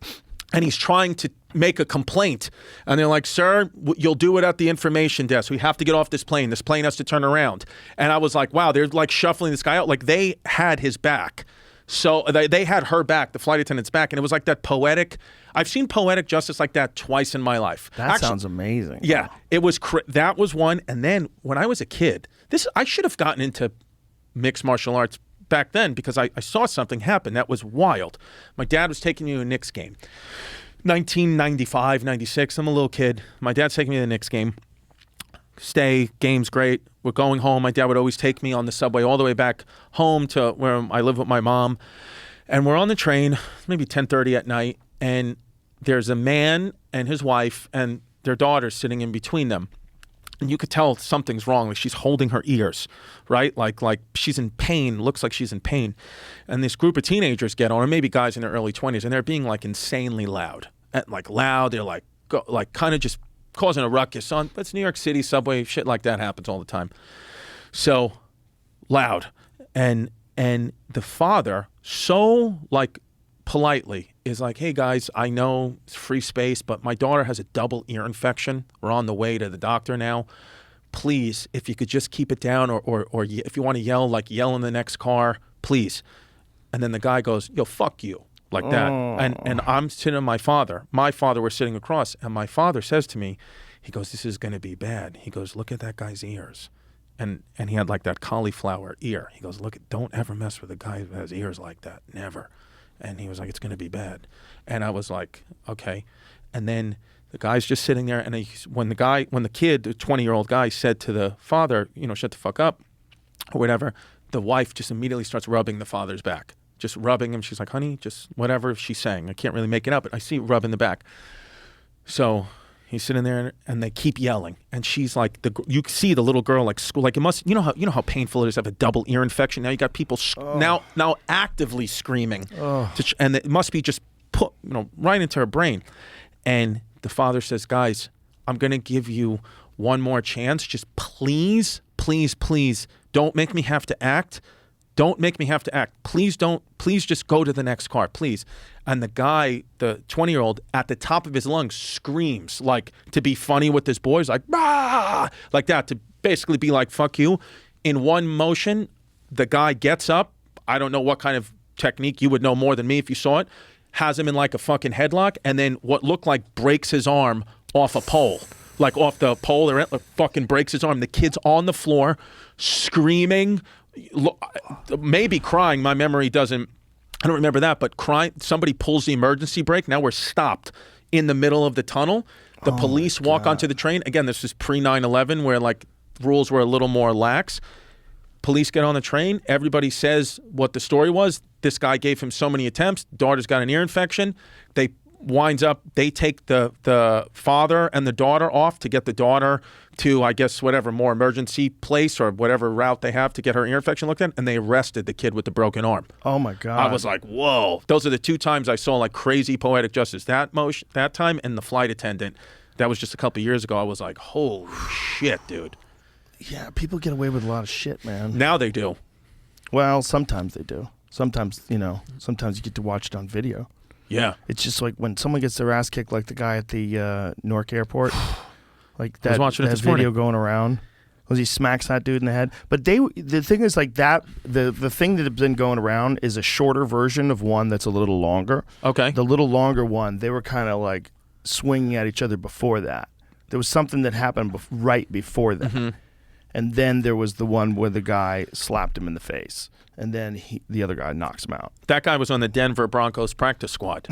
and he's trying to make a complaint, and they're like, sir, you'll do it at the information desk. We have to get off this plane. This plane has to turn around. And I was like, wow, they're like shuffling this guy out. Like they had his back. So they had her back, the flight attendant's back. And it was like that poetic. I've seen poetic justice like that twice in my life. That sounds amazing. Yeah, it was. That was one. And then when I was a kid, I should have gotten into mixed martial arts back then because I saw something happen that was wild. My dad was taking me to a Knicks game. 1995, 96, I'm a little kid. My dad's taking me to the Knicks game. Game's great. We're going home. My dad would always take me on the subway all the way back home to where I live with my mom. And we're on the train, maybe 10:30 at night, and there's a man and his wife and their daughter sitting in between them. And you could tell something's wrong. Like she's holding her ears, right? Like she's in pain, looks like she's in pain. And this group of teenagers get on, or maybe guys in their early 20s, and they're being like insanely loud. They're like kind of just causing a ruckus on. It's New York City subway, shit like that happens all the time. So loud, and the father so like politely is like, hey guys, I know it's free space, but my daughter has a double ear infection. We're on the way to the doctor now. Please, if you could just keep it down, or if you want to yell, like yell in the next car, please. And then the guy goes, yo, fuck you. Like that. And I'm sitting with my father. My father was sitting across, and my father says to me, he goes, this is going to be bad. He goes, look at that guy's ears. And he had like that cauliflower ear. He goes, look, don't ever mess with a guy who has ears like that. Never. And he was like, it's going to be bad. And I was like, okay. And then the guy's just sitting there, and when the 20-year-old guy said to the father, shut the fuck up or whatever, the wife just immediately starts rubbing the father's back. Just rubbing him. She's like, honey, just whatever she's saying. I can't really make it up, but I see rubbing the back. So he's sitting there, and they keep yelling. And she's like, you see the little girl like school, like it must, you know how painful it is to have a double ear infection. Now you got people now actively screaming, and it must be just put right into her brain. And the father says, guys, I'm gonna give you one more chance. Just please, please, please, don't make me have to act. Don't make me have to act. Please just go to the next car, please. And the guy, the 20-year-old, at the top of his lungs screams, like to be funny with his boys, like, bah! Like that, to basically be like, fuck you. In one motion, the guy gets up. I don't know what kind of technique, you would know more than me if you saw it, has him in like a fucking headlock, and then what looked like breaks his arm off a pole. Like off the pole, or fucking breaks his arm. The kid's on the floor, screaming, maybe crying. My memory doesn't, I don't remember that, but crying. Somebody pulls the emergency brake. Now we're stopped in the middle of the tunnel. The police walk onto the train. Again, this is pre 9/11 where like rules were a little more lax. Police get on the train. Everybody says what the story was. This guy gave him so many attempts. Daughter's got an ear infection. They take the father and the daughter off to get the daughter to, I guess, whatever more emergency place or whatever route they have to get her ear infection looked at, and they arrested the kid with the broken arm. Oh my God. I was like, whoa. Those are the two times I saw like crazy poetic justice. That time, and the flight attendant. That was just a couple of years ago. I was like, holy shit, dude. Yeah, people get away with a lot of shit, man. Now they do. Well, sometimes they do. Sometimes you get to watch it on video. Yeah. It's just like when someone gets their ass kicked, like the guy at the Newark airport. Like that, I was watching it this video morning. going around. Was he smacks that dude in the head? But the thing is like that, the thing that has been going around is a shorter version of one that's a little longer. Okay. The little longer one, they were kind of like swinging at each other before that. There was something that happened right before that. Mm-hmm. And then there was the one where the guy slapped him in the face. and then the other guy knocks him out. That guy was on the Denver Broncos practice squad.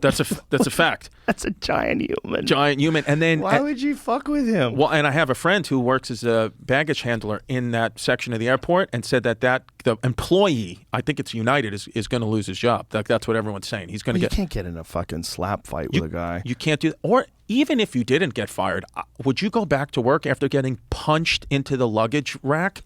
That's a fact. That's a giant human. Giant human. And then why would you fuck with him? Well, and I have a friend who works as a baggage handler in that section of the airport, and said that the employee, I think it's United, is going to lose his job. That's what everyone's saying. He's going to You can't get in a fucking slap fight with a guy. You can't do. Or even if you didn't get fired, would you go back to work after getting punched into the luggage rack?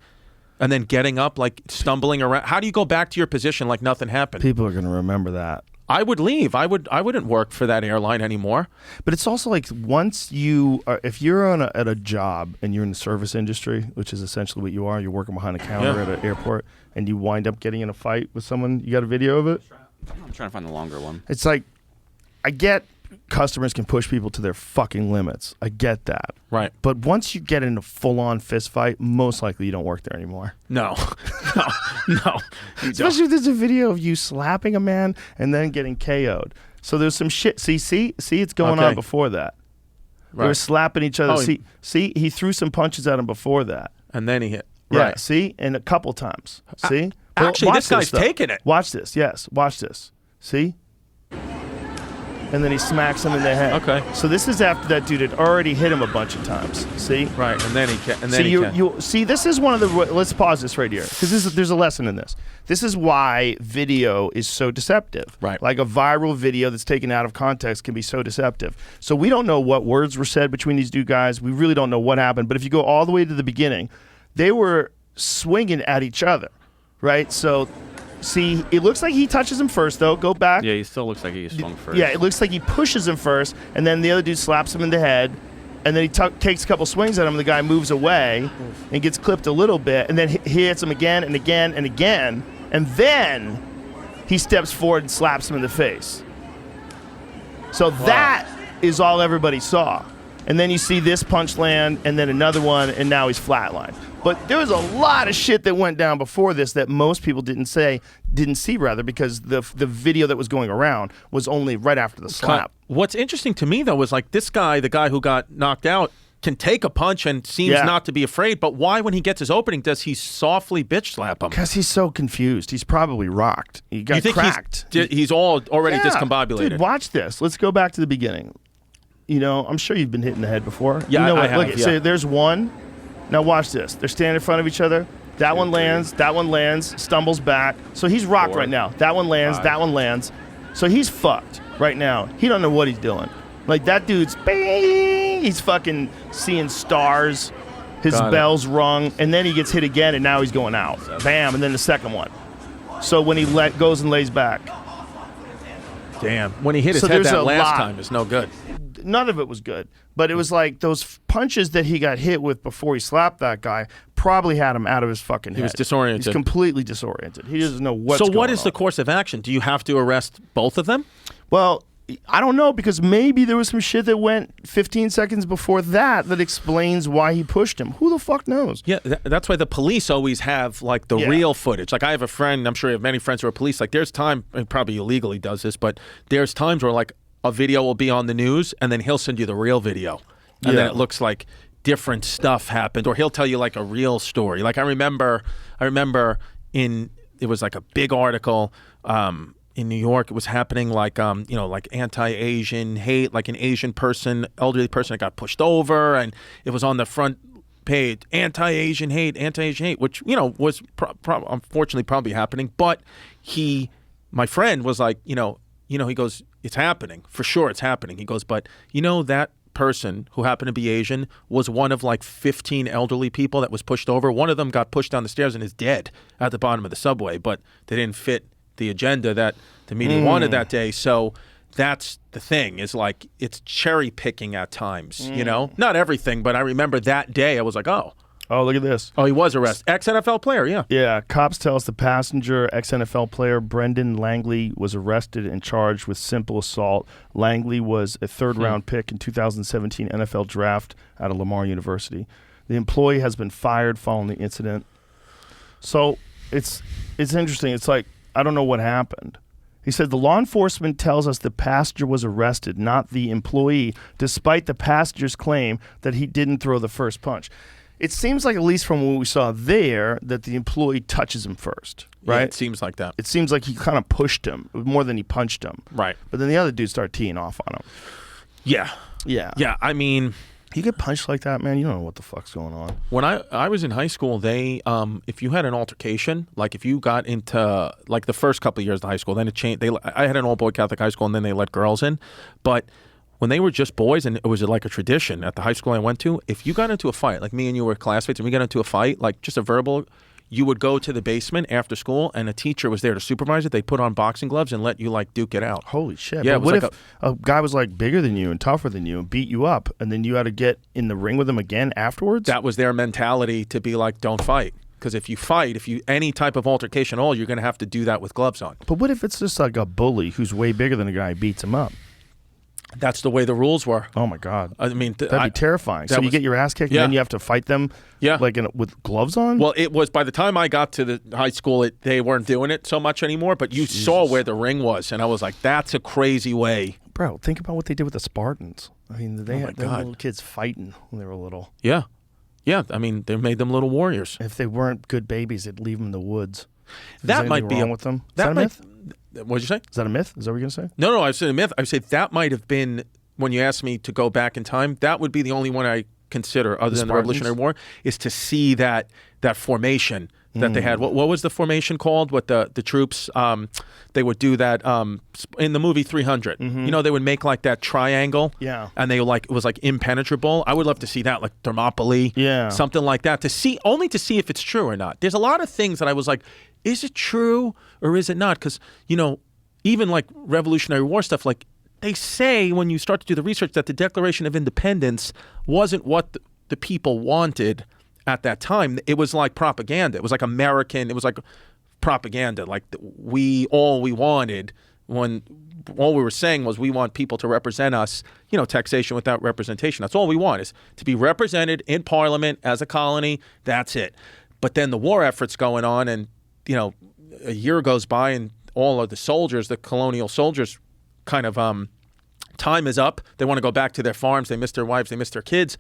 And then getting up, like stumbling around. How do you go back to your position like nothing happened? People are going to remember that. I would leave. I wouldn't work for that airline anymore. But it's also like once if you're at a job and you're in the service industry, which is essentially what you are, you're working behind a counter at an airport, and you wind up getting in a fight with someone. You got a video of it? I'm trying to find the longer one. It's like, I get customers can push people to their fucking limits. I get that. Right. But once you get in a full-on fist fight, most likely you don't work there anymore. No. No. Especially if there's a video of you slapping a man and then getting KO'd. So there's some shit. See, it's going on before that. Right. They were slapping each other. See, he threw some punches at him before that. And then he hit. Yeah, right. See? And a couple times. See? Actually, this guy's taking it. Watch this. Yes. Watch this. See? And then he smacks him in the head. Okay. So this is after that dude had already hit him a bunch of times. See? Right. And then See, this is one of the. Let's pause this right here because there's a lesson in this. This is why video is so deceptive. Right. Like a viral video that's taken out of context can be so deceptive. So we don't know what words were said between these two guys. We really don't know what happened. But if you go all the way to the beginning, they were swinging at each other, right? So. See, it looks like he touches him first, though. Go back. Yeah, he still looks like he swung first. Yeah, it looks like he pushes him first, and then the other dude slaps him in the head, and then he takes a couple swings at him, and the guy moves away and gets clipped a little bit, and then he hits him again and again and again, and then he steps forward and slaps him in the face. So that is all everybody saw. And then you see this punch land, and then another one, and now he's flatlined. But there was a lot of shit that went down before this that most people didn't see, because the video that was going around was only right after the slap. What's interesting to me, though, was like this guy, the guy who got knocked out, can take a punch and seems not to be afraid. But why, when he gets his opening, does he softly bitch slap him? Because he's so confused. He's probably rocked. He got cracked. He's already discombobulated. Dude, watch this. Let's go back to the beginning. You know, I'm sure you've been hit in the head before. Yeah, you know I have. Look, so there's one. Now watch this. They're standing in front of each other. That one lands. That one lands. Stumbles back. So he's rocked right now. That one lands. That one lands. So he's fucked right now. He don't know what he's doing. Like that dude's bang. He's fucking seeing stars. His bell's rung, and then he gets hit again, and now he's going out. Bam, and then the second one. So when he goes and lays back. Damn. When he hit his head that last time, it's no good. None of it was good. But it was like those punches that he got hit with before he slapped that guy probably had him out of his fucking head. He was disoriented. He's completely disoriented. He doesn't know what's going on. So what is the course of action? Do you have to arrest both of them? Well, I don't know, because maybe there was some shit that went 15 seconds before that explains why he pushed him. Who the fuck knows? Yeah, that's why the police always have like the real footage. Like I have a friend, I'm sure you have many friends who are police. Like there's time, and probably illegally does this, but there's times where like a video will be on the news and then he'll send you the real video. And then it looks like different stuff happened, or he'll tell you like a real story. Like I remember it was like a big article in New York. It was happening like like anti-Asian hate, like an Asian person, elderly person that got pushed over, and it was on the front page, anti-Asian hate, which was unfortunately probably happening. But my friend was like, he goes, it's happening for sure, it's happening. He goes, but that person who happened to be Asian was one of like 15 elderly people that was pushed over. One of them got pushed down the stairs and is dead at the bottom of the subway, but they didn't fit the agenda that the media wanted that day. So that's the thing, is like it's cherry picking at times, not everything, but I remember that day I was like, oh, look at this. Oh, he was arrested. Ex-NFL player, yeah. Yeah, cops tell us the passenger, ex-NFL player Brendan Langley, was arrested and charged with simple assault. Langley was a third-round pick in 2017 NFL draft out of Lamar University. The employee has been fired following the incident. So it's interesting. It's like, I don't know what happened. He said the law enforcement tells us the passenger was arrested, not the employee, despite the passenger's claim that he didn't throw the first punch. It seems like, at least from what we saw there, that the employee touches him first, right? Yeah, it seems like that. It seems like he kind of pushed him more than he punched him. Right. But then the other dude started teeing off on him. Yeah. Yeah. Yeah, I mean... You get punched like that, man, you don't know what the fuck's going on. When I was in high school, they if you had an altercation, like if you got into like the first couple of years of high school, then it changed. I had an all-boy Catholic high school, and then they let girls in. But when they were just boys, and it was like a tradition at the high school I went to, if you got into a fight, like me and you were classmates, and we got into a fight, like just a verbal, you would go to the basement after school, and a teacher was there to supervise it. They'd put on boxing gloves and let you like duke it out. Holy shit. Yeah, but what like if a guy was like bigger than you and tougher than you and beat you up, and then you had to get in the ring with him again afterwards? That was their mentality, to be like, don't fight. Because if you fight, any type of altercation at all, you're going to have to do that with gloves on. But what if it's just like a bully who's way bigger than a guy who beats him up? That's the way the rules were. Oh my God! I mean, that'd be terrifying. So you get your ass kicked, and then you have to fight them, like with gloves on. Well, it was by the time I got to the high school, they weren't doing it so much anymore. But you saw where the ring was, and I was like, "That's a crazy way." Bro, think about what they did with the Spartans. I mean, they had God. little kids fighting when they were little. Yeah, yeah. I mean, they made them little warriors. If they weren't good babies, they'd leave them in the woods. That might be wrong with them. Is that a myth? What did you say? Is that a myth? Is that what you're gonna say? No, I said a myth. I said that might have been. When you asked me to go back in time, that would be the only one I consider, other than the Revolutionary War, is to see that formation that they had. What was the formation called? What the troops, they would do that in the movie 300. You know, they would make like that triangle. Yeah. And they it was like impenetrable. I would love to see that, like Thermopylae. Yeah. Something like that, only to see if it's true or not. There's a lot of things that I was like, is it true or is it not? Because, you know, even like Revolutionary War stuff, like, they say when you start to do the research that the Declaration of Independence wasn't what the people wanted at that time. It was like propaganda. It was like American. It was like propaganda. Like all we wanted when all we were saying was we want people to represent us, you know, taxation without representation. That's all we want, is to be represented in Parliament as a colony. That's it. But then the war effort's going on, and, you know, a year goes by and all of the soldiers, the colonial soldiers, kind of time is up. They want to go back to their farms. They miss their wives. They miss their kids.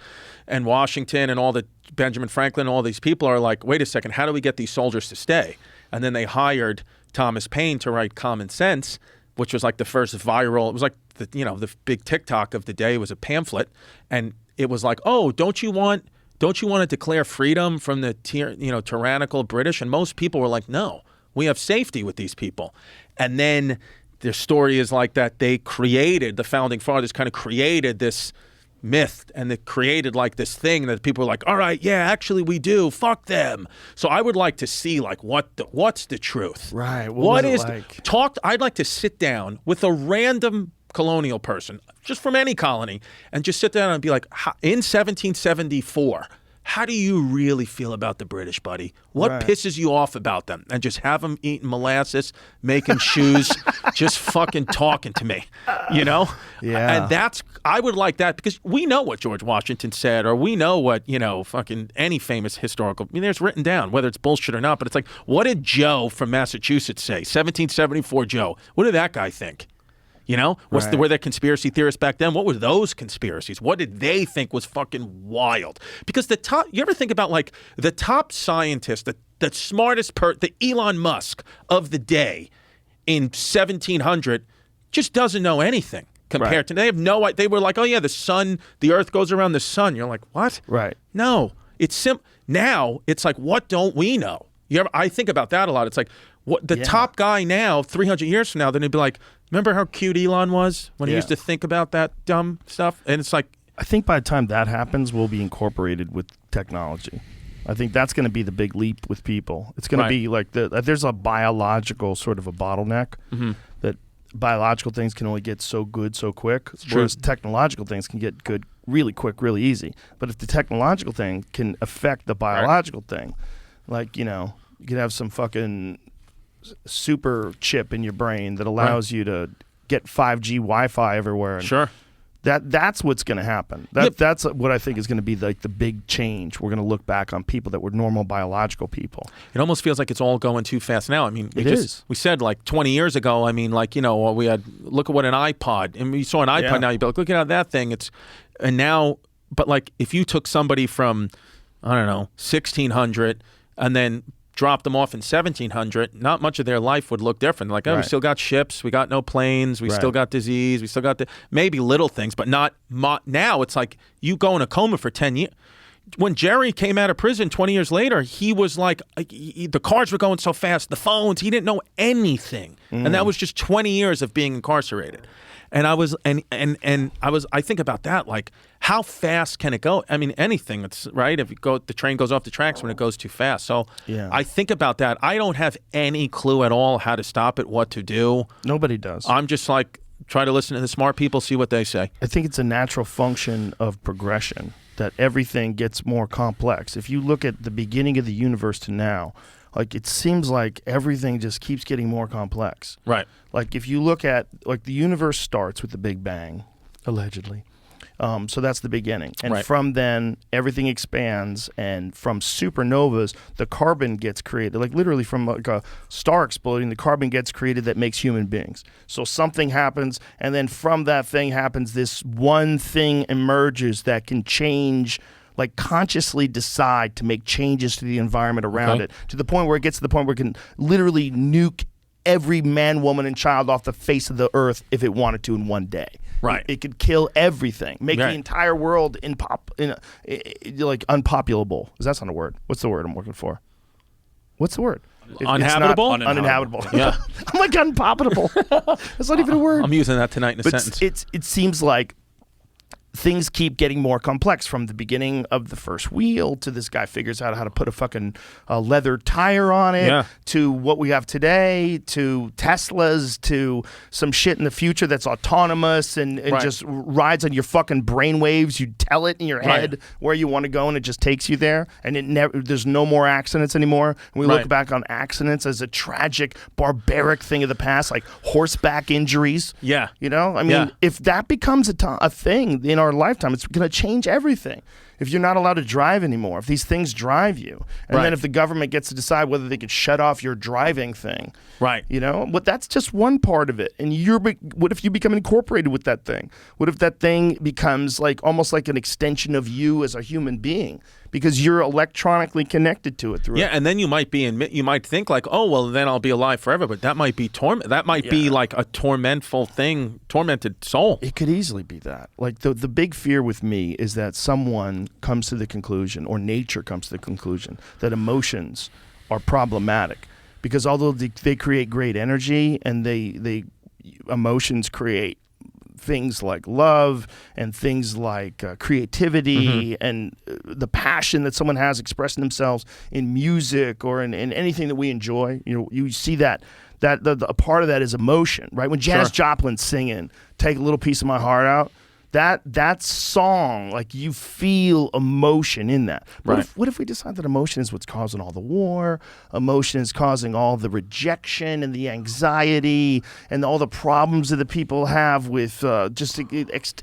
And Washington and all the Benjamin Franklin, all these people are like, wait a second, how do we get these soldiers to stay? And then they hired Thomas Paine to write Common Sense, which was like the first viral. It was like the big TikTok of the day. It was a pamphlet, and it was like, oh, don't you want to declare freedom from the tyrannical British? And most people were like, no, we have safety with these people. And then their story is like that the founding fathers kind of created this myth, and they created like this thing that people were like, all right, yeah, actually we do, fuck them. So I would like to see like what's the truth? Right. What is like? I'd like to sit down with a random colonial person, just from any colony, and just sit down and be like, in 1774, how do you really feel about the British, buddy? What pisses you off about them? And just have them eating molasses, making shoes, just fucking talking to me, you know? Yeah. And I would like that, because we know what George Washington said, or we know what, fucking any famous historical, there's written down, whether it's bullshit or not, but it's like, what did Joe from Massachusetts say? 1774 Joe. What did that guy think? You know, were there conspiracy theorists back then? What were those conspiracies? What did they think was fucking wild? Because you ever think about like the top scientist, the smartest the Elon Musk of the day in 1700 just doesn't know anything compared to, they have no idea. They were like, oh yeah, the earth goes around the sun. You're like, what? Right. No, it's now it's like, what don't we know? I think about that a lot. It's like, what the top guy now, 300 years from now, then he'd be like, remember how cute Elon was when he used to think about that dumb stuff? And it's like, I think by the time that happens, we'll be incorporated with technology. I think that's going to be the big leap with people. It's going to be like there's a biological sort of a bottleneck that biological things can only get so good so quick, whereas technological things can get good really quick, really easy. But if the technological thing can affect the biological thing, like, you could have some fucking super chip in your brain that allows you to get 5G Wi-Fi everywhere. And that's what's going to happen. That's what I think is going to be like the big change. We're going to look back on people that were normal biological people. It almost feels like it's all going too fast now. I mean, we said like 20 years ago, I mean, like, we had, look at what an iPod, and we saw an iPod now, you'd be like, look at that thing. And now, but like if you took somebody from I don't know, 1600, and then dropped them off in 1700, not much of their life would look different. Like, oh, we still got ships, we got no planes, we still got disease, we still got maybe little things, but not now. It's like you go in a coma for 10 years. When Jerry came out of prison 20 years later, he was like, the cars were going so fast, the phones, he didn't know anything. And that was just 20 years of being incarcerated. And I was, I think about that, like, how fast can it go? I mean, anything that's right. If the train goes off the tracks when it goes too fast. So I think about that. I don't have any clue at all how to stop it, what to do. Nobody does. I'm just like, try to listen to the smart people, see what they say. I think it's a natural function of progression that everything gets more complex. If you look at the beginning of the universe to now, like, it seems like everything just keeps getting more complex. Right. Like, if you look at, like, the universe starts with the Big Bang, allegedly. So that's the beginning. And from then, everything expands, and from supernovas, the carbon gets created. Like, literally from like a star exploding, the carbon gets created that makes human beings. So something happens, and then from that thing happens, this one thing emerges that can change, like, consciously decide to make changes to the environment around it, to the point where it gets to the point where it can literally nuke every man, woman, and child off the face of the earth if it wanted to in one day. Right. It could kill everything, make the entire world like unpopulable. Is that not a word? What's the word I'm looking for? What's the word? Uninhabitable? Uninhabitable. Yeah. I'm like, unpopulable. That's not even a word. I'm using that tonight in a sentence. It seems like things keep getting more complex, from the beginning of the first wheel to this guy figures out how to put a fucking leather tire on it, to what we have today, to Teslas, to some shit in the future that's autonomous and just rides on your fucking brainwaves. You tell it in your head where you want to go, and it just takes you there. And there's no more accidents anymore. And we look back on accidents as a tragic, barbaric thing of the past, like horseback injuries. Yeah. You know? I mean, if that becomes a thing in our lifetime, it's going to change everything. If you're not allowed to drive anymore, if these things drive you, and then if the government gets to decide whether they could shut off your driving thing, you know, but that's just one part of it. And what if you become incorporated with that thing? What if that thing becomes like almost like an extension of you as a human being, because you're electronically connected to it through it? And then you might think like, oh, well, then I'll be alive forever. But that might be That might be like a tormented soul. It could easily be that. Like, the big fear with me is that someone comes to the conclusion, or nature comes to the conclusion, that emotions are problematic, because although they create great energy, and emotions create things like love and things like creativity and the passion that someone has expressing themselves in music or in anything that we enjoy. You know, you see that a part of that is emotion, right? When Janis Joplin's singing "Take a Little Piece of My Heart Out," that song, like, you feel emotion in that. What if we decide that emotion is what's causing all the war, emotion is causing all the rejection and the anxiety and all the problems that the people have with just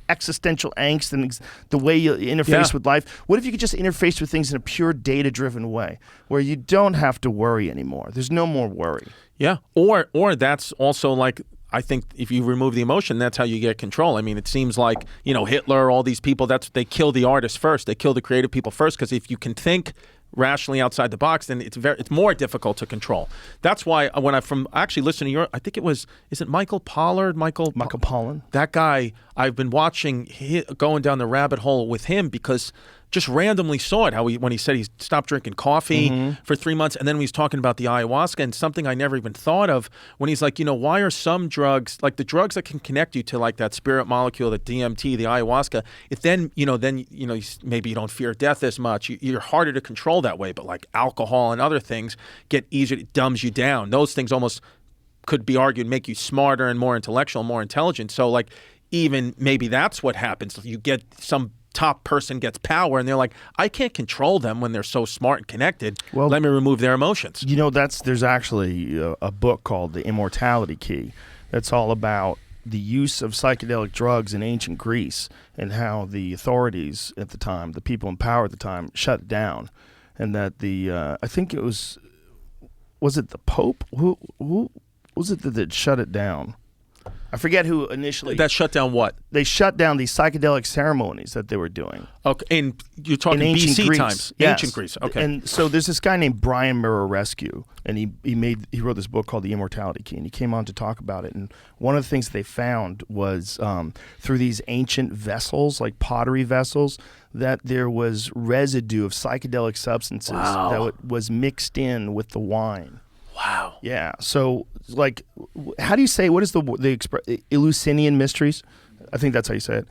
existential angst and the way you interface with life? What if you could just interface with things in a pure data-driven way, where you don't have to worry anymore? There's no more worry. Yeah, or that's also like, I think if you remove the emotion, that's how you get control. I mean, it seems like, you know, Hitler, all these people, they kill the artists first. They kill the creative people first, because if you can think rationally outside the box, then it's more difficult to control. That's why when actually listening to I think is it Michael Pollard? Michael Pollan? That guy, I've been watching, going down the rabbit hole with him, because just randomly saw it, when he said he stopped drinking coffee for 3 months, and then he was talking about the ayahuasca, and something I never even thought of, when he's like, you know, why are some drugs, like the drugs that can connect you to like that spirit molecule, the DMT, the ayahuasca, then maybe you don't fear death as much, you're harder to control that way, but like alcohol and other things get easier, it dumbs you down. Those things almost could be argued make you smarter and more intellectual, more intelligent. So like, even maybe that's what happens. You get some top person gets power, and they're like, I can't control them when they're so smart and connected. Well, let me remove their emotions. You know, there's actually a book called The Immortality Key that's all about the use of psychedelic drugs in ancient Greece, and how the authorities at the time, the people in power at the time, shut it down. And that I think it was it the Pope? Who was it that shut it down? I forget who initially. That shut down what? They shut down these psychedelic ceremonies that they were doing. Okay, you're talking in ancient BC Greece. times. Yes. Ancient Greece. Okay. And so there's this guy named Brian Murarescu, and he wrote this book called The Immortality Key, and he came on to talk about it. And one of the things they found was through these ancient vessels, like pottery vessels, that there was residue of psychedelic substances that was mixed in with the wine. Wow. Yeah. So, like, how do you say, what is the Eleusinian mysteries? I think that's how you say it.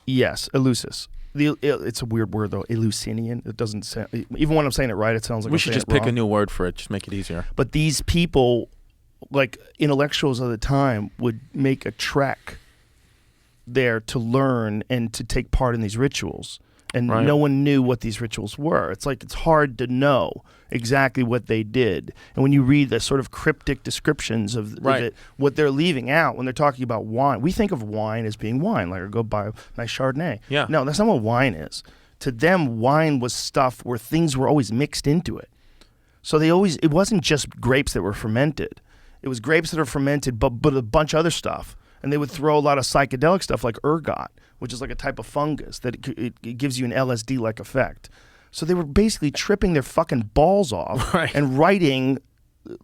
Yes, Eleusis. It's a weird word, though. Eleusinian. It doesn't sound, even when I'm saying it right, it sounds like we I'm should saying just it pick wrong. a new word for it. Just make it easier. But these people, like intellectuals of the time, would make a trek there to learn and to take part in these rituals. And no one knew what these rituals were. It's like it's hard to know exactly what they did. And when you read the sort of cryptic descriptions of it, what they're leaving out when they're talking about wine, we think of wine as being wine, like go buy a nice Chardonnay. Yeah. No, that's not what wine is. To them, wine was stuff where things were always mixed into it. So it wasn't just grapes that were fermented. It was grapes that are fermented, but a bunch of other stuff. And they would throw a lot of psychedelic stuff like ergot, which is like a type of fungus that it gives you an LSD-like effect. So they were basically tripping their fucking balls off and writing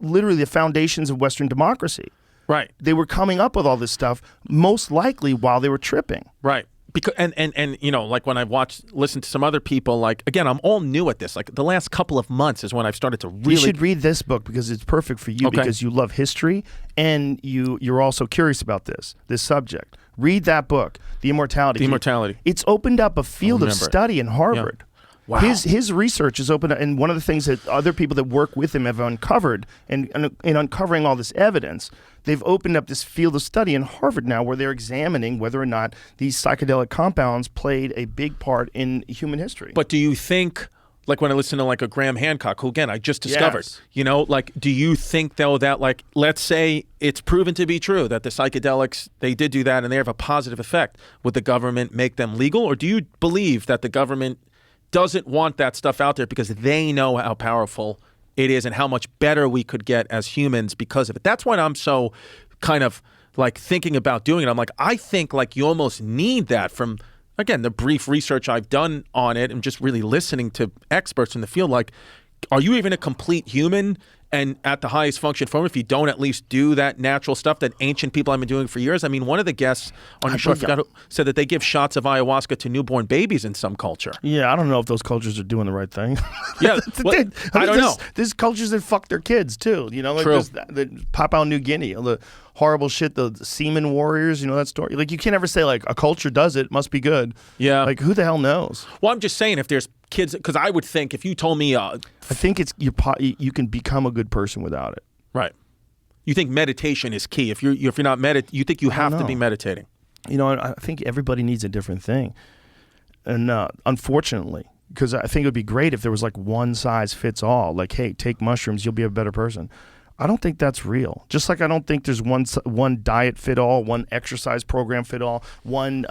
literally the foundations of Western democracy. Right. They were coming up with all this stuff, most likely while they were tripping. Right. Because and you know, like when I've listened to some other people, like again, I'm all new at this. Like the last couple of months is when I've started to really. You should read this book because it's perfect for you because you love history and you're also curious about this subject. Read that book, The Immortality. The Immortality. It's opened up a field of study in Harvard. Yeah. Wow. His research is open, and one of the things that other people that work with him have uncovered, and in uncovering all this evidence, they've opened up this field of study in Harvard now where they're examining whether or not these psychedelic compounds played a big part in human history. But do you think, like when I listen to like a Graham Hancock, who again I just discovered, you know, like do you think though that like let's say it's proven to be true that the psychedelics, they did do that and they have a positive effect, would the government make them legal, or do you believe that the government doesn't want that stuff out there because they know how powerful it is and how much better we could get as humans because of it? That's why I'm so kind of like thinking about doing it. I'm like, I think like you almost need that from, again, the brief research I've done on it and just really listening to experts in the field. Like, are you even a complete human and at the highest function form if you don't at least do that natural stuff that ancient people have been doing for years? I mean, one of the guests on your show, I forgot who, said that they give shots of ayahuasca to newborn babies in some culture. Yeah, I don't know if those cultures are doing the right thing. Yeah, well, I don't know. There's cultures that fuck their kids too. You know, like the Papua New Guinea, the horrible shit, the semen warriors. You know that story. Like you can't ever say like a culture does it must be good. Yeah, like who the hell knows? Well, I'm just saying if there's kids, because I would think if you told me, I think it's you can become a good person without it. Right. You think meditation is key. If you're not you think you have to be meditating. You know, I think everybody needs a different thing, and unfortunately, because I think it would be great if there was like one size fits all. Like, hey, take mushrooms, you'll be a better person. I don't think that's real. Just like I don't think there's one diet fit all, one exercise program fit all, one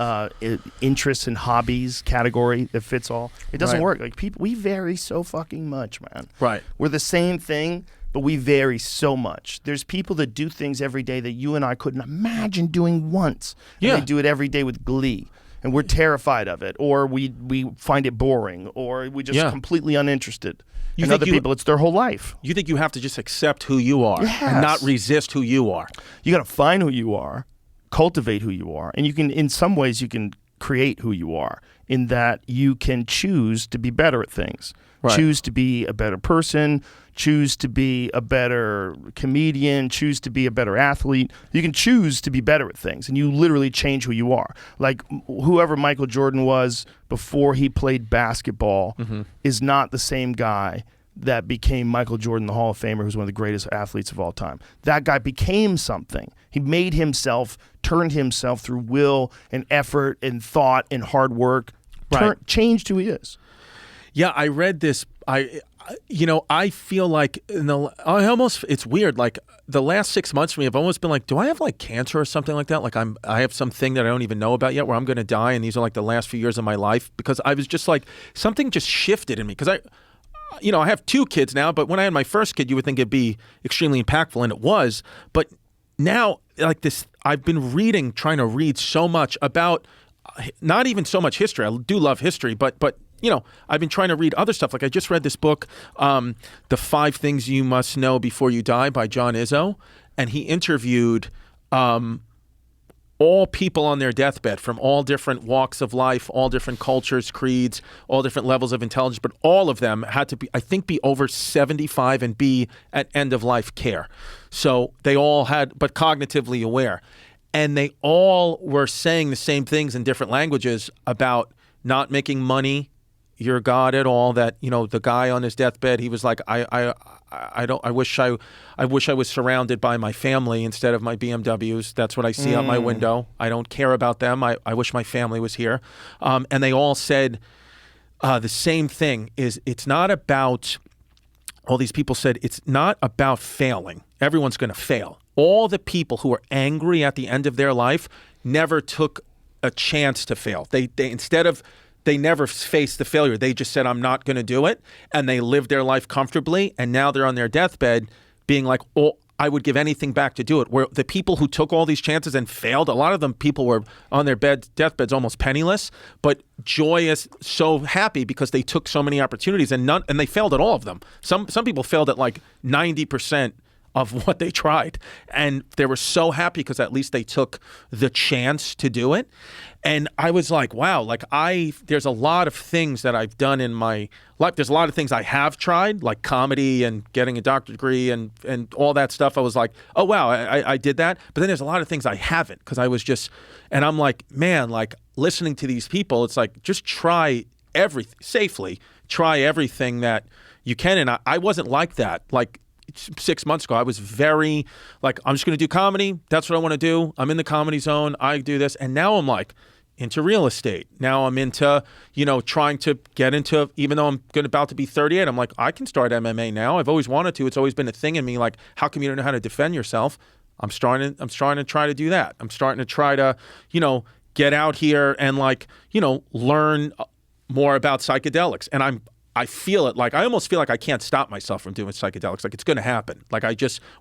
interests and hobbies category that fits all. It doesn't work. Like people, we vary so fucking much, man. Right. We're the same thing, but we vary so much. There's people that do things every day that you and I couldn't imagine doing once. Yeah. And they do it every day with glee. And we're terrified of it, or we find it boring, or we just completely uninterested. And other people, it's their whole life. You think you have to just accept who you are and not resist who you are? You got to find who you are, cultivate who you are, and you can, in some ways, you can create who you are in that you can choose to be better at things. Right. Choose to be a better person, choose to be a better comedian, choose to be a better athlete. You can choose to be better at things, and you literally change who you are. Like whoever Michael Jordan was before he played basketball is not the same guy that became Michael Jordan, the Hall of Famer, who's one of the greatest athletes of all time. That guy became something. He made himself, turned himself through will and effort and thought and hard work, changed who he is. Yeah, I read this. I feel like it's weird. Like the last 6 months for me, I've almost been like, do I have like cancer or something like that? Like I have something that I don't even know about yet, where I'm going to die, and these are like the last few years of my life, because I was just like something just shifted in me. Because I have 2 kids now, but when I had my first kid, you would think it'd be extremely impactful, and it was. But now, like this, I've been trying to read so much about, not even so much history. I do love history, but I've been trying to read other stuff. Like I just read this book, The 5 Things You Must Know Before You Die by John Izzo, and he interviewed all people on their deathbed from all different walks of life, all different cultures, creeds, all different levels of intelligence, but all of them had to be, I think, be over 75 and be at end-of-life care. So they all had, but cognitively aware. And they all were saying the same things in different languages about not making money your God at all. That, the guy on his deathbed, he was like, I wish I was surrounded by my family instead of my BMWs. That's what I see out my window. I don't care about them. I wish my family was here. And they all said the same thing, is it's not about, all these people said, it's not about failing. Everyone's going to fail. All the people who are angry at the end of their life never took a chance to fail. They never faced the failure. They just said, I'm not going to do it. And they lived their life comfortably. And now they're on their deathbed being like, oh, I would give anything back to do it. Where the people who took all these chances and failed, a lot of them people were on their deathbeds almost penniless, but joyous, so happy because they took so many opportunities and they failed at all of them. Some people failed at like 90% of what they tried. And they were so happy because at least they took the chance to do it. And I was like, wow, there's a lot of things that I've done in my life. There's a lot of things I have tried, like comedy and getting a doctorate degree and all that stuff. I was like, oh, wow, I did that. But then there's a lot of things I haven't, because I was just, and I'm like, man, like listening to these people, it's like, just try everything safely, try everything that you can. And I wasn't like that. Like 6 months ago, I was very like, I'm just going to do comedy. That's what I want to do. I'm in the comedy zone. I do this. And now I'm like into real estate. Now I'm into, trying to get into, even though I'm about to be 38, I'm like, I can start MMA now. I've always wanted to. It's always been a thing in me. Like, how come you don't know how to defend yourself? I'm starting to try to do that. I'm starting to try to, get out here and learn more about psychedelics. And I feel it, like I almost feel like I can't stop myself from doing psychedelics. Like it's going to happen. Like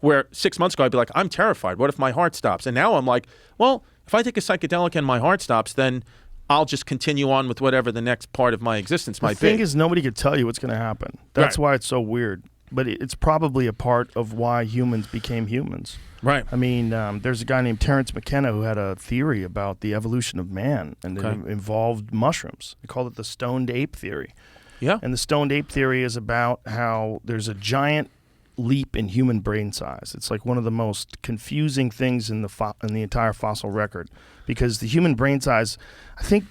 where 6 months ago I'd be like, I'm terrified. What if my heart stops? And now I'm like, well, if I take a psychedelic and my heart stops, then I'll just continue on with whatever the next part of my existence might be. The thing is, nobody could tell you what's going to happen. That's why it's so weird. But it's probably a part of why humans became humans. Right. I mean, there's a guy named Terence McKenna who had a theory about the evolution of man, and it involved mushrooms. They called it the stoned ape theory. Yeah. And the stoned ape theory is about how there's a giant leap in human brain size. It's like one of the most confusing things in the entire fossil record, because the human brain size, I think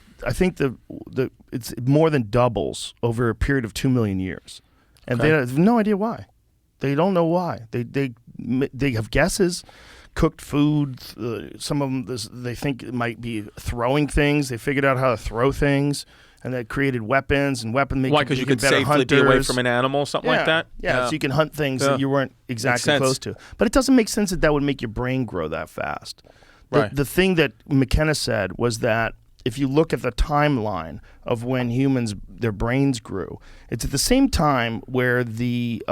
it's more than doubles over a period of 2 million years, and they have no idea why. They don't know why. They have guesses. Cooked food. Some of them they think it might be throwing things. They figured out how to throw things. And that created weapons and weapon-making. Why? Because you could safely be away from an animal, something like that? Yeah, so you can hunt things that you weren't exactly close to. But it doesn't make sense that would make your brain grow that fast. The thing that McKenna said was that if you look at the timeline of when humans, their brains grew, it's at the same time where the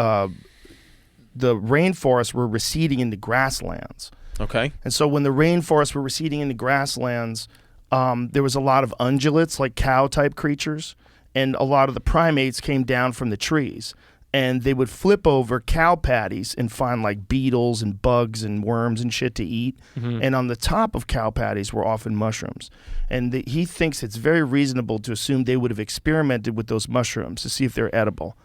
rainforests were receding into grasslands. Okay. And so when the rainforests were receding into grasslands, there was a lot of ungulates, like cow-type creatures, and a lot of the primates came down from the trees. And they would flip over cow patties and find like beetles and bugs and worms and shit to eat. Mm-hmm. And on the top of cow patties were often mushrooms. And he thinks it's very reasonable to assume they would have experimented with those mushrooms to see if they're edible.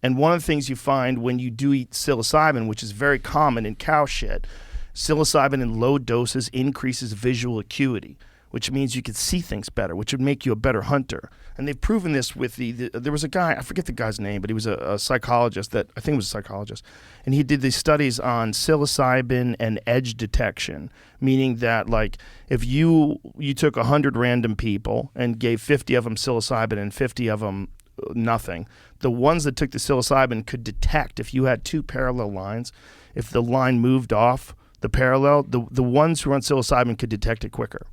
And one of the things you find when you do eat psilocybin, which is very common in cow shit, psilocybin in low doses increases visual acuity, which means you could see things better, which would make you a better hunter. And they've proven this with there was a guy, I forget the guy's name, but he was a psychologist I think was a psychologist, and he did these studies on psilocybin and edge detection, meaning that like if you took 100 random people and gave 50 of them psilocybin and 50 of them nothing, the ones that took the psilocybin could detect if you had two parallel lines, if the line moved off the parallel, the ones who were on psilocybin could detect it quicker.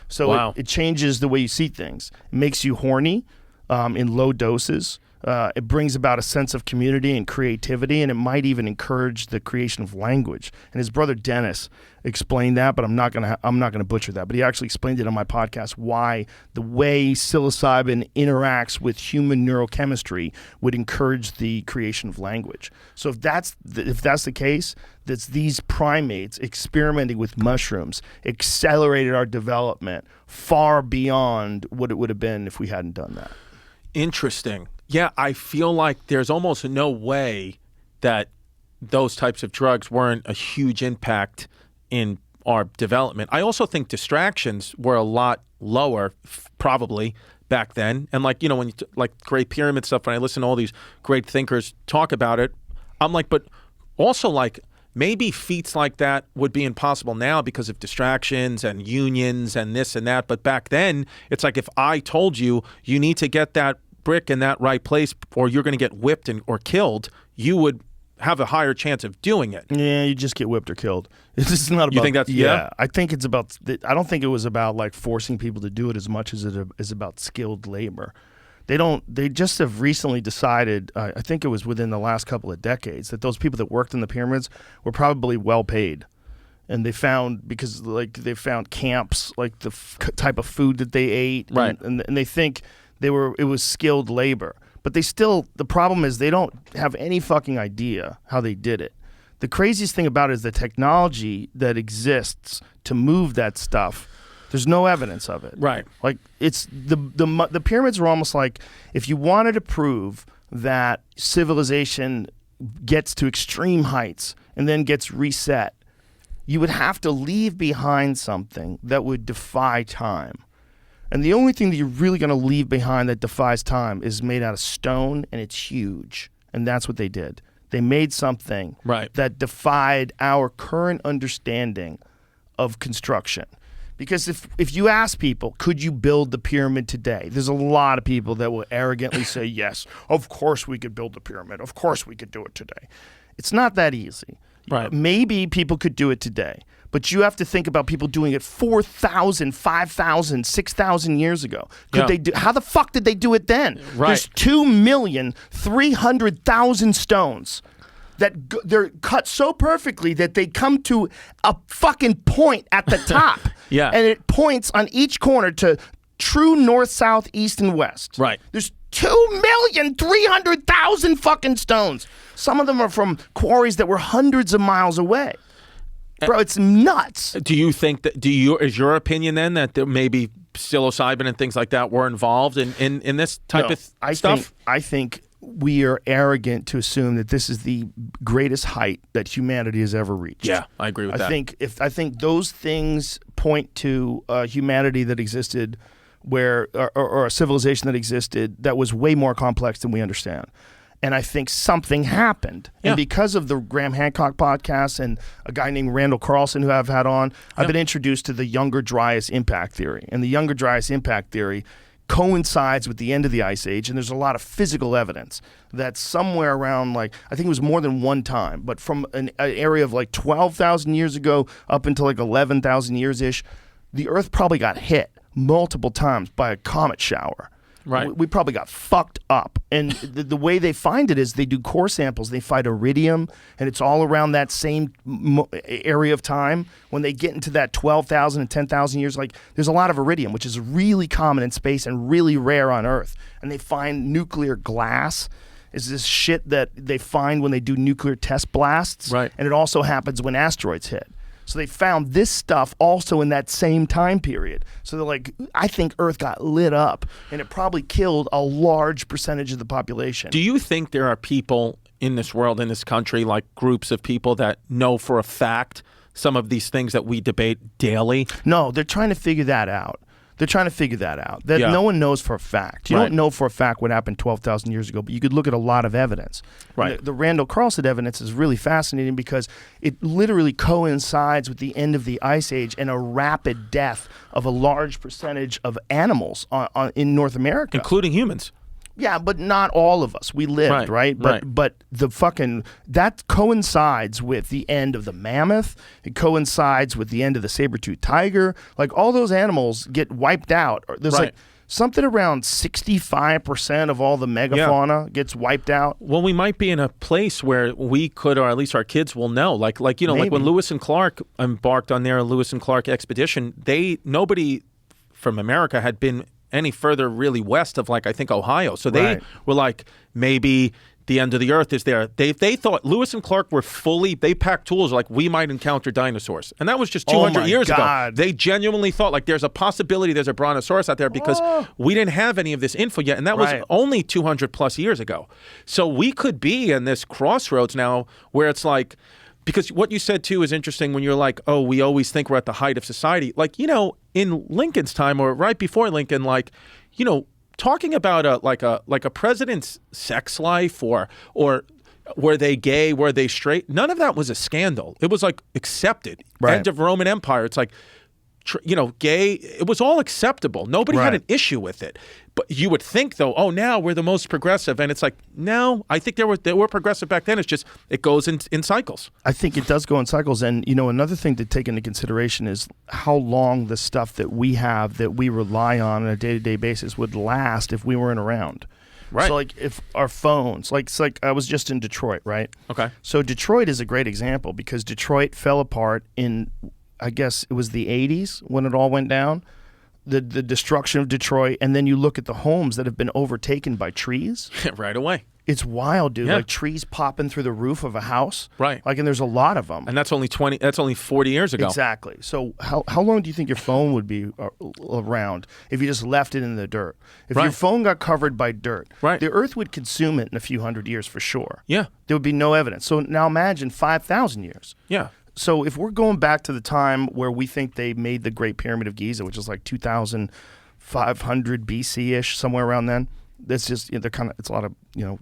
So it changes the way you see things. It makes you horny in low doses. It brings about a sense of community and creativity, and it might even encourage the creation of language. And his brother Dennis explained that, but I'm not gonna butcher that. But he actually explained it on my podcast why the way psilocybin interacts with human neurochemistry would encourage the creation of language. So if that's the case, that's these primates experimenting with mushrooms accelerated our development far beyond what it would have been if we hadn't done that. Interesting. Yeah, I feel like there's almost no way that those types of drugs weren't a huge impact in our development. I also think distractions were a lot lower, probably, back then. And like, when you like Great Pyramid stuff, when I listen to all these great thinkers talk about it, I'm like, but also like maybe feats like that would be impossible now because of distractions and unions and this and that. But back then, it's like if I told you need to get that brick in that right place or you're going to get whipped or killed, you would have a higher chance of doing it. Yeah, you just get whipped or killed. This is not about. You think that's yeah? I think it's about. I don't think it was about like forcing people to do it as much as it is about skilled labor. They just have recently decided, I think it was within the last couple of decades, that those people that worked in the pyramids were probably well paid. And they found, because like they found camps, like the type of food that they ate. Right. And they think it was skilled labor. But the problem is they don't have any fucking idea how they did it. The craziest thing about it is the technology that exists to move that stuff. There's no evidence of it. Right. Like it's the pyramids are almost like if you wanted to prove that civilization gets to extreme heights and then gets reset, you would have to leave behind something that would defy time. And the only thing that you're really going to leave behind that defies time is made out of stone, and it's huge. And that's what they did. They made something that defied our current understanding of construction. Because if you ask people, could you build the pyramid today? There's a lot of people that will arrogantly say, yes, of course we could build the pyramid. Of course we could do it today. It's not that easy. Right. Maybe people could do it today. But you have to think about people doing it 4,000, 5,000, 6,000 years ago. How the fuck did they do it then? Right. There's 2,300,000 stones that they're cut so perfectly that they come to a fucking point at the top. Yeah. And it points on each corner to true north, south, east, and west. Right. There's 2,300,000 fucking stones. Some of them are from quarries that were hundreds of miles away. Bro, it's nuts. Do you think that? Is your opinion then that there maybe psilocybin and things like that were involved in this type of stuff? I think we are arrogant to assume that this is the greatest height that humanity has ever reached. Yeah, I agree with that. I think those things point to humanity that existed, or a civilization that existed that was way more complex than we understand. And I think something happened. Yeah. And because of the Graham Hancock podcast and a guy named Randall Carlson who I've had on, I've been introduced to the Younger Dryas impact theory. And the Younger Dryas impact theory coincides with the end of the Ice Age, and there's a lot of physical evidence that somewhere around, like, I think it was more than one time, but from an area of like 12,000 years ago up until like 11,000 years-ish, the Earth probably got hit multiple times by a comet shower. Right. We probably got fucked up. And the way they find it is they do core samples. They find iridium, and it's all around that same area of time. When they get into that 12,000 and 10,000 years, like, there's a lot of iridium, which is really common in space and really rare on Earth. And they find nuclear glass. Is this shit that they find when they do nuclear test blasts. Right. And it also happens when asteroids hit. So they found this stuff also in that same time period. So they're like, I think Earth got lit up, and it probably killed a large percentage of the population. Do you think there are people in this world, in this country, like groups of people that know for a fact some of these things that we debate daily? No, they're trying to figure that out. That no one knows for a fact. You don't know for a fact what happened 12,000 years ago, but you could look at a lot of evidence. Right. The Randall Carlson evidence is really fascinating because it literally coincides with the end of the Ice Age and a rapid death of a large percentage of animals in North America. Including humans. Yeah, but not all of us. We lived, right? But the fucking, that coincides with the end of the mammoth. It coincides with the end of the saber-toothed tiger. Like, all those animals get wiped out. There's something around 65% of all the megafauna gets wiped out. Well, we might be in a place where we could, or at least our kids will know. Like you know, Maybe. like when Lewis and Clark embarked on their Lewis and Clark expedition, nobody from America had been any further really west of, like, I think Ohio. So they were like, maybe the end of the earth is there. They thought Lewis and Clark were they packed tools like we might encounter dinosaurs. And that was just 200 years ago. They genuinely thought like there's a possibility there's a brontosaurus out there because we didn't have any of this info yet. And that was only 200 plus years ago. So we could be in this crossroads now where it's like, because what you said too is interesting when you're like, oh, we always think we're at the height of society. Like, you know, in Lincoln's time or right before Lincoln, like, you know, talking about a president's sex life or were they gay, were they straight? None of that was a scandal. It was like accepted. End of Roman Empire. It's like, you know, gay. It was all acceptable. Nobody had an issue with it. But you would think though, oh, now we're the most progressive, and it's like, no, I think they were progressive back then. It's just it goes in cycles. I think it does go in cycles, and you know, another thing to take into consideration is how long the stuff that we have that we rely on a day-to-day basis would last if we weren't around. Right. So like if our phones, like it's like I was just in Detroit, right? Okay. So Detroit is a great example because Detroit fell apart in, I guess it was the 80s when it all went down. The destruction of Detroit, and then you look at the homes that have been overtaken by trees. Right away. It's wild, dude. Yeah. Like trees popping through the roof of a house. Right. Like, and there's a lot of them. And that's only 40 years ago. Exactly. So how long do you think your phone would be around if you just left it in the dirt? If your phone got covered by dirt, the earth would consume it in a few hundred years for sure. Yeah. There would be no evidence. So now imagine 5,000 years. Yeah. So if we're going back to the time where we think they made the Great Pyramid of Giza, which is like 2,500 BC-ish, somewhere around then, that's just, you know, they're kind of, it's a lot of, you know,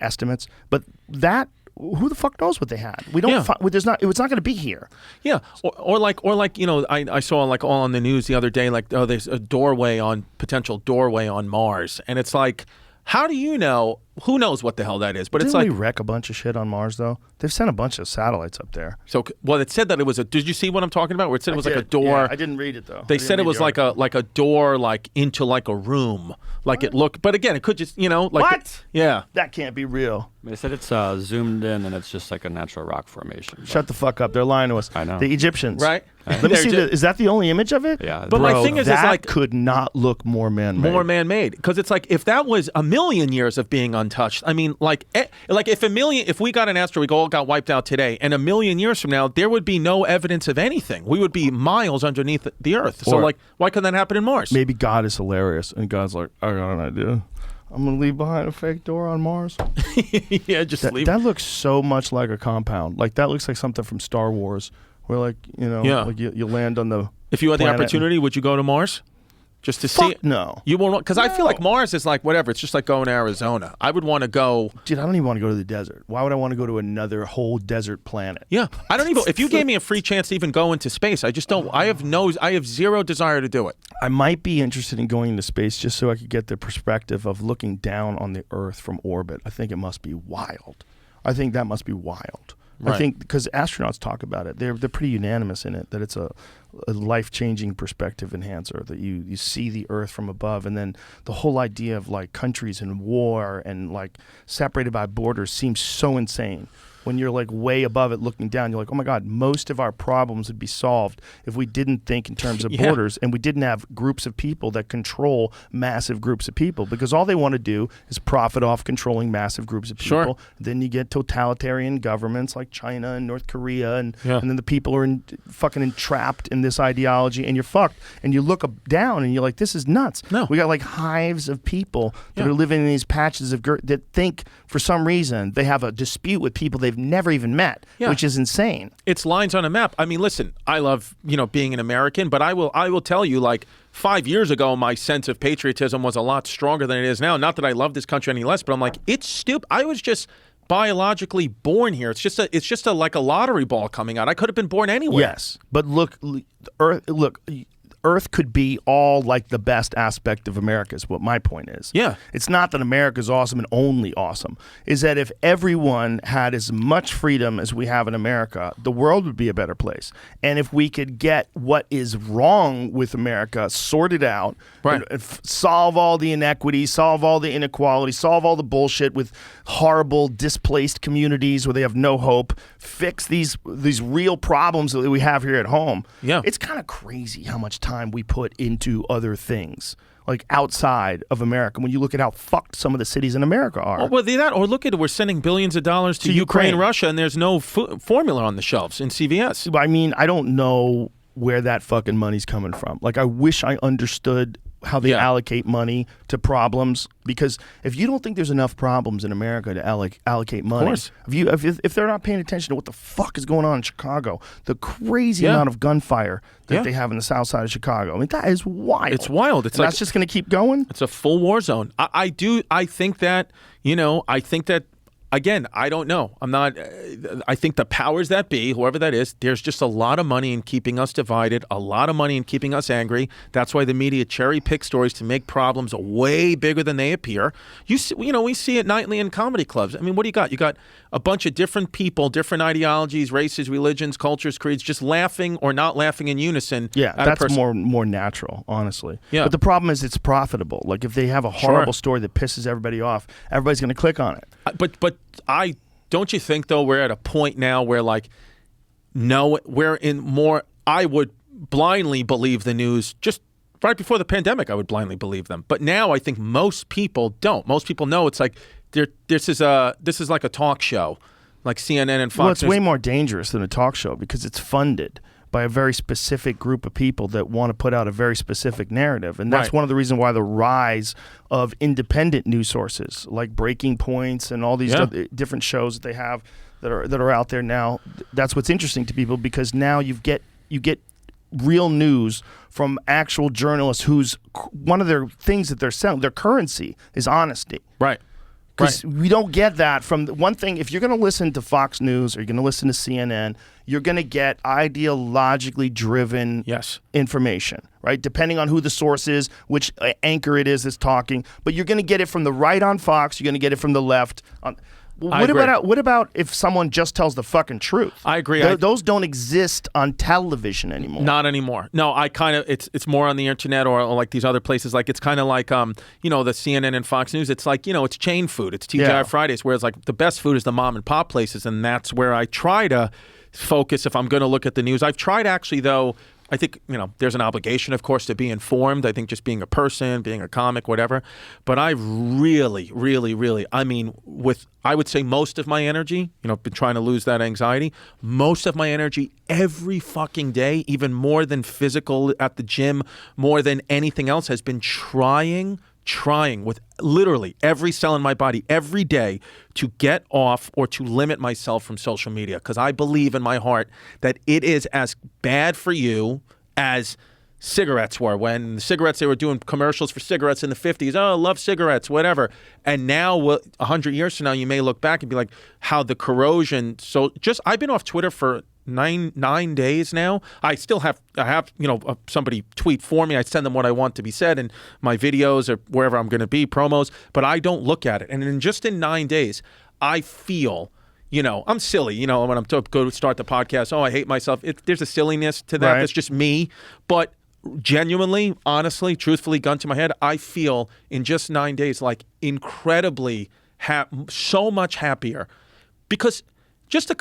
estimates. But that, who the fuck knows what they had? We don't. There's not. It's not going to be here. Yeah, or like you know, I saw like all on the news the other day, like, oh, there's a potential doorway on Mars, and it's like, how do you know? Who knows what the hell that is? But Didn't it's like we wreck a bunch of shit on Mars though. They've sent a bunch of satellites up there. So, well, it said that it was a. Did you see what I'm talking about? Where it said it was like a door. Yeah, I didn't read it though. They said it was like a door, like into like a room, like it looked. But again, it could just, you know, like what? Yeah, that can't be real. They said it's zoomed in and it's just like a natural rock formation. Shut the fuck up! They're lying to us. I know. The Egyptians, right? Let me see. Is that the only image of it? Yeah. But my thing is, that like, could not look more man-made. More man-made, because it's like if that was a million years of being untouched. I mean, like if we got an asteroid, all got wiped out today, and a million years from now, there would be no evidence of anything. We would be miles underneath the Earth. So, like, why couldn't that happen in Mars? Maybe God is hilarious, and God's like, I got an idea. I'm gonna leave behind a fake door on Mars. Yeah, just leave. That looks so much like a compound. Like that looks like something from Star Wars, where like, you know, like you land on the. If you had the planet opportunity, would you go to Mars? Just to see it? No. You won't, because I feel like Mars is like whatever. It's just like going to Arizona. I would want to go. Dude, I don't even want to go to the desert. Why would I want to go to another whole desert planet? Yeah, I don't even. If you gave me a free chance to even go into space, I just don't. I have zero desire to do it. I might be interested in going into space just so I could get the perspective of looking down on the Earth from orbit. I think it must be wild. I think that must be wild. Right. I think because astronauts talk about it, they're pretty unanimous in it that it's a life-changing perspective enhancer, that you see the Earth from above, and then the whole idea of like countries and war and like separated by borders seems so insane. When you're like way above it looking down, you're like, oh my God, most of our problems would be solved if we didn't think in terms of borders and we didn't have groups of people that control massive groups of people, because all they want to do is profit off controlling massive groups of people. Sure. Then you get totalitarian governments like China and North Korea, and then the people are fucking entrapped in this ideology, and you're fucked. And you look down and you're like, this is nuts. No. We got like hives of people that are living in these patches of that think for some reason they have a dispute with people they've never even met, which is insane. It's lines on a map. I mean, listen, I love, you know, being an American, but I will tell you, like, 5 years ago, my sense of patriotism was a lot stronger than it is now. Not that I love this country any less, but I'm like, it's stupid. I was just biologically born here. It's just a like a lottery ball coming out. I could have been born anywhere. Yes, but look, Earth. Look, Earth could be all like the best aspect of America is what my point is. Yeah. It's not that America's awesome and only awesome. Is that if everyone had as much freedom as we have in America, the world would be a better place. And if we could get what is wrong with America sorted out, right. Solve all the inequities, solve all the inequality, solve all the bullshit with horrible displaced communities where they have no hope, fix these real problems that we have here at home. Yeah. It's kind of crazy how much time we put into other things, like outside of America, when you look at how fucked some of the cities in America are. Oh, well, that, or look at it, we're sending billions of dollars to Ukraine, Russia, and there's no formula on the shelves in CVS. I mean, I don't know where that fucking money's coming from. Like, I wish I understood how they allocate money to problems, because if you don't think there's enough problems in America to allocate money, if they're not paying attention to what the fuck is going on in Chicago, the crazy amount of gunfire that they have in the south side of Chicago, I mean, that is wild. It's wild. It's like, that's just going to keep going. It's a full war zone. I think that, again, I don't know. I'm not. I think the powers that be, whoever that is, there's just a lot of money in keeping us divided, a lot of money in keeping us angry. That's why the media cherry pick stories to make problems way bigger than they appear. We see it nightly in comedy clubs. I mean, what do you got? You got a bunch of different people, different ideologies, races, religions, cultures, creeds, just laughing or not laughing in unison. Yeah, that's more natural, honestly. Yeah. But the problem is it's profitable. Like, if they have a horrible story that pisses everybody off, everybody's going to click on it. But don't you think, though, we're at a point now where, like, no, we're in more, I would blindly believe the news. Just right before the pandemic, I would blindly believe them. But now I think most people don't. Most people know it's like, this is like a talk show, like CNN and Fox. Well, it's way more dangerous than a talk show because it's funded by a very specific group of people that want to put out a very specific narrative. And that's one of the reasons why the rise of independent news sources like Breaking Points and all these different shows that they have that are out there now, that's what's interesting to people, because now you get real news from actual journalists whose one of their things that they're selling, their currency is honesty. Right. Because we don't get that from one thing. If you're going to listen to Fox News or you're going to listen to CNN, you're going to get ideologically driven information, right? Depending on who the source is, which anchor it is that's talking. But you're going to get it from the right on Fox. You're going to get it from the left on. What about if someone just tells the fucking truth? I agree. Those don't exist on television anymore. Not anymore. No, I kind of it's more on the internet or like these other places. Like, it's kind of like the CNN and Fox News. It's like, it's chain food. It's TGI Fridays. Whereas like the best food is the mom and pop places, and that's where I try to focus if I'm going to look at the news. I've tried actually, though. I think, there's an obligation, of course, to be informed. I think just being a person, being a comic, whatever. But I've really, really, really, I would say most of my energy, been trying to lose that anxiety, most of my energy every fucking day, even more than physical at the gym, more than anything else, has been trying with literally every cell in my body every day to get off or to limit myself from social media, because I believe in my heart that it is as bad for you as cigarettes were. When the cigarettes, they were doing commercials for cigarettes in the 50s. Oh, love cigarettes, whatever. And now, 100 years from now, you may look back and be like, how the corrosion. So I've been off Twitter for nine days now. I have somebody tweet for me. I send them what I want to be said and my videos or wherever I'm going to be, promos, but I don't look at it. And in 9 days, I feel, I'm silly, when I'm go to start the podcast, I hate myself. There's a silliness to that. That's just me. But genuinely, honestly, truthfully, gun to my head, I feel in just 9 days like incredibly so much happier, because just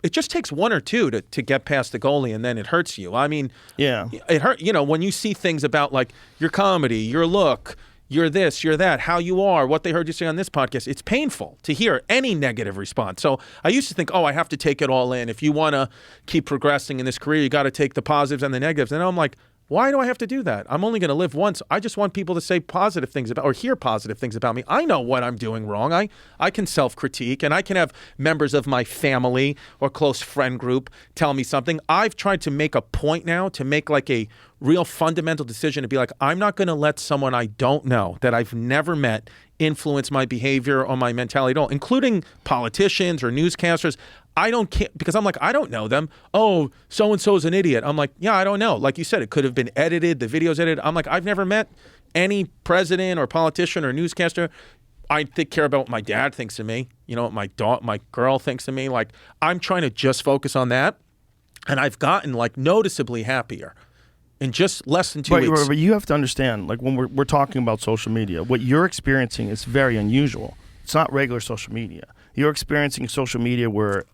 it just takes one or two to get past the goalie, and then it hurts you. I mean, it hurt. When you see things about like your comedy, your look, your this, your that, how you are, what they heard you say on this podcast, it's painful to hear any negative response. So I used to think, I have to take it all in. If you want to keep progressing in this career, you got to take the positives and the negatives. And I'm like, why do I have to do that? I'm only going to live once. I just want people to say positive things about, or hear positive things about me. I know what I'm doing wrong. I can self-critique, and I can have members of my family or close friend group tell me something. I've tried to make a point now to make like a real fundamental decision to be like, I'm not going to let someone I don't know, that I've never met, influence my behavior or my mentality at all, including politicians or newscasters. I don't care because I'm like, I don't know them. Oh, so-and-so's an idiot. I'm like, yeah, I don't know. Like you said, it could have been edited. The video's edited. I'm like, I've never met any president or politician or newscaster. I care about what my dad thinks of me. You know, what my girl thinks of me. Like, I'm trying to just focus on that. And I've gotten like noticeably happier in just less than 2 weeks. But you have to understand, like when we're talking about social media, what you're experiencing is very unusual. It's not regular social media. You're experiencing social media where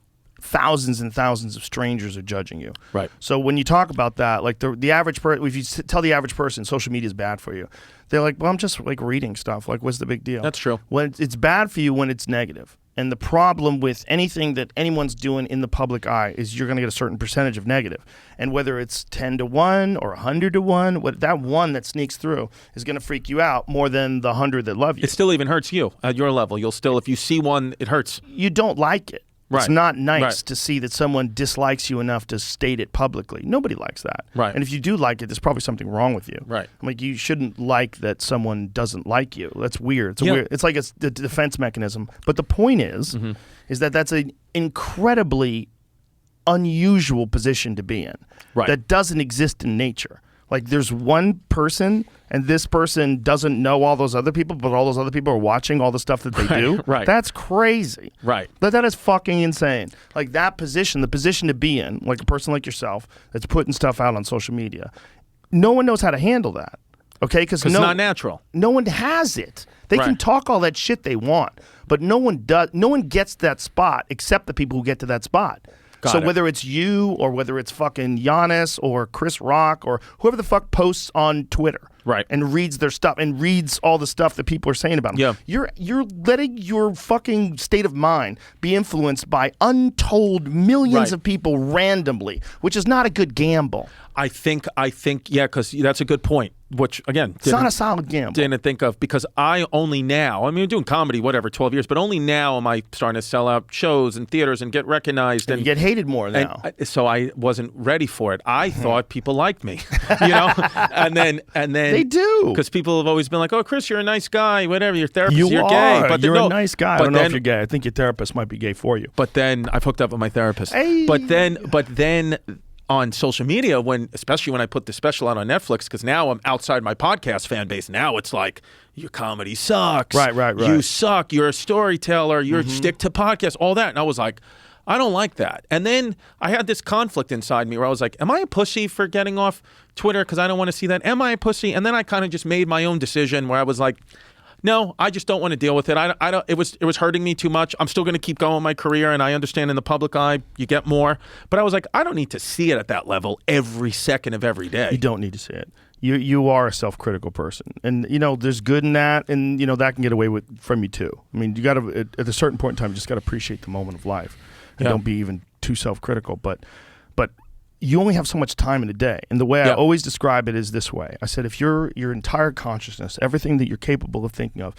thousands and thousands of strangers are judging you. Right. So when you talk about that, like the average person, if you tell the average person social media is bad for you, they're like, well, I'm just like reading stuff. Like, what's the big deal? That's true. When it's bad for you when it's negative. And the problem with anything that anyone's doing in the public eye is you're going to get a certain percentage of negative. And whether it's 10 to 1 or 100 to 1, that one that sneaks through is going to freak you out more than the 100 that love you. It still even hurts you at your level. You'll still, if you see one, it hurts. You don't like it. Right. It's not nice Right. to see that someone dislikes you enough to state it publicly. Nobody likes that. Right. And if you do like it, there's probably something wrong with you. Right. Like you shouldn't like that someone doesn't like you. That's weird. It's like it's the defense mechanism. But the point is that that's an incredibly unusual position to be in. Right. That doesn't exist in nature. Like there's one person and this person doesn't know all those other people, but all those other people are watching all the stuff that they do. Right. That's crazy. Right. But that is fucking insane. Like that position, the position to be in, like a person like yourself that's putting stuff out on social media, no one knows how to handle that. Okay? Because it's not natural. No one has it. They can talk all that shit they want, but no one does. No one gets that spot except the people who get to that spot. So whether it's you or whether it's fucking Giannis or Chris Rock or whoever the fuck posts on Twitter, right, and reads their stuff and reads all the stuff that people are saying about them, you're letting your fucking state of mind be influenced by untold millions of people randomly, which is not a good gamble. I think, yeah, because that's a good point. Which again, it's not a solid gamble. Didn't think of because I only now. I mean, I'm doing comedy, whatever, 12 years, but only now am I starting to sell out shows and theaters and get recognized and you get hated more now. So I wasn't ready for it. I thought people liked me, you know, and then they do because people have always been like, "Oh, Chris, you're a nice guy, whatever. Your therapist, you're are. gay, but you're a nice guy. I don't know if you're gay. I think your therapist might be gay for you. But then I've hooked up with my therapist. Hey. But then. On social media, especially when I put the special out on Netflix, because now I'm outside my podcast fan base. Now it's like, your comedy sucks. Right. You suck. You're a storyteller. You're stick to podcasts, all that. And I was like, I don't like that. And then I had this conflict inside me where I was like, am I a pussy for getting off Twitter because I don't want to see that? Am I a pussy? And then I kind of just made my own decision where I was like, no, I just don't want to deal with it. I don't. It was hurting me too much. I'm still going to keep going my career, and I understand in the public eye you get more. But I was like, I don't need to see it at that level every second of every day. You don't need to see it. You are a self-critical person, and you know there's good in that, and you know that can get away from you too. I mean, you got to at a certain point in time, you just got to appreciate the moment of life, and don't be even too self-critical. But you only have so much time in a day. And the way I always describe it is this way. I said, if your entire consciousness, everything that you're capable of thinking of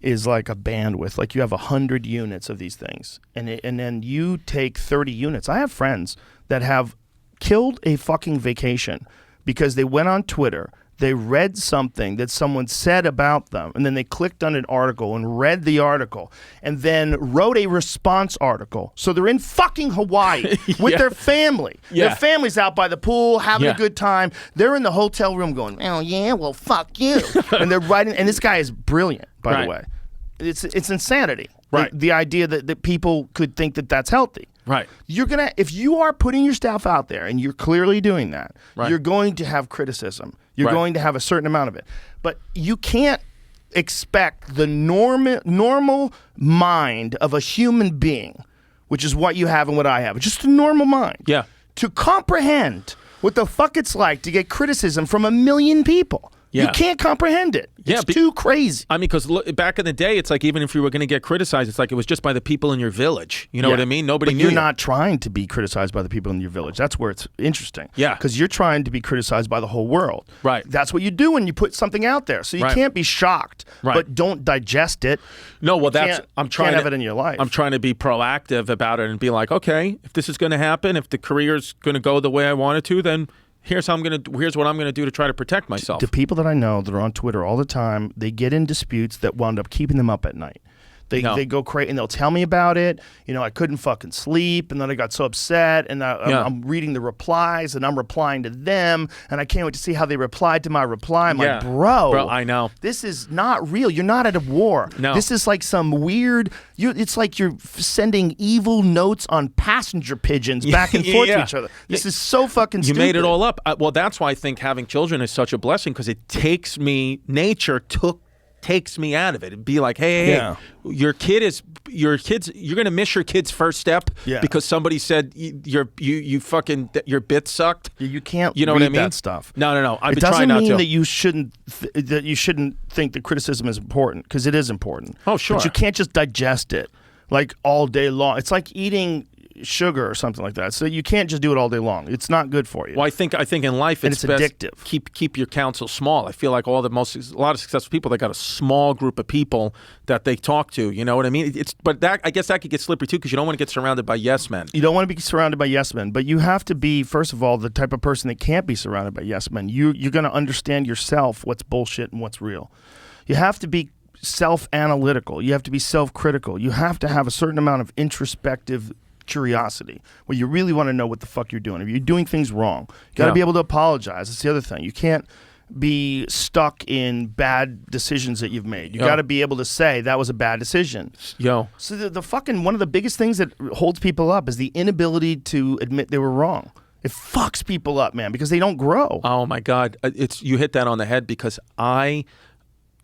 is like a bandwidth, like you have 100 units of these things, and then you take 30 units. I have friends that have killed a fucking vacation because they went on Twitter, they read something that someone said about them, and then they clicked on an article and read the article, and then wrote a response article. So they're in fucking Hawaii with their family. Their family's out by the pool having a good time. They're in the hotel room going, oh yeah, well fuck you. And they're writing, and this guy is brilliant, by the way. It's insanity. Right. The idea that people could think that that's healthy. Right. If you are putting your stuff out there and you're clearly doing that, you're going to have criticism. You're going to have a certain amount of it. But you can't expect the normal mind of a human being, which is what you have and what I have, just a normal mind, to comprehend what the fuck it's like to get criticism from 1 million people. You can't comprehend it. It's too crazy. I mean, because back in the day, it's like even if you were going to get criticized, it's like it was just by the people in your village. You know what I mean? Nobody knew. You're not trying to be criticized by the people in your village. That's where it's interesting. Yeah. Because you're trying to be criticized by the whole world. Right. That's what you do when you put something out there. So you can't be shocked, but don't digest it. No, well, I'm trying to have it in your life. I'm trying to be proactive about it and be like, okay, if this is going to happen, if the career's going to go the way I want it to, then here's what I'm going to do to try to protect myself. The people that I know that are on Twitter all the time, they get in disputes that wound up keeping them up at night. They go crazy, and they'll tell me about it. You know, I couldn't fucking sleep, and then I got so upset, and I'm reading the replies, and I'm replying to them, and I can't wait to see how they replied to my reply. I'm like, bro, I know. This is not real. You're not at a war. No. This is like some weird, it's like you're sending evil notes on passenger pigeons back and forth to each other. This is so fucking stupid. You made it all up. Well, that's why I think having children is such a blessing, because it takes me, nature takes me out of it. It'd be like, hey, your kids, you're gonna miss your kid's first step because somebody said your bit sucked. You can't. You know read what I mean? That stuff. No. I've been doesn't trying not mean to. that you shouldn't think that criticism is important, because it is important. Oh, sure. But you can't just digest it like all day long. It's like eating sugar or something like that. So you can't just do it all day long. It's not good for you. Well, I think in life it's best addictive. Keep your counsel small. I feel like a lot of successful people, they got a small group of people that they talk to. You know what I mean? But I guess that could get slippery too, because you don't want to get surrounded by yes men. You don't want to be surrounded by yes men, but you have to be, first of all, the type of person that can't be surrounded by yes men. You're going to understand yourself what's bullshit and what's real. You have to be self-analytical. You have to be self-critical. You have to have a certain amount of introspective curiosity, where you really want to know what the fuck you're doing. If you're doing things wrong, you got to be able to apologize. That's the other thing. You can't be stuck in bad decisions that you've made. You got to be able to say that was a bad decision. So the fucking one of the biggest things that holds people up is the inability to admit they were wrong. It fucks people up, man, because they don't grow. Oh my God, you hit that on the head, because I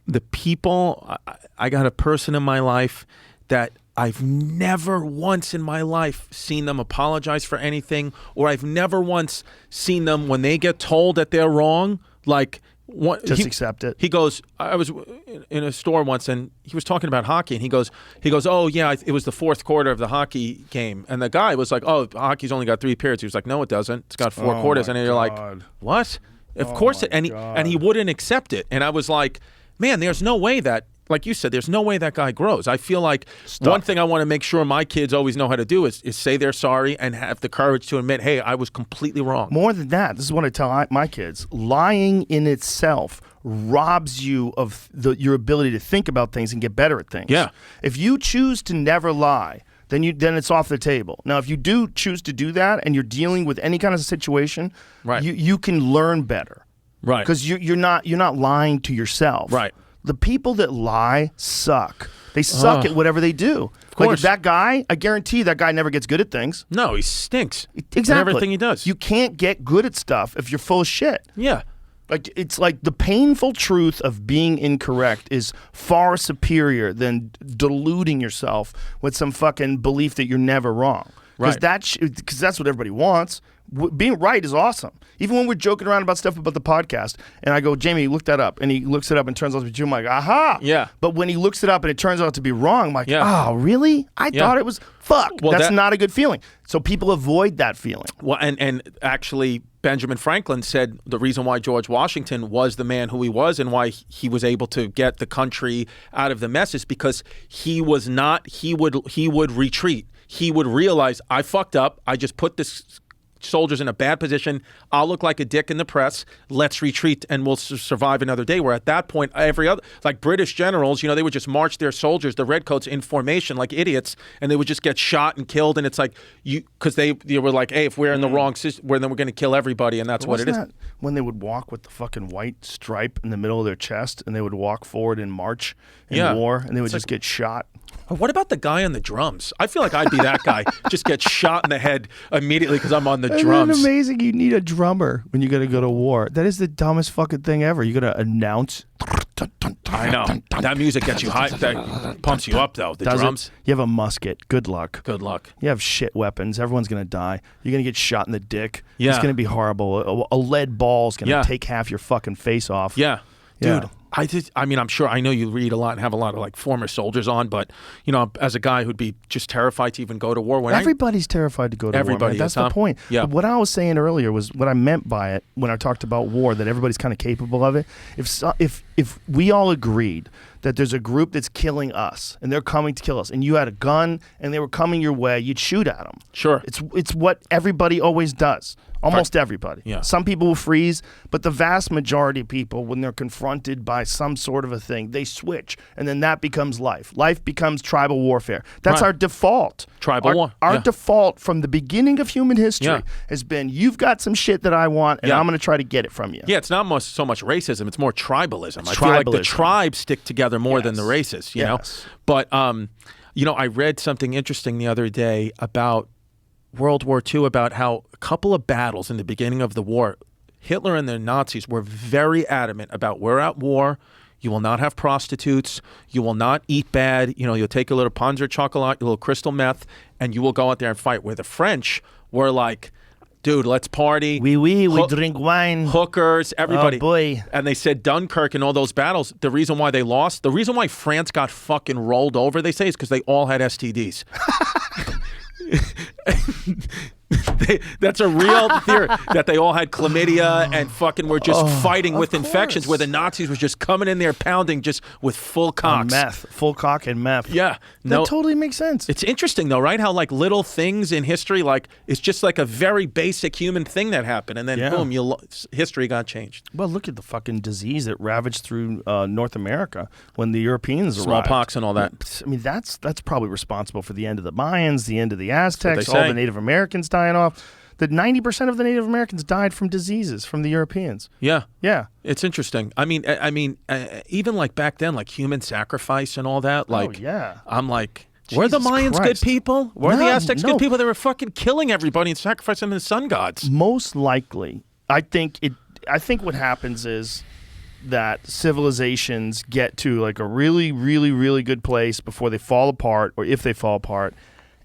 got a person in my life that I've never once in my life seen them apologize for anything, or I've never once seen them, when they get told that they're wrong, like accept it. He goes, I was in a store once, and he was talking about hockey, and he goes, oh yeah, it was the fourth quarter of the hockey game, and the guy was like, oh, hockey's only got 3 periods. He was like, no, it doesn't. It's got 4 quarters, and you're like, what? Of course it, and he wouldn't accept it, and I was like, man, there's no way that. Like you said, there's no way that guy grows. I feel like one thing I want to make sure my kids always know how to do is say they're sorry and have the courage to admit, hey, I was completely wrong. More than that, this is what I tell my kids. Lying in itself robs you of your ability to think about things and get better at things. Yeah. If you choose to never lie, then it's off the table. Now, if you do choose to do that and you're dealing with any kind of situation, you can learn better. Right. Because you're not lying to yourself. Right. The people that lie suck. They suck at whatever they do. Of course. Like that guy, I guarantee that guy never gets good at things. No, he stinks. Exactly. At everything he does. You can't get good at stuff if you're full of shit. Yeah. Like, it's like the painful truth of being incorrect is far superior than deluding yourself with some fucking belief that you're never wrong. Right. Because that's what everybody wants. Being right is awesome. Even when we're joking around about stuff about the podcast, and I go, Jamie, look that up, and he looks it up and turns out to be true. I'm like, aha! Yeah. But when he looks it up and it turns out to be wrong, I'm like, oh, really? I thought it was fuck. Well, that's not a good feeling. So people avoid that feeling. Well, and actually, Benjamin Franklin said the reason why George Washington was the man who he was and why he was able to get the country out of the mess is because he would retreat. He would realize, I fucked up. I just put this soldiers in a bad position. I'll look like a dick in the press. Let's retreat and we'll survive another day. Where at that point, every other, like British generals, they would just march their soldiers, the redcoats, in formation like idiots, and they would just get shot and killed. And it's like, because they were like, hey, if we're in the wrong system, then we're going to kill everybody. And that's what it is. When they would walk with the fucking white stripe in the middle of their chest and they would walk forward in march in war and they would just get shot. What about the guy on the drums? I feel like I'd be that guy. Just get shot in the head immediately because I'm on the drums. Isn't it amazing? You need a drummer when you got to go to war. That is the dumbest fucking thing ever. You got to announce. I know. That music gets you high. That pumps you up, though. The drums. You have a musket. Good luck. Good luck. You have shit weapons. Everyone's going to die. You're going to get shot in the dick. Yeah. It's going to be horrible. A lead ball is going to take half your fucking face off. Yeah. Dude. I'm sure, I know you read a lot and have a lot of like former soldiers on, but as a guy who'd be just terrified to even go to war. Everybody's terrified to go to war. Man. That's the point. Yeah. But what I was saying earlier was what I meant by it when I talked about war, that everybody's kind of capable of it. If we all agreed that there's a group that's killing us and they're coming to kill us and you had a gun and they were coming your way, you'd shoot at them. Sure. It's what everybody always does. Almost everybody. Yeah. Some people will freeze, but the vast majority of people, when they're confronted by some sort of a thing, they switch, and then that becomes life. Life becomes tribal warfare. That's our default. Our default from the beginning of human history has been, you've got some shit that I want, and I'm going to try to get it from you. Yeah, it's not so much racism, it's more tribalism. I feel like the tribes stick together more than the races, you know? But, you know, I read something interesting the other day about World War II, about how a couple of battles in the beginning of the war, Hitler and the Nazis were very adamant about, we're at war, you will not have prostitutes, you will not eat bad, you know, you'll take a little Panzer chocolate, a little crystal meth, and you will go out there and fight. Where the French were like, dude, let's party. We drink wine. Hookers, everybody. Oh, boy. And they said Dunkirk and all those battles, the reason why they lost, the reason why France got fucking rolled over, they say, is because they all had STDs. That's a real theory, that they all had chlamydia and fucking were just fighting with infections, where the Nazis was just coming in there pounding just with full cocks. Full cock and meth. Yeah. That totally makes sense. It's interesting though, right? How like little things in history, like it's just like a very basic human thing that happened, and then boom, history got changed. Well, look at the fucking disease that ravaged through North America when the Europeans arrived. Smallpox and all that. I mean, that's probably responsible for the end of the Mayans, the end of the Aztecs, all the Native Americans dying off. That 90% of the Native Americans died from diseases from the Europeans. Yeah. Yeah. It's interesting. I mean, even like back then, like human sacrifice and all that. Like, I'm like, were the Mayans good people? Were the Aztecs good people? They were fucking killing everybody and sacrificing them to the sun gods. Most likely, I think what happens is that civilizations get to like a really, really, really good place before they fall apart, or if they fall apart.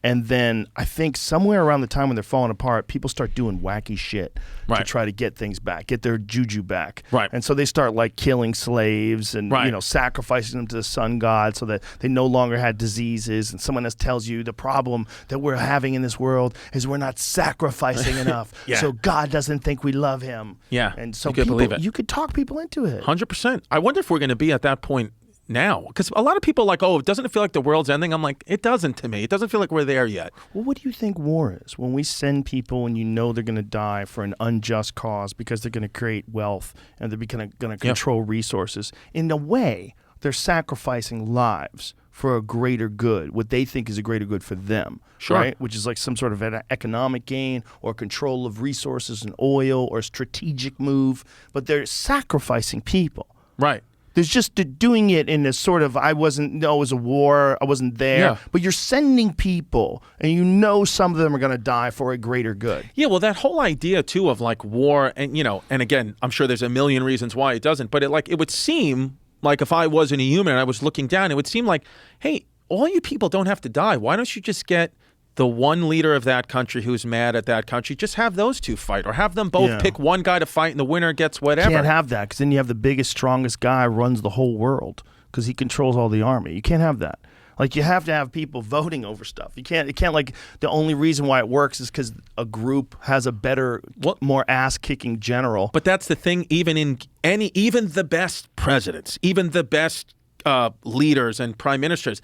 And then I think somewhere around the time when they're falling apart, people start doing wacky shit to try to get things back, get their juju back. Right. And so they start like killing slaves and you know, sacrificing them to the sun god so that they no longer had diseases. And someone else tells you the problem that we're having in this world is we're not sacrificing enough. So God doesn't think we love him. Yeah. And so you could believe it. You could talk people into it. 100%. I wonder if we're going to be at that point now, because a lot of people are like, oh, doesn't it feel like the world's ending? I'm like, it doesn't to me. It doesn't feel like we're there yet. Well, what do you think war is? When we send people and you know they're going to die for an unjust cause because they're going to create wealth and they're going to control resources, in a way, they're sacrificing lives for a greater good, what they think is a greater good for them, right? Which is like some sort of an economic gain or control of resources and oil or a strategic move, but they're sacrificing people. Right. There's just doing it in a sort of, it was a war, I wasn't there. But you're sending people, and you know some of them are going to die for a greater good. Yeah, well, that whole idea, too, of like war, and, you know, and again, I'm sure there's a million reasons why it doesn't, but it would seem like if I wasn't a human and I was looking down, it would seem like, hey, all you people don't have to die. Why don't you just get the one leader of that country who's mad at that country, just have those two fight, or have them both pick one guy to fight and the winner gets whatever. You can't have that, because then you have the biggest, strongest guy runs the whole world because he controls all the army. You can't have that. Like, you have to have people voting over stuff. It can't like, the only reason why it works is because a group has a better, more ass-kicking general. But that's the thing, even the best presidents, even the best leaders and prime ministers,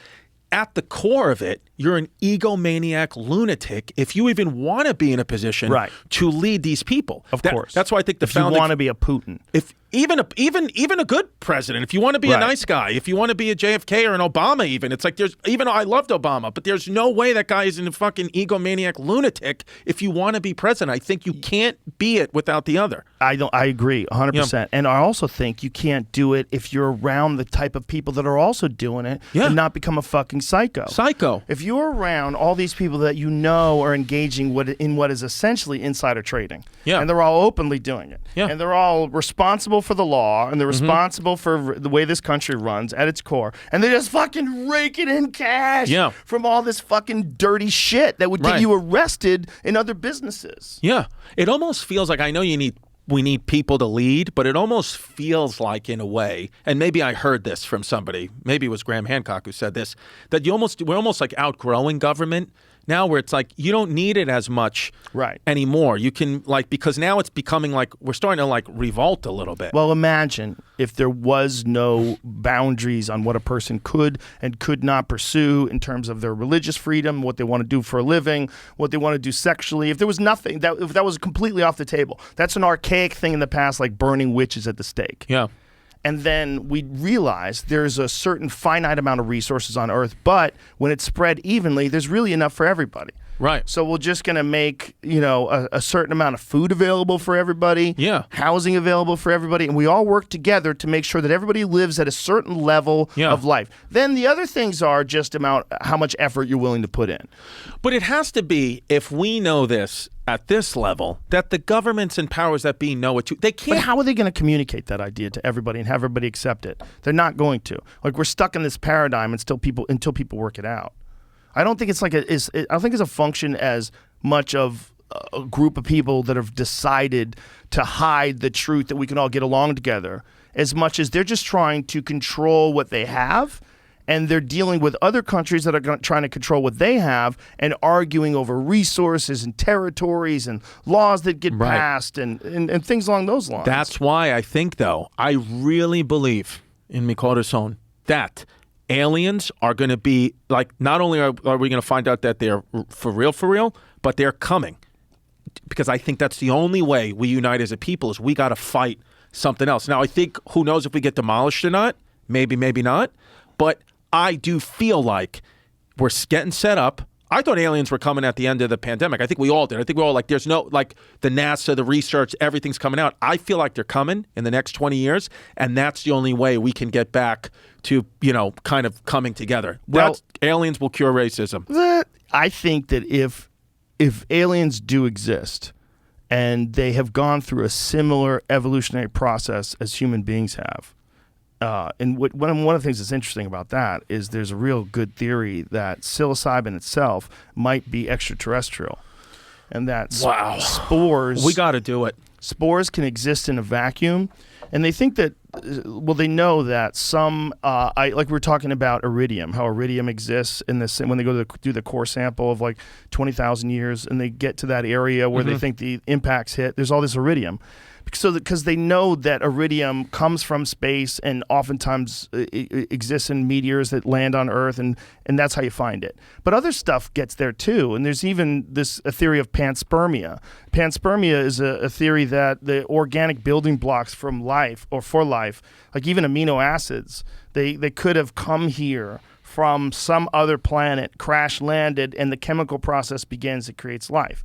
at the core of it, you're an egomaniac lunatic if you even want to be in a position to lead these people. Of course. That's why I think if you want to be a Putin. If even a good president, if you want to be a nice guy, if you want to be a JFK or an Obama even, it's like I loved Obama, but there's no way that guy is a fucking egomaniac lunatic if you want to be president. I think you can't be it without the other. I agree 100%. And I also think you can't do it if you're around the type of people that are also doing it and not become a fucking psycho. If you're around all these people that you know are engaging in what is essentially insider trading, and they're all openly doing it, and they're all responsible for the law, and they're responsible for the way this country runs at its core, and they're just fucking raking in cash from all this fucking dirty shit that would get you arrested in other businesses. Yeah. It almost feels like, I know we need people to lead, but it almost feels like, in a way, and maybe I heard this from somebody, maybe it was Graham Hancock who said this, that we're almost like outgrowing government now, where it's like you don't need it as much anymore. You can, like, because now it's becoming like we're starting to like revolt a little bit. Well, imagine if there was no boundaries on what a person could and could not pursue in terms of their religious freedom, what they want to do for a living, what they want to do sexually. If there was nothing, if that was completely off the table. That's an archaic thing in the past, like burning witches at the stake. Yeah. And then we realize there's a certain finite amount of resources on Earth, but when it's spread evenly, there's really enough for everybody. Right. So we're just going to make, a certain amount of food available for everybody, housing available for everybody, and we all work together to make sure that everybody lives at a certain level of life. Then the other things are just about how much effort you're willing to put in. But it has to be, if we know this at this level, that the governments and powers that be know it too. They can't. But how are they going to communicate that idea to everybody and have everybody accept it? They're not going to. Like, we're stuck in this paradigm until people work it out. I don't think it's I don't think it's a function as much of a group of people that have decided to hide the truth that we can all get along together, as much as they're just trying to control what they have, and they're dealing with other countries that are trying to control what they have and arguing over resources and territories and laws that get passed and things along those lines. That's why I think, though, I really believe in mi corazón that aliens are going to be, like, not only are we going to find out that they're for real, but they're coming. Because I think that's the only way we unite as a people, is we got to fight something else. Now, I think, who knows if we get demolished or not? Maybe not. But I do feel like we're getting set up. I thought aliens were coming at the end of the pandemic. I think we all did. I think we all, like, there's no, like, the NASA, the research, everything's coming out. I feel like they're coming in the next 20 years, and that's the only way we can get back to, kind of coming together. Well, aliens will cure racism. I think that if aliens do exist and they have gone through a similar evolutionary process as human beings have, and one of the things that's interesting about that is there's a real good theory that psilocybin itself might be extraterrestrial, and that spores. We got to do it. Spores can exist in a vacuum, and they think that. They know that some, like we were talking about iridium, how iridium exists in this when they go to do the core sample of like 20,000 years, and they get to that area where they think the impacts hit. There's all this iridium. Because they know that iridium comes from space and oftentimes it exists in meteors that land on Earth, and that's how you find it. But other stuff gets there too, and there's even a theory of panspermia. Panspermia is a theory that the organic building blocks from life, or for life, like even amino acids, they could have come here from some other planet, crash landed, and the chemical process begins that creates life.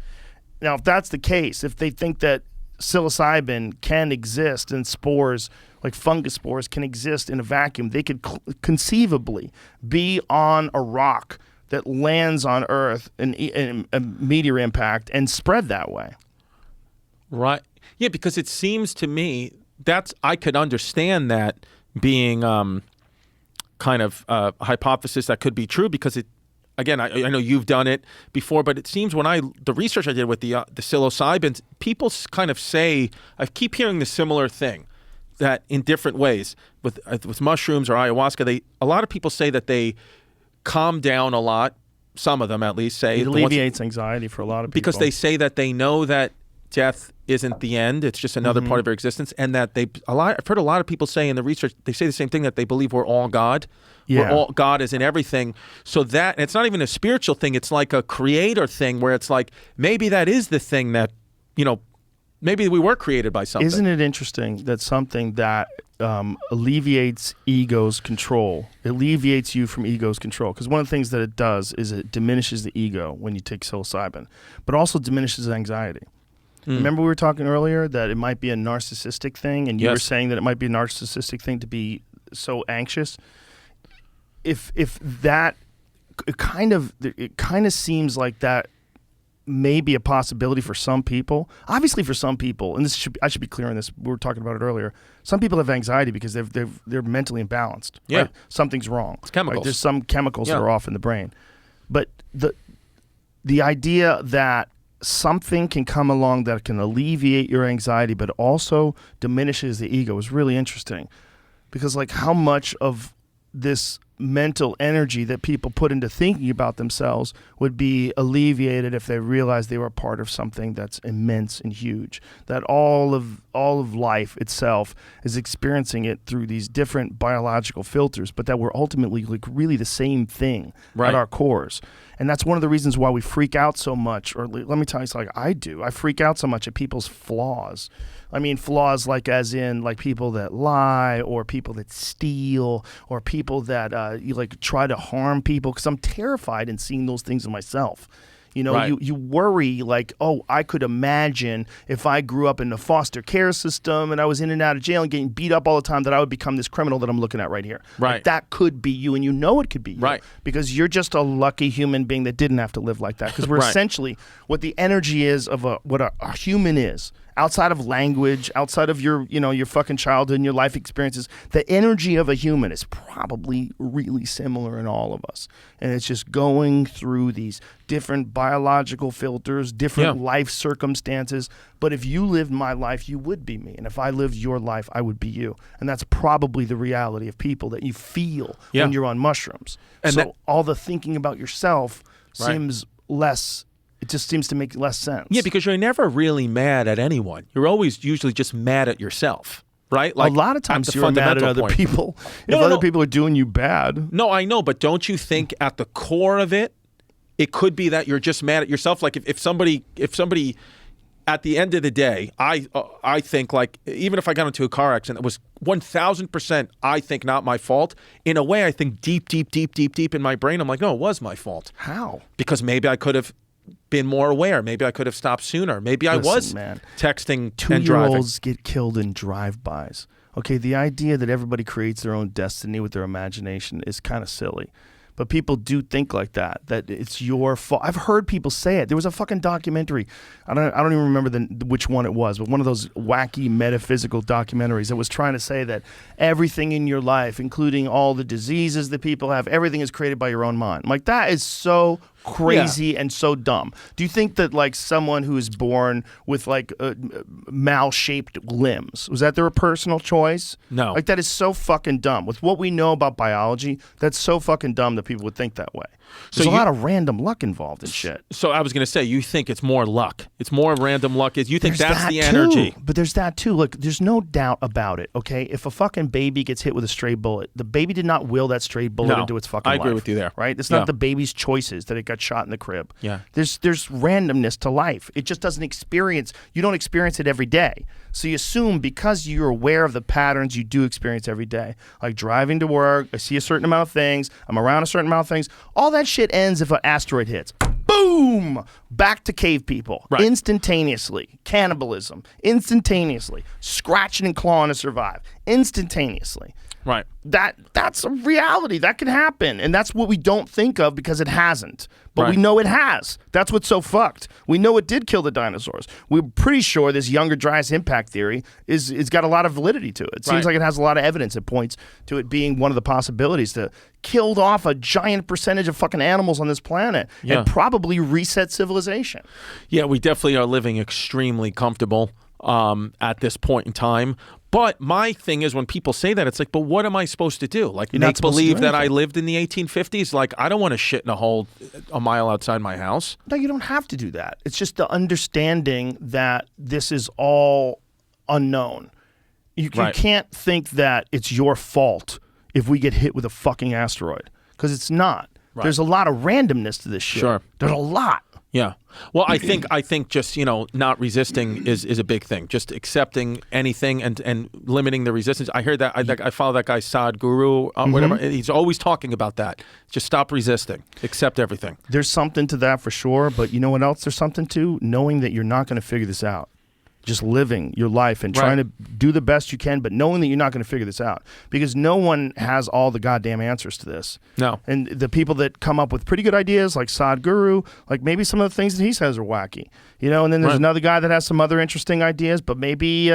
Now, if that's the case, if they think that psilocybin can exist and spores, like fungus spores, can exist in a vacuum, they could conceivably be on a rock that lands on Earth in a meteor impact and spread that way. Right. Yeah, because it seems to me I could understand that being kind of a hypothesis that could be true, because it, again, I know you've done it before, but it seems the research I did with the psilocybins, people kind of say, I keep hearing the similar thing, that in different ways with mushrooms or ayahuasca, a lot of people say that they calm down a lot. Some of them, at least, say it alleviates anxiety for a lot of people, because they say that they know that death isn't the end; it's just another part of their existence, and that I've heard a lot of people say in the research, they say the same thing, that they believe we're all God. Yeah. God is in everything. So that, and it's not even a spiritual thing, it's like a creator thing, where it's like, maybe that is the thing that, maybe we were created by something. Isn't it interesting that something that alleviates ego's control, alleviates you from ego's control? Because one of the things that it does is it diminishes the ego when you take psilocybin, but also diminishes anxiety. Remember we were talking earlier that it might be a narcissistic thing, and you were saying that it might be a narcissistic thing to be so anxious. If that, it kind of seems like that may be a possibility for some people. Obviously, for some people, and I should be clear on this. We were talking about it earlier. Some people have anxiety because they're mentally imbalanced. Yeah, right? Something's wrong. It's chemicals. Right? There's some chemicals that are off in the brain. But the idea that something can come along that can alleviate your anxiety, but also diminishes the ego, is really interesting. Because, like, how much of this mental energy that people put into thinking about themselves would be alleviated if they realized they were part of something that's immense and huge, that all of life itself is experiencing it through these different biological filters, but that we're ultimately like really the same thing at our cores. And that's one of the reasons why we freak out so much, or let me tell you, it's like I do. I freak out so much at people's flaws. I mean, flaws like as in like people that lie or people that steal or people that you like try to harm people, because I'm terrified in seeing those things in myself. You know, Right. you worry like, oh, I could imagine if I grew up in the foster care system and I was in and out of jail and getting beat up all the time that I would become this criminal that I'm looking at right here. Right. Like, that could be you, and you know it could be you. Right. Because you're just a lucky human being that didn't have to live like that. Because we're Right. essentially what the energy is of what a human is. Outside of language, outside of your fucking childhood and your life experiences, the energy of a human is probably really similar in all of us. And it's just going through these different biological filters, different life circumstances. But if you lived my life, you would be me. And if I lived your life, I would be you. And that's probably the reality of people that you feel when you're on mushrooms. And so all the thinking about yourself Right. seems less. It just seems to make less sense. Yeah, because you're never really mad at anyone. You're always usually just mad at yourself, right? A lot of times at the you're mad at fundamental other point. people. No, If other no. people are doing you bad. No, I know, but don't you think at the core of it, it could be that you're just mad at yourself? Like if somebody at the end of the day, I think like even if I got into a car accident, it was 1,000% I think not my fault. In a way, I think deep in my brain, I'm like, no, it was my fault. How? Because maybe I could have been more aware. Maybe I could have stopped sooner. Maybe I was texting and driving. 2-year-olds get killed in drive-bys. Okay, the idea that everybody creates their own destiny with their imagination is kind of silly. But people do think like that it's your fault. I've heard people say it. There was a fucking documentary. I don't even remember which one it was, but one of those wacky metaphysical documentaries that was trying to say that everything in your life, including all the diseases that people have, everything is created by your own mind. Like, that is so crazy and so dumb. Do you think that like someone who is born with like mal-shaped limbs, was that their personal choice? No. Like, that is so fucking dumb. With what we know about biology, that's so fucking dumb that people would think that way. There's a lot of random luck involved in shit. So I was going to say, you think it's more luck. It's more random luck. You think There's that's that the too. energy. But there's that too. Look, there's no doubt about it, okay? If a fucking baby gets hit with a stray bullet, the baby did not will that stray bullet No, into its fucking I life. agree with you there. Right? It's Yeah. not the baby's choices that it got shot in the crib. Yeah. There's randomness to life. It just doesn't you don't experience it every day. So you assume because you're aware of the patterns you do experience every day, like driving to work, I see a certain amount of things, I'm around a certain amount of things, all that shit ends if an asteroid hits. Boom! Back to cave people. Right. Instantaneously. Cannibalism. Instantaneously. Scratching and clawing to survive. Instantaneously. Right. That's a reality. That can happen. And that's what we don't think of because it hasn't. But we Right. know it has. That's what's so fucked. We know it did kill the dinosaurs. We're pretty sure this Younger Dryas impact theory is got a lot of validity to it. It seems Right. like it has a lot of evidence that points to it being one of the possibilities to killed off a giant percentage of fucking animals on this planet and probably reset civilization. Yeah, we definitely are living extremely comfortable at this point in time. But my thing is when people say that, it's like, but what am I supposed to do? Like, You're not make supposed to do believe that I anything. lived in the 1850s? Like, I don't want to shit in a hole a mile outside my house. No, you don't have to do that. It's just the understanding that this is all unknown. You Right. can't think that it's your fault if we get hit with a fucking asteroid, because it's not. Right. There's a lot of randomness to this shit. Sure. There's a lot. Yeah. Well, I think just, not resisting is a big thing. Just accepting anything and limiting the resistance. I heard that. I follow that guy Sadhguru, whatever. He's always talking about that. Just stop resisting. Accept everything. There's something to that for sure, but you know what else there's something to? Knowing that you're not going to figure this out. Just living your life and trying to do the best you can, but knowing that you're not going to figure this out, because no one has all the goddamn answers to this. No. And the people that come up with pretty good ideas, like Sadhguru, like maybe some of the things that he says are wacky, and then there's another guy that has some other interesting ideas, but maybe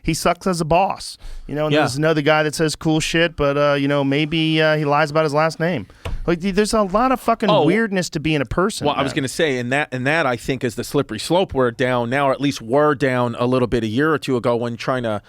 he sucks as a boss, and there's another guy that says cool shit, but maybe he lies about his last name. Like, there's a lot of fucking weirdness to being a person. Well, I was going to say, and that I think is the slippery slope. We're down now, or at least we're down a little bit a year or two ago when trying to,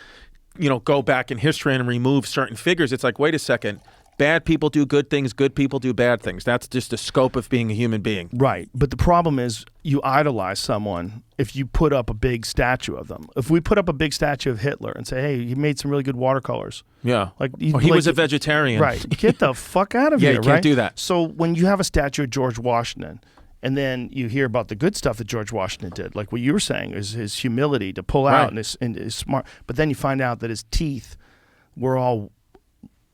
go back in history and remove certain figures. It's like, wait a second, Bad people do good things. Good people do bad things. That's just the scope of being a human being. Right. But the problem is you idolize someone if you put up a big statue of them. If we put up a big statue of Hitler and say, hey, he made some really good watercolors. Yeah. Like he was a vegetarian. Right. Get the fuck out of here, you can't do that. So when you have a statue of George Washington, and then you hear about the good stuff that George Washington did, like what you were saying, is his humility to pull out and his smart. But then you find out that his teeth were all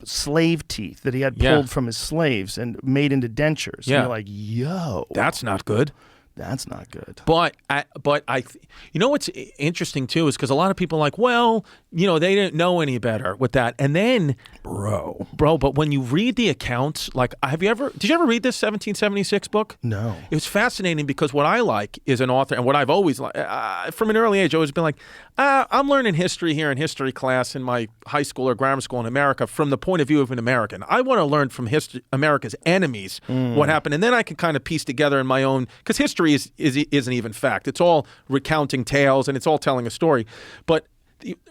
slave teeth that he had pulled from his slaves and made into dentures. Yeah. And you're like, yo. That's not good. That's not good. But you know what's interesting too is because a lot of people are like, well, you know, they didn't know any better with that. And then, bro, but when you read the accounts, like, did you ever read this 1776 book? No. It was fascinating because what I like is an author, and what I've always, from an early age, always been like, I'm learning history here in history class in my high school or grammar school in America from the point of view of an American. I want to learn from America's enemies what happened, and then I can kind of piece together in my own, because history isn't even fact. It's all recounting tales, and it's all telling a story. But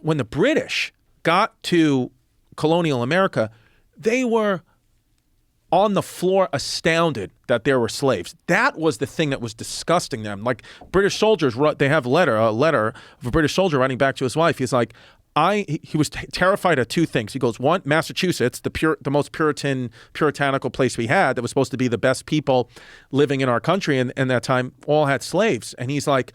when the British got to colonial America, they were on the floor astounded that there were slaves. That was the thing that was disgusting them. Like British soldiers, they have a letter of a British soldier writing back to his wife. He's like, he was terrified of two things. He goes, one, Massachusetts, the most puritanical place we had that was supposed to be the best people living in our country in that time, all had slaves. And he's like,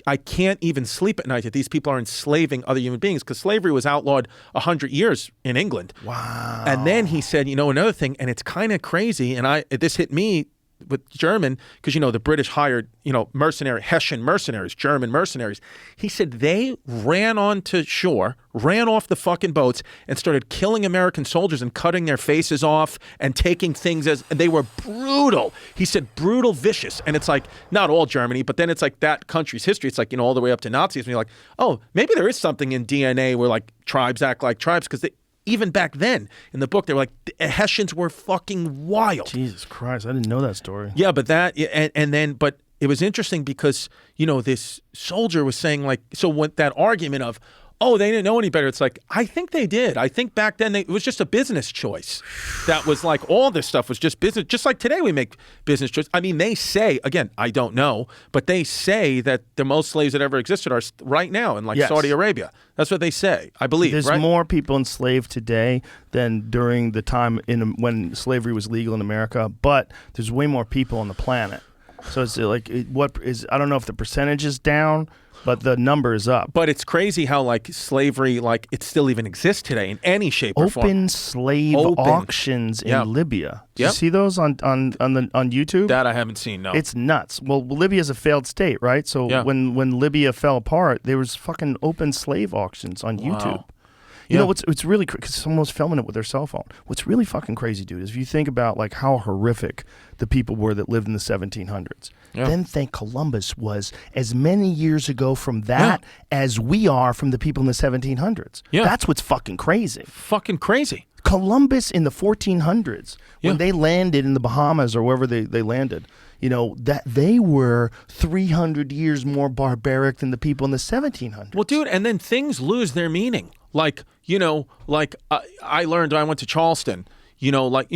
I can't even sleep at night that these people are enslaving other human beings, because slavery was outlawed 100 years in England. Wow. And then he said, you know, another thing, and it's kind of crazy, and this hit me with German, because, you know, the British hired, you know, Hessian mercenaries, German mercenaries. He said they ran onto shore, ran off the fucking boats, and started killing American soldiers and cutting their faces off and taking things and they were brutal. He said brutal, vicious. And it's like, not all Germany, but then it's like that country's history. It's like, you know, all the way up to Nazis. And you're like, oh, maybe there is something in DNA where like tribes act like tribes, because even back then in the book, they were like, the Hessians were fucking wild. Jesus Christ, I didn't know that story. Yeah, but but it was interesting because, you know, this soldier was saying, like, so when that argument of, oh, they didn't know any better. It's like, I think they did. I think back then it was just a business choice. That was like, all this stuff was just business. Just like today we make business choice. I mean, they say, again, I don't know, but they say that the most slaves that ever existed are right now in like Saudi Arabia. That's what they say, I believe. There's more people enslaved today than during the time when slavery was legal in America, but there's way more people on the planet. So it's like, I don't know if the percentage is down, but the number is up. But it's crazy how like slavery, like it still even exists today in any shape or form. Open slave auctions in Libya. Do you see those on YouTube? That I haven't seen. No, it's nuts. Well, Libya's a failed state, right? So when Libya fell apart, there was fucking open slave auctions on YouTube. You know what's really because someone was filming it with their cell phone. What's really fucking crazy, dude, is if you think about like how horrific the people were that lived in the 1700s. Then think Columbus was as many years ago from that as we are from the people in the 1700s. That's what's fucking crazy. Fucking crazy. Columbus in the 1400s, when they landed in the Bahamas or wherever they landed, you know, that they were 300 years more barbaric than the people in the 1700s. Well, dude, and then things lose their meaning. Like, you know, like I learned when I went to Charleston, like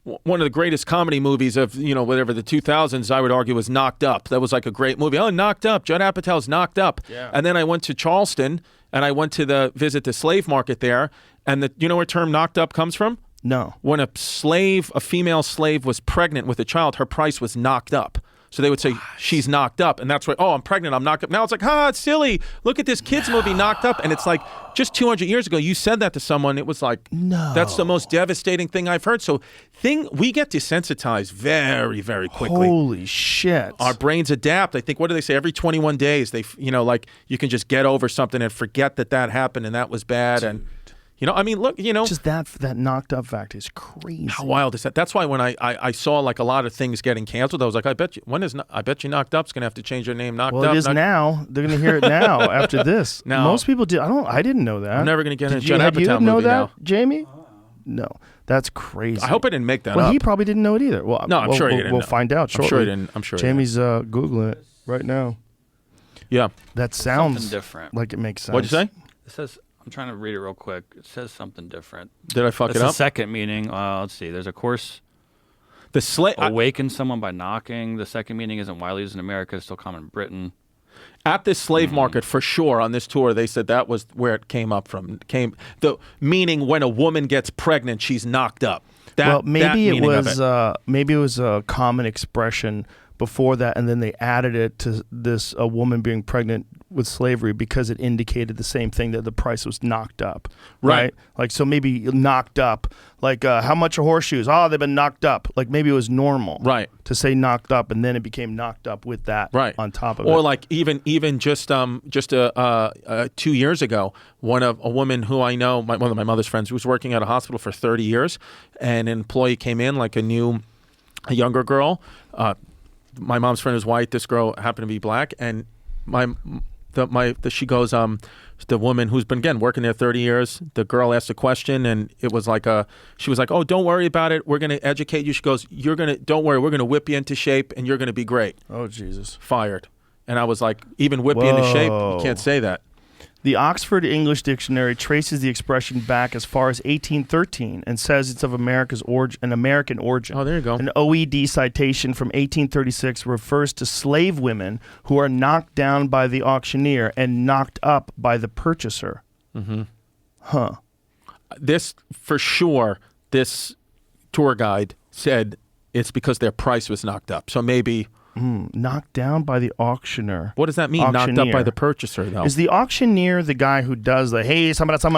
one of the greatest comedy movies of, you know, whatever the 2000s, I would argue, was Knocked Up. That was like a great movie. Oh, Knocked Up. Judd Apatow's Knocked Up. Yeah. And then I went to Charleston and I went to visit the slave market there. And you know where the term knocked up comes from? No. When a female slave was pregnant with a child, her price was knocked up. So they would say, she's knocked up. And that's why, oh, I'm pregnant, I'm knocked up. Now it's like, it's silly. Look at this kid's movie, Knocked Up. And it's like, just 200 years ago, you said that to someone. It was like, no, that's the most devastating thing I've heard. So we get desensitized very, very quickly. Holy shit. Our brains adapt. I think, what do they say? Every 21 days, like you can just get over something and forget that happened and that was bad. And you know, I mean, look, you know. Just that knocked up fact is crazy. How wild is that? That's why when I saw like a lot of things getting canceled, I was like, I bet you Knocked Up's going to have to change their name. Knocked Up. Well, it is now. They're going to hear it now after this. Now, most people do. I didn't know that. I'm never going to get a Judd Apatow movie now. Did you know that, Jamie? Oh. No. That's crazy. I hope I didn't make that up. Well, he probably didn't know it either. Well, no, I'm sure he didn't. We'll find out shortly. I'm sure he didn't. I'm sure Jamie's Googling it right now. Yeah. That sounds something different. Like it makes sense. What'd you say? It says I'm trying to read it real quick. It says something different. Did I fuck That's it up? The second meaning. Let's see. There's a course. The slave awaken someone by knocking. The second meaning isn't widely used in America. It's still common in Britain. At this slave market, for sure, on this tour, they said that was where it came up from. The meaning when a woman gets pregnant, she's knocked up. Maybe it was a common expression before that, and then they added it to this a woman being pregnant with slavery because it indicated the same thing, that the price was knocked up, right? Like, so maybe knocked up, like how much are horseshoes? Oh, they've been knocked up. Like maybe it was normal, right, to say knocked up, and then it became knocked up with that on top of it. Or like even just 2 years ago, a woman who I know, one of my mother's friends, who was working at a hospital for 30 years, and an employee came in, like a younger girl. My mom's friend was white. This girl happened to be black, and she goes, the woman who's been again working there 30 years. The girl asked a question, and it was like she was like, "Oh, don't worry about it. We're going to educate you." She goes, "Don't worry. We're going to whip you into shape, and you're going to be great." Oh, Jesus! Fired. And I was like, "Even whip you into shape? You can't say that." The Oxford English Dictionary traces the expression back as far as 1813 and says it's of an American origin. Oh, there you go. An OED citation from 1836 refers to slave women who are knocked down by the auctioneer and knocked up by the purchaser. Mm-hmm. Huh. This tour guide said it's because their price was knocked up. So maybe... knocked down by the auctioneer. What does that mean? Auctioneer. Knocked up by the purchaser, though. Is the auctioneer the guy who does the, hey, somebody, is that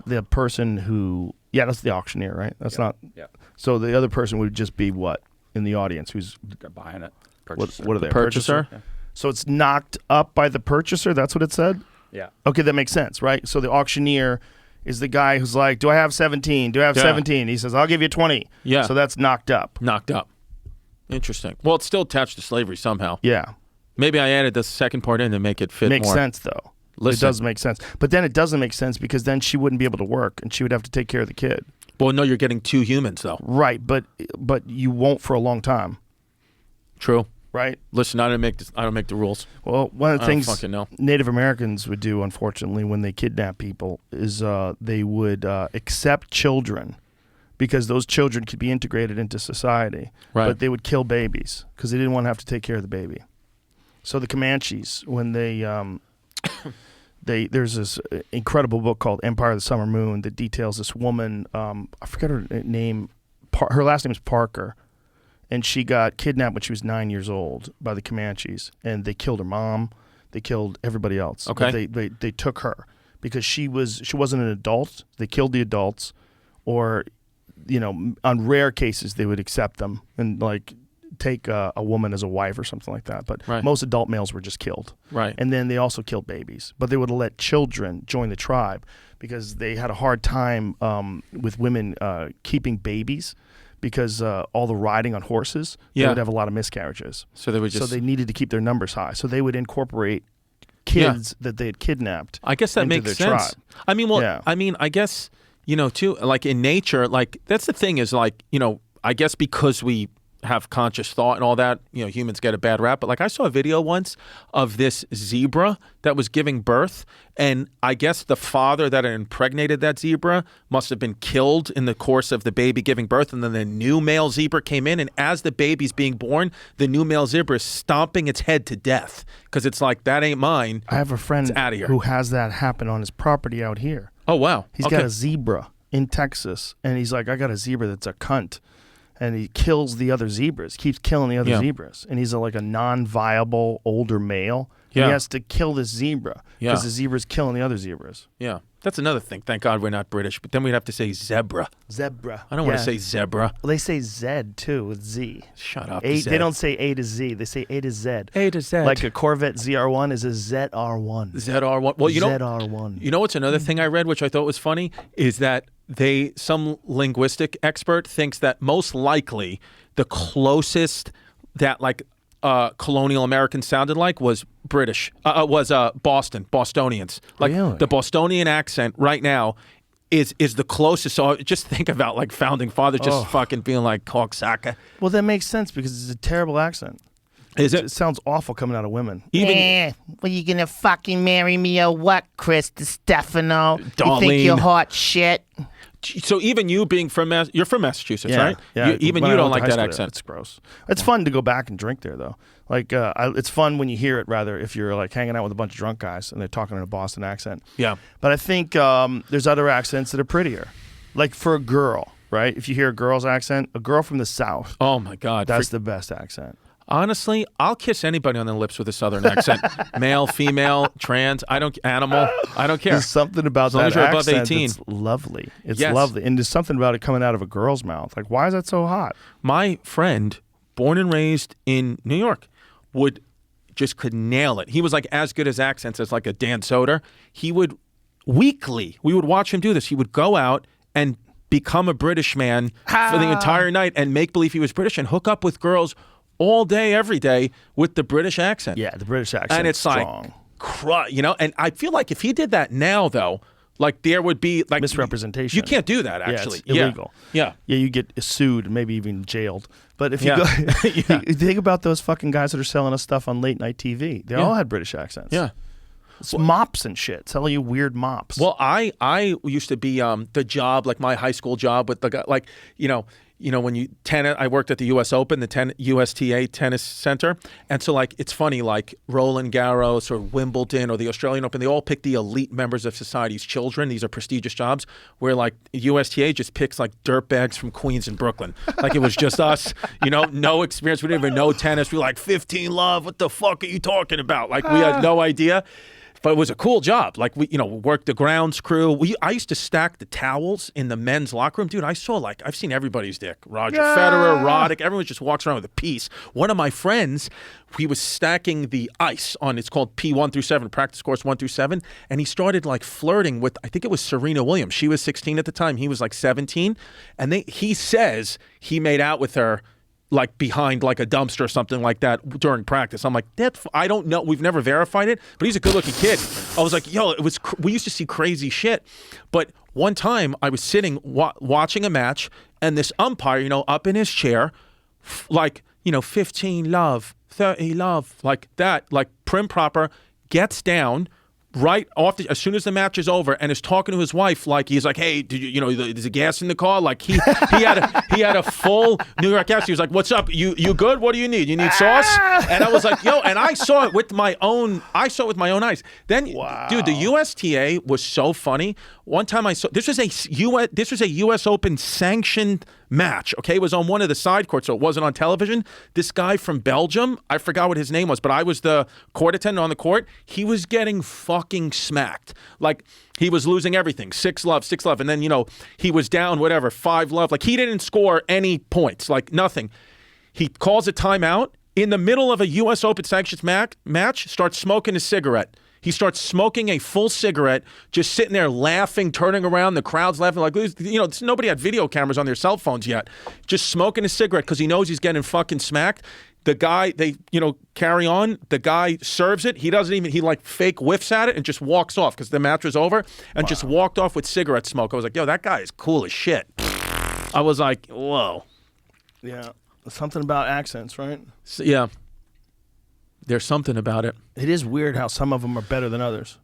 the person who, that's the auctioneer, right? That's not. Yeah. So the other person would just be what in the audience? Who's buying it? What are they? The purchaser? Yeah. So it's knocked up by the purchaser? That's what it said? Yeah. Okay, that makes sense, right? So the auctioneer is the guy who's like, do I have 17? Do I have 17? He says, I'll give you 20. Yeah. So that's knocked up. Knocked up. Interesting. Well, it's still attached to slavery somehow. Yeah. Maybe I added the second part in to make it fit Makes more. sense, though. It does make sense. But then it doesn't make sense because then she wouldn't be able to work and she would have to take care of the kid. Well, no, you're getting 2 humans, though. Right, but you won't for a long time. True. Right? Listen, I don't make the rules. Well, one of the things Native Americans would do, unfortunately, when they kidnap people is they would accept children because those children could be integrated into society. Right. But they would kill babies because they didn't want to have to take care of the baby. So the Comanches, when there's this incredible book called Empire of the Summer Moon that details this woman, I forget her name, her last name is Parker, and she got kidnapped when she was 9 years old by the Comanches, and they killed her mom, they killed everybody else. Okay. But they took her because she wasn't an adult. They killed the adults, or on rare cases they would accept them and like take a woman as a wife or something like that. But most adult males were just killed. Right. And then they also killed babies. But they would let children join the tribe because they had a hard time with women keeping babies because all the riding on horses, they would have a lot of miscarriages. So they needed to keep their numbers high. So they would incorporate kids that they had kidnapped. I guess that into makes their sense. tribe. I mean, I guess, too, like in nature, like that's the thing is like, I guess because we have conscious thought and all that, humans get a bad rap. But like I saw a video once of this zebra that was giving birth. And I guess the father that had impregnated that zebra must have been killed in the course of the baby giving birth. And then the new male zebra came in. And as the baby's being born, the new male zebra is stomping its head to death because it's like, that ain't mine. I have a friend who has that happen on his property out here. Oh, wow. He's got a zebra in Texas. And he's like, I got a zebra that's a cunt. And he kills the other zebras, keeps killing the other zebras. And he's like a non-viable older male. Yeah. He has to kill this zebra because the zebra's killing the other zebras. Yeah. That's another thing. Thank God we're not British. But then we'd have to say zebra. Zebra. I don't want to say zebra. Well, they say Z, too, with Z. Shut up, They don't say A to Z. They say A to Z. A to Z. Like a Corvette ZR1 is a ZR1. ZR1. Well, ZR1. You know what's another thing I read, which I thought was funny, is that some linguistic expert thinks that most likely the closest that like colonial Americans sounded like was British, was Bostonians. Like the Bostonian accent right now is the closest. So just think about like founding fathers just fucking being like cocksucker. Well, that makes sense because it's a terrible accent. Is it? It sounds awful coming out of women. Even Well, you gonna fucking marry me or what, Chris DiStefano? You Darlene. think you're hot shit? So even you being from you're from Massachusetts, right? Yeah. Even When you I don't went like to that high school accent. It's gross. It's fun to go back and drink there, though. Like, it's fun when you hear it, rather, if you're like hanging out with a bunch of drunk guys and they're talking in a Boston accent. Yeah. But I think there's other accents that are prettier. Like for a girl, right? If you hear a girl's accent, a girl from the South. Oh my God, that's the best accent. Honestly, I'll kiss anybody on the lips with a Southern accent. Male, female, trans, animal, I don't care. There's something about as long that as you're above accent 18. that's lovely. It's Yes. lovely. And there's something about it coming out of a girl's mouth. Like, why is that so hot? My friend, born and raised in New York, could nail it. He was like as good as accents as like a Dan Soder. He would we would watch him do this. He would go out and become a British man for the entire night and make believe he was British and hook up with girls all day, every day with the British accent. Yeah, the British accent. And it's strong. like, and I feel like if he did that now, though, like there would be like misrepresentation. You can't do that, actually. Yeah, it's illegal. Yeah. Yeah, you get sued, maybe even jailed. But if you Yeah. go, Yeah. you think about those fucking guys that are selling us stuff on late night TV. They all had British accents. Yeah. It's mops and shit. Selling you weird mops. Well, I used to be the job, like my high school job with the guy, like, when you tennis, I worked at the U.S. Open, the USTA tennis center. And so like, it's funny, like Roland Garros or Wimbledon or the Australian Open, they all pick the elite members of society's children. These are prestigious jobs where like USTA just picks like dirtbags from Queens and Brooklyn. Like it was just us, no experience. We didn't even know tennis. We were like 15 love. What the fuck are you talking about? Like we had no idea. But it was a cool job. Like we, worked the grounds crew. I used to stack the towels in the men's locker room. Dude, I've seen everybody's dick. Roger Federer, Roddick, everyone just walks around with a piece. One of my friends, he was stacking the ice on, it's called P1 through 7, practice course 1 through 7. And he started like flirting with, I think it was Serena Williams. She was 16 at the time. He was like 17. And he says he made out with her like behind like a dumpster or something like that during practice. I'm like, I don't know. We've never verified it, but he's a good looking kid. I was like, yo, we used to see crazy shit. But one time I was sitting watching a match and this umpire, up in his chair, like, 15 love, 30 love, like that, like prim proper, gets down right off as soon as the match is over and is talking to his wife like he's like, hey, did you there's a gas in the car? Like he had a full New York accent. He was like, what's up? You good? What do you need? You need sauce? And I was like, yo, and I saw it with my own eyes. Then dude, the USTA was so funny. One time I saw this was a US Open sanctioned match. Okay, it was on one of the side courts, so it wasn't on television. This guy from Belgium, I forgot what his name was, but I was the court attendant on the court. He was getting fucking smacked. Like he was losing everything. 6-love, and then he was down 5-love. Like he didn't score any points, like nothing. He calls a timeout in the middle of a US Open sanctions match. Starts smoking a cigarette. He starts smoking a full cigarette, just sitting there laughing, turning around. The crowd's laughing. Like, nobody had video cameras on their cell phones yet. Just smoking a cigarette because he knows he's getting fucking smacked. The guy, they, carry on. The guy serves it. He doesn't even, he like fake whiffs at it and just walks off because the match was over and just walked off with cigarette smoke. I was like, yo, that guy is cool as shit. I was like, whoa. Yeah. Something about accents, right? So, yeah. There's something about it. It is weird how some of them are better than others.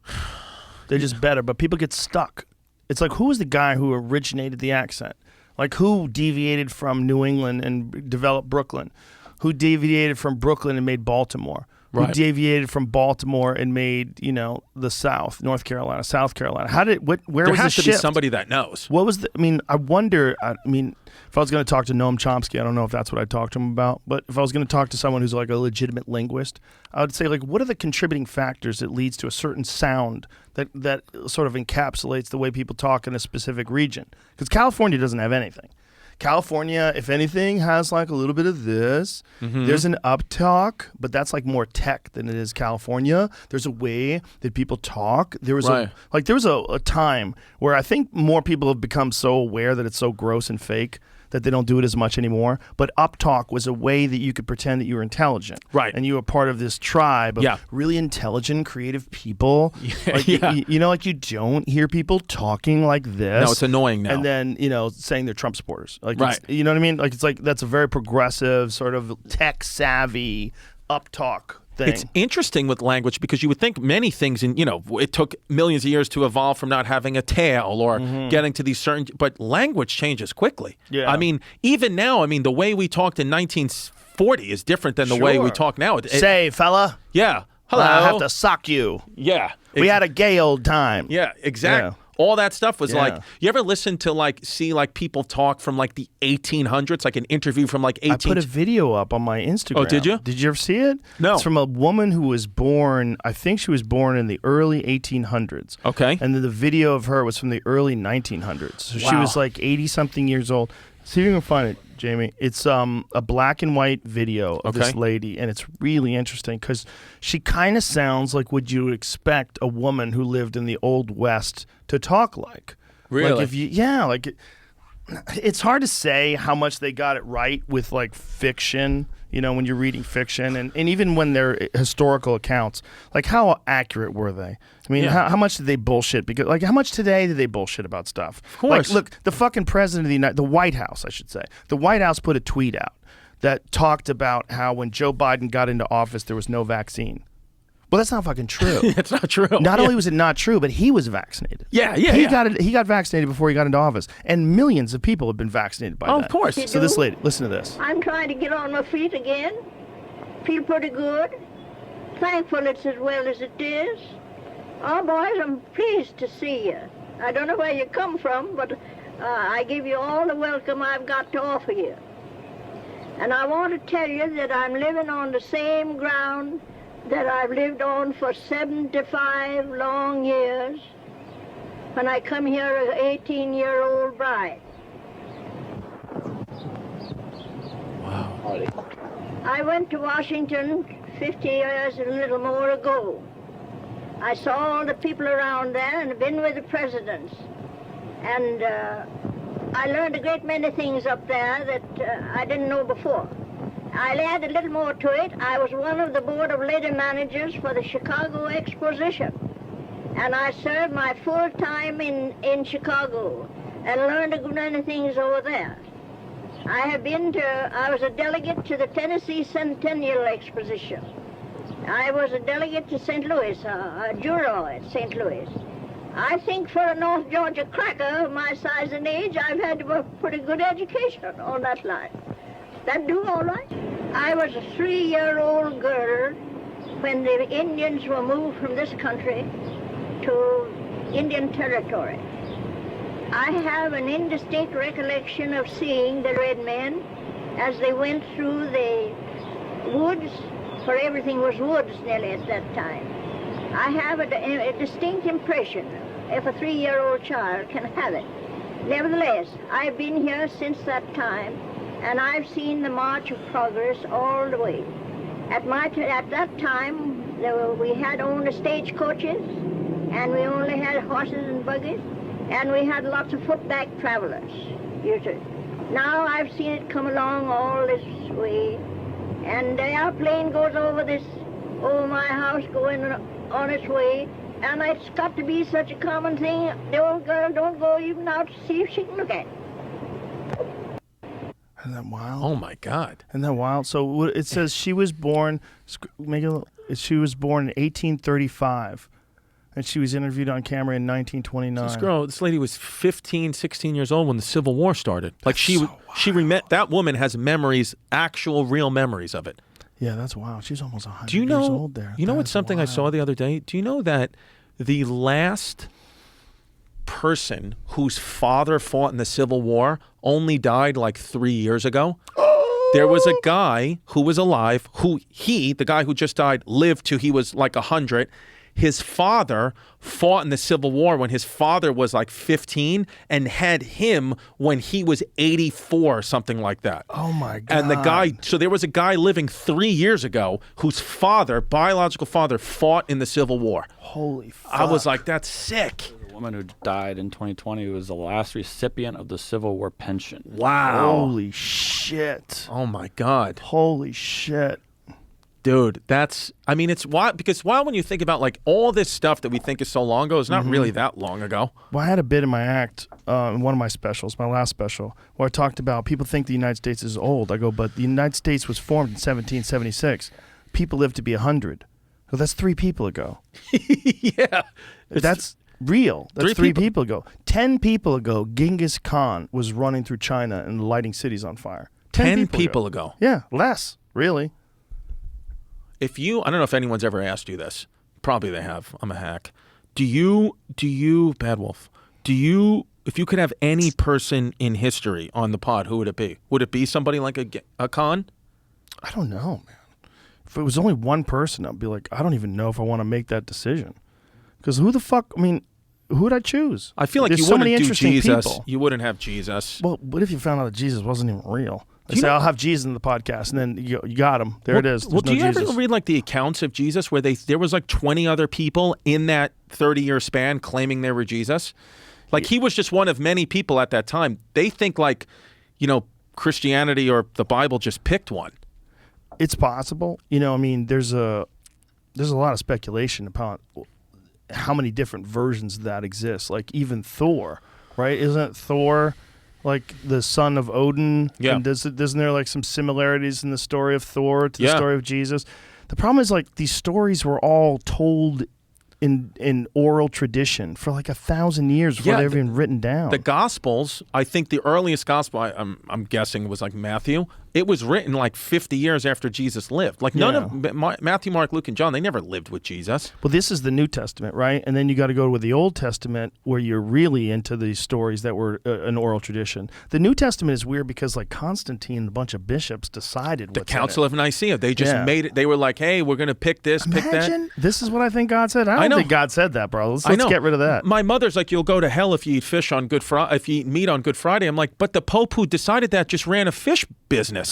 They're just better, but people get stuck. It's like, who was the guy who originated the accent? Like, who deviated from New England and developed Brooklyn? Who deviated from Brooklyn and made Baltimore? Who deviated from Baltimore and made, the South, North Carolina, South Carolina? Where there was the has to shift? be somebody that knows. What was I wonder, if I was going to talk to Noam Chomsky, I don't know if that's what I'd talk to him about, but if I was going to talk to someone who's like a legitimate linguist, I would say, like, what are the contributing factors that leads to a certain sound that sort of encapsulates the way people talk in a specific region? Because California doesn't have anything. California, if anything, has like a little bit of this. Mm-hmm. There's an uptalk, but that's like more tech than it is California. There's a way that people talk. There was a time where I think more people have become so aware that it's so gross and fake that they don't do it as much anymore. But uptalk was a way that you could pretend that you were intelligent. Right. And you were part of this tribe of really intelligent, creative people. Like, like you don't hear people talking like this. No, it's annoying now. And then, saying they're Trump supporters. Like, you know what I mean? Like, it's like that's a very progressive, sort of tech-savvy, uptalk thing. It's interesting with language because you would think many things, it took millions of years to evolve from not having a tail or getting to these certain, but language changes quickly. Yeah. I mean, even now, the way we talked in 1940 is different than the way we talk now. Say, fella. Yeah. Hello. I have to sock you. Yeah. We had a gay old time. Yeah, exactly. Yeah. All that stuff was Yeah. like, you ever listen to see people talk from the 1800s, like an interview from 18... I put a video up on my Instagram. Oh, did you? Did you ever see it? No. It's from a woman who was born, I think she was born in the early 1800s. Okay. And then the video of her was from the early 1900s. So she Wow. was 80-something years old. See if you can find it, Jamie. It's a black and white video of this lady, and it's really interesting because she kind of sounds like what you would expect a woman who lived in the Old West to talk like. Really? It's hard to say how much they got it right with fiction, when you're reading fiction, and even when they're historical accounts, how accurate were they? How much did they bullshit? Because how much today do they bullshit about stuff? Of course. Look, the fucking president of the White House, I should say. The White House put a tweet out that talked about how when Joe Biden got into office, there was no vaccine. Well, that's not fucking true. It's not true. Not only was it not true, but he was vaccinated. He got vaccinated before he got into office, and millions of people have been vaccinated by that. Of course. So this lady, listen to this. I'm trying to get on my feet again. Feel pretty good. Thankful it's as well as it is. Oh, boys, I'm pleased to see you. I don't know where you come from, but I give you all the welcome I've got to offer you. And I want to tell you that I'm living on the same ground that I've lived on for 75 long years when I come here as an 18-year-old bride. Wow. I went to Washington 50 years and a little more ago. I saw all the people around there and been with the presidents. And I learned a great many things up there that I didn't know before. I'll add a little more to it. I was one of the board of lady managers for the Chicago Exposition. And I served my full time in Chicago and learned a good many things over there. I was a delegate to the Tennessee Centennial Exposition. I was a delegate to St. Louis, a juror at St. Louis. I think for a North Georgia cracker of my size and age, I've had a pretty good education on that line. That do all right? I was a 3-year-old girl when the Indians were moved from this country to Indian Territory. I have an indistinct recollection of seeing the red men as they went through the woods, for everything was woods nearly at that time. I have a distinct impression, if a 3-year-old child can have it. Nevertheless, I've been here since that time, and I've seen the march of progress all the way. At that time, we had only stagecoaches, and we only had horses and buggies, and we had lots of footback travelers, usually. Now I've seen it come along all this way, and the airplane goes over my house going on its way, and it's got to be such a common thing, the old girl don't go even out to see if she can look at it. Isn't that wild? Oh my God! Isn't that wild? So it says she was born. She was born in 1835, and she was interviewed on camera in 1929. This lady was 15, 16 years old when the Civil War started. That woman has memories, actual, real memories of it. Yeah, that's wild. She's almost 100 years old there. You know what's something I saw the other day? Do you know that the last person whose father fought in the Civil War only died 3 years ago? There was a guy who was alive, the guy who just died, lived till he was 100. His father fought in the Civil War when his father was 15 and had him when he was 84 or something like that. Oh my God. And so there was a guy living 3 years ago whose biological father fought in the Civil War. Holy fuck. I was like, that's sick. The woman who died in 2020 was the last recipient of the Civil War pension. Wow. Holy shit. Oh my God. Holy shit. Dude, it's wild because when you think about all this stuff that we think is so long ago, it's not really that long ago. Well, I had a bit in my act, in one of my specials, my last special, where I talked about people think the United States is old. I go, but the United States was formed in 1776. people live to be 100. Well, that's 3 people ago. Yeah. That's real. That's 3 people. people ago. 10 people ago, Genghis Khan was running through China and lighting cities on fire. 10 people ago. Yeah, less, really. I don't know if anyone's ever asked you this. Probably they have. I'm a hack. Do you, Bad Wolf, if you could have any person in history on the pod, who would it be? Would it be somebody like a Khan? I don't know, man. If it was only one person, I'd be like, I don't even know if I want to make that decision. Because who the fuck, who would I choose? I feel like There's you so wouldn't many do interesting Jesus. people. You wouldn't have Jesus. Well, what if you found out that Jesus wasn't even real? I say, I'll have Jesus in the podcast, and then you got him. There it is. There's Do you Jesus. ever read like the accounts of Jesus where there was like 20 other people in that 30-year span claiming they were Jesus? Like he was just one of many people at that time. They think like, Christianity or the Bible just picked one. It's possible. There's a lot of speculation about how many different versions of that exist. Like even Thor, right? Isn't Thor like the son of Odin? Yeah. And isn't there like some similarities in the story of Thor to the story of Jesus? The problem is like these stories were all told in oral tradition for like 1,000 years before they've been written down. The Gospels, I think the earliest Gospel, I'm guessing, was like Matthew. It was written like 50 years after Jesus lived. Like none of Matthew, Mark, Luke, and John, they never lived with Jesus. Well, this is the New Testament, right? And then you got to go with the Old Testament where you're really into these stories that were an oral tradition. The New Testament is weird because like Constantine and a bunch of bishops decided The what's in Council it. of Nicaea, they just made it. They were like, hey, we're going to pick this, pick that. Imagine, this is what I think God said. I don't think God said that, bro. Let's get rid of that. My mother's like, you'll go to hell if you eat fish on Good Friday, if you eat meat on Good Friday. I'm like, but the Pope who decided that just ran a fish business.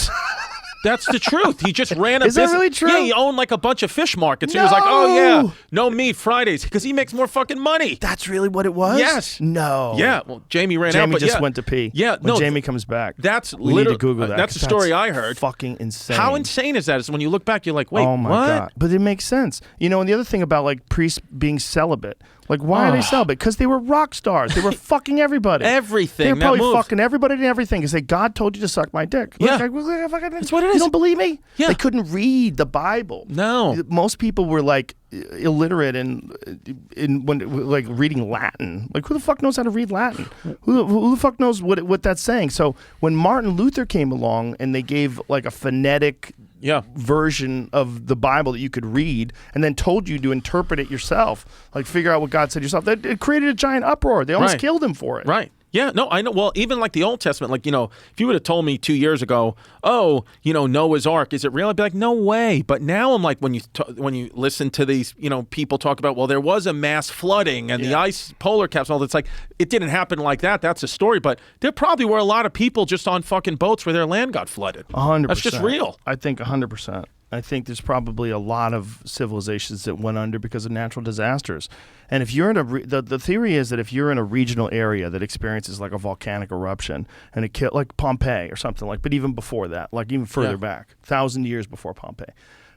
That's the truth. He just ran a business. Is that really true? Yeah, he owned like a bunch of fish markets. He was like, oh yeah, no meat Fridays because he makes more fucking money. That's really what it was? Yes. No. Yeah. Well, Jamie ran out. Jamie But just went to pee. Yeah. When No. Jamie comes back. That's we need to Google that. That's the 'cause story I heard. Fucking insane. How insane is that? Is when you look back, you're like, wait, oh my what? God. But it makes sense. And the other thing about like priests being celibate, like why are they celibate? Because they were rock stars. They were fucking everybody. Everything. They were probably that moved. fucking everybody and everything. Because God told you to suck my dick. Yeah. That's what it is. You don't believe me? Yeah. They couldn't read the Bible. No. Most people were like illiterate in when like reading Latin. Like who the fuck knows how to read Latin? Who the fuck knows what that's saying? So when Martin Luther came along and they gave like a phonetic version of the Bible that you could read and then told you to interpret it yourself, like figure out what God said yourself, that it created a giant uproar. They almost killed him for it. Right. Yeah, no, I know. Well, even like the Old Testament, like, if you would have told me 2 years ago, Noah's Ark, is it real? I'd be like, no way. But now I'm like, when you listen to these, people talk about, well, there was a mass flooding and the ice polar caps, all that's like, it didn't happen like that. That's a story. But there probably were a lot of people just on fucking boats where their land got flooded. 100%. That's just real. I think 100%. I think there's probably a lot of civilizations that went under because of natural disasters. And if you're in the theory is that if you're in a regional area that experiences like a volcanic eruption and it killed like Pompeii or something like, but even before that, like even further back, 1,000 years before Pompeii,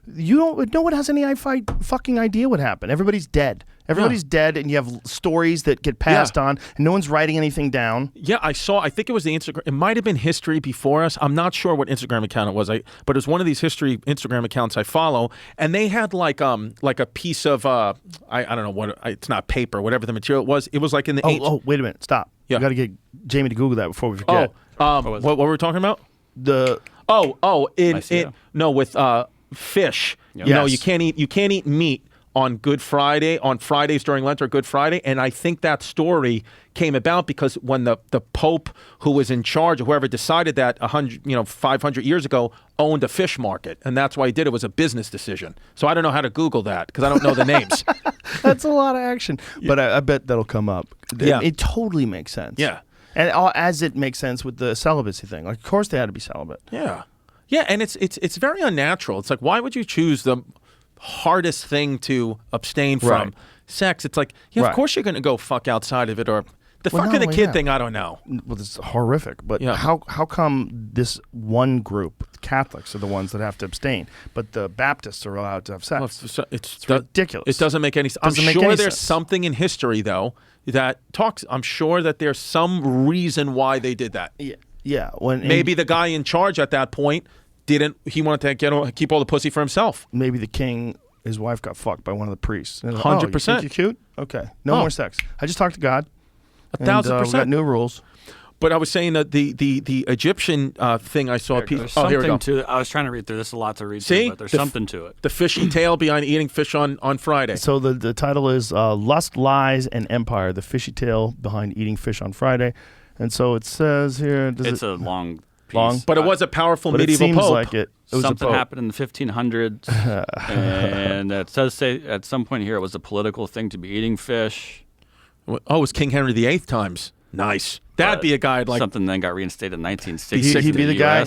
no one has any fucking idea what happened. Everybody's dead. Everybody's dead, and you have stories that get passed on, and no one's writing anything down. Yeah, I think it was the Instagram. It might have been History Before Us. I'm not sure what Instagram account it was. But it was one of these history Instagram accounts I follow, and they had like a piece of I don't know what it's not paper, whatever the material was. It was like in the wait a minute, stop. Yeah, you got to get Jamie to Google that before we forget. What were we talking about? With fish. Yes. You can't eat meat on Good Friday, on Fridays during Lent or Good Friday. And I think that story came about because when the Pope who was in charge, or whoever decided that 500 years ago, owned a fish market. And that's why he did it. It was a business decision. So I don't know how to Google that because I don't know the names. That's a lot of action. But I bet that'll come up. Yeah. It totally makes sense. Yeah. And as it makes sense with the celibacy thing. Like, of course they had to be celibate. Yeah. Yeah, and it's very unnatural. It's like, why would you choose the hardest thing to abstain from? Right. Sex. It's like, of course you're going to go fuck outside of it, or the fucking the kid thing, I don't know. Well, it's horrific. But how come this one group, Catholics, are the ones that have to abstain, but the Baptists are allowed to have sex? Well, it's ridiculous. It doesn't make any sense. I'm sure there's something in history, though, that talks. I'm sure that there's some reason why they did that. Yeah. Maybe the guy in charge at that point he wanted to keep all the pussy for himself. Maybe the king, his wife got fucked by one of the priests. 100%. You think you're cute? Okay. No more sex. I just talked to God. 1,000%. We got new rules. But I was saying that the Egyptian thing I saw. There's here we go. something to. I was trying to read through this. A lot to read See? through, but there's something to it. The fishy tale behind eating fish on Friday. So the title is Lust, Lies, and Empire, the fishy tale behind eating fish on Friday. And so it says here... It's a long piece. But it was a powerful but medieval it seems pope. Like it was something a pope. happened in the 1500s. And it says say at some point here it was a political thing to be eating fish. Oh, it was King Henry VIII times. Nice. That'd be a guy I'd like. Something then got reinstated in 1960. He'd be the guy.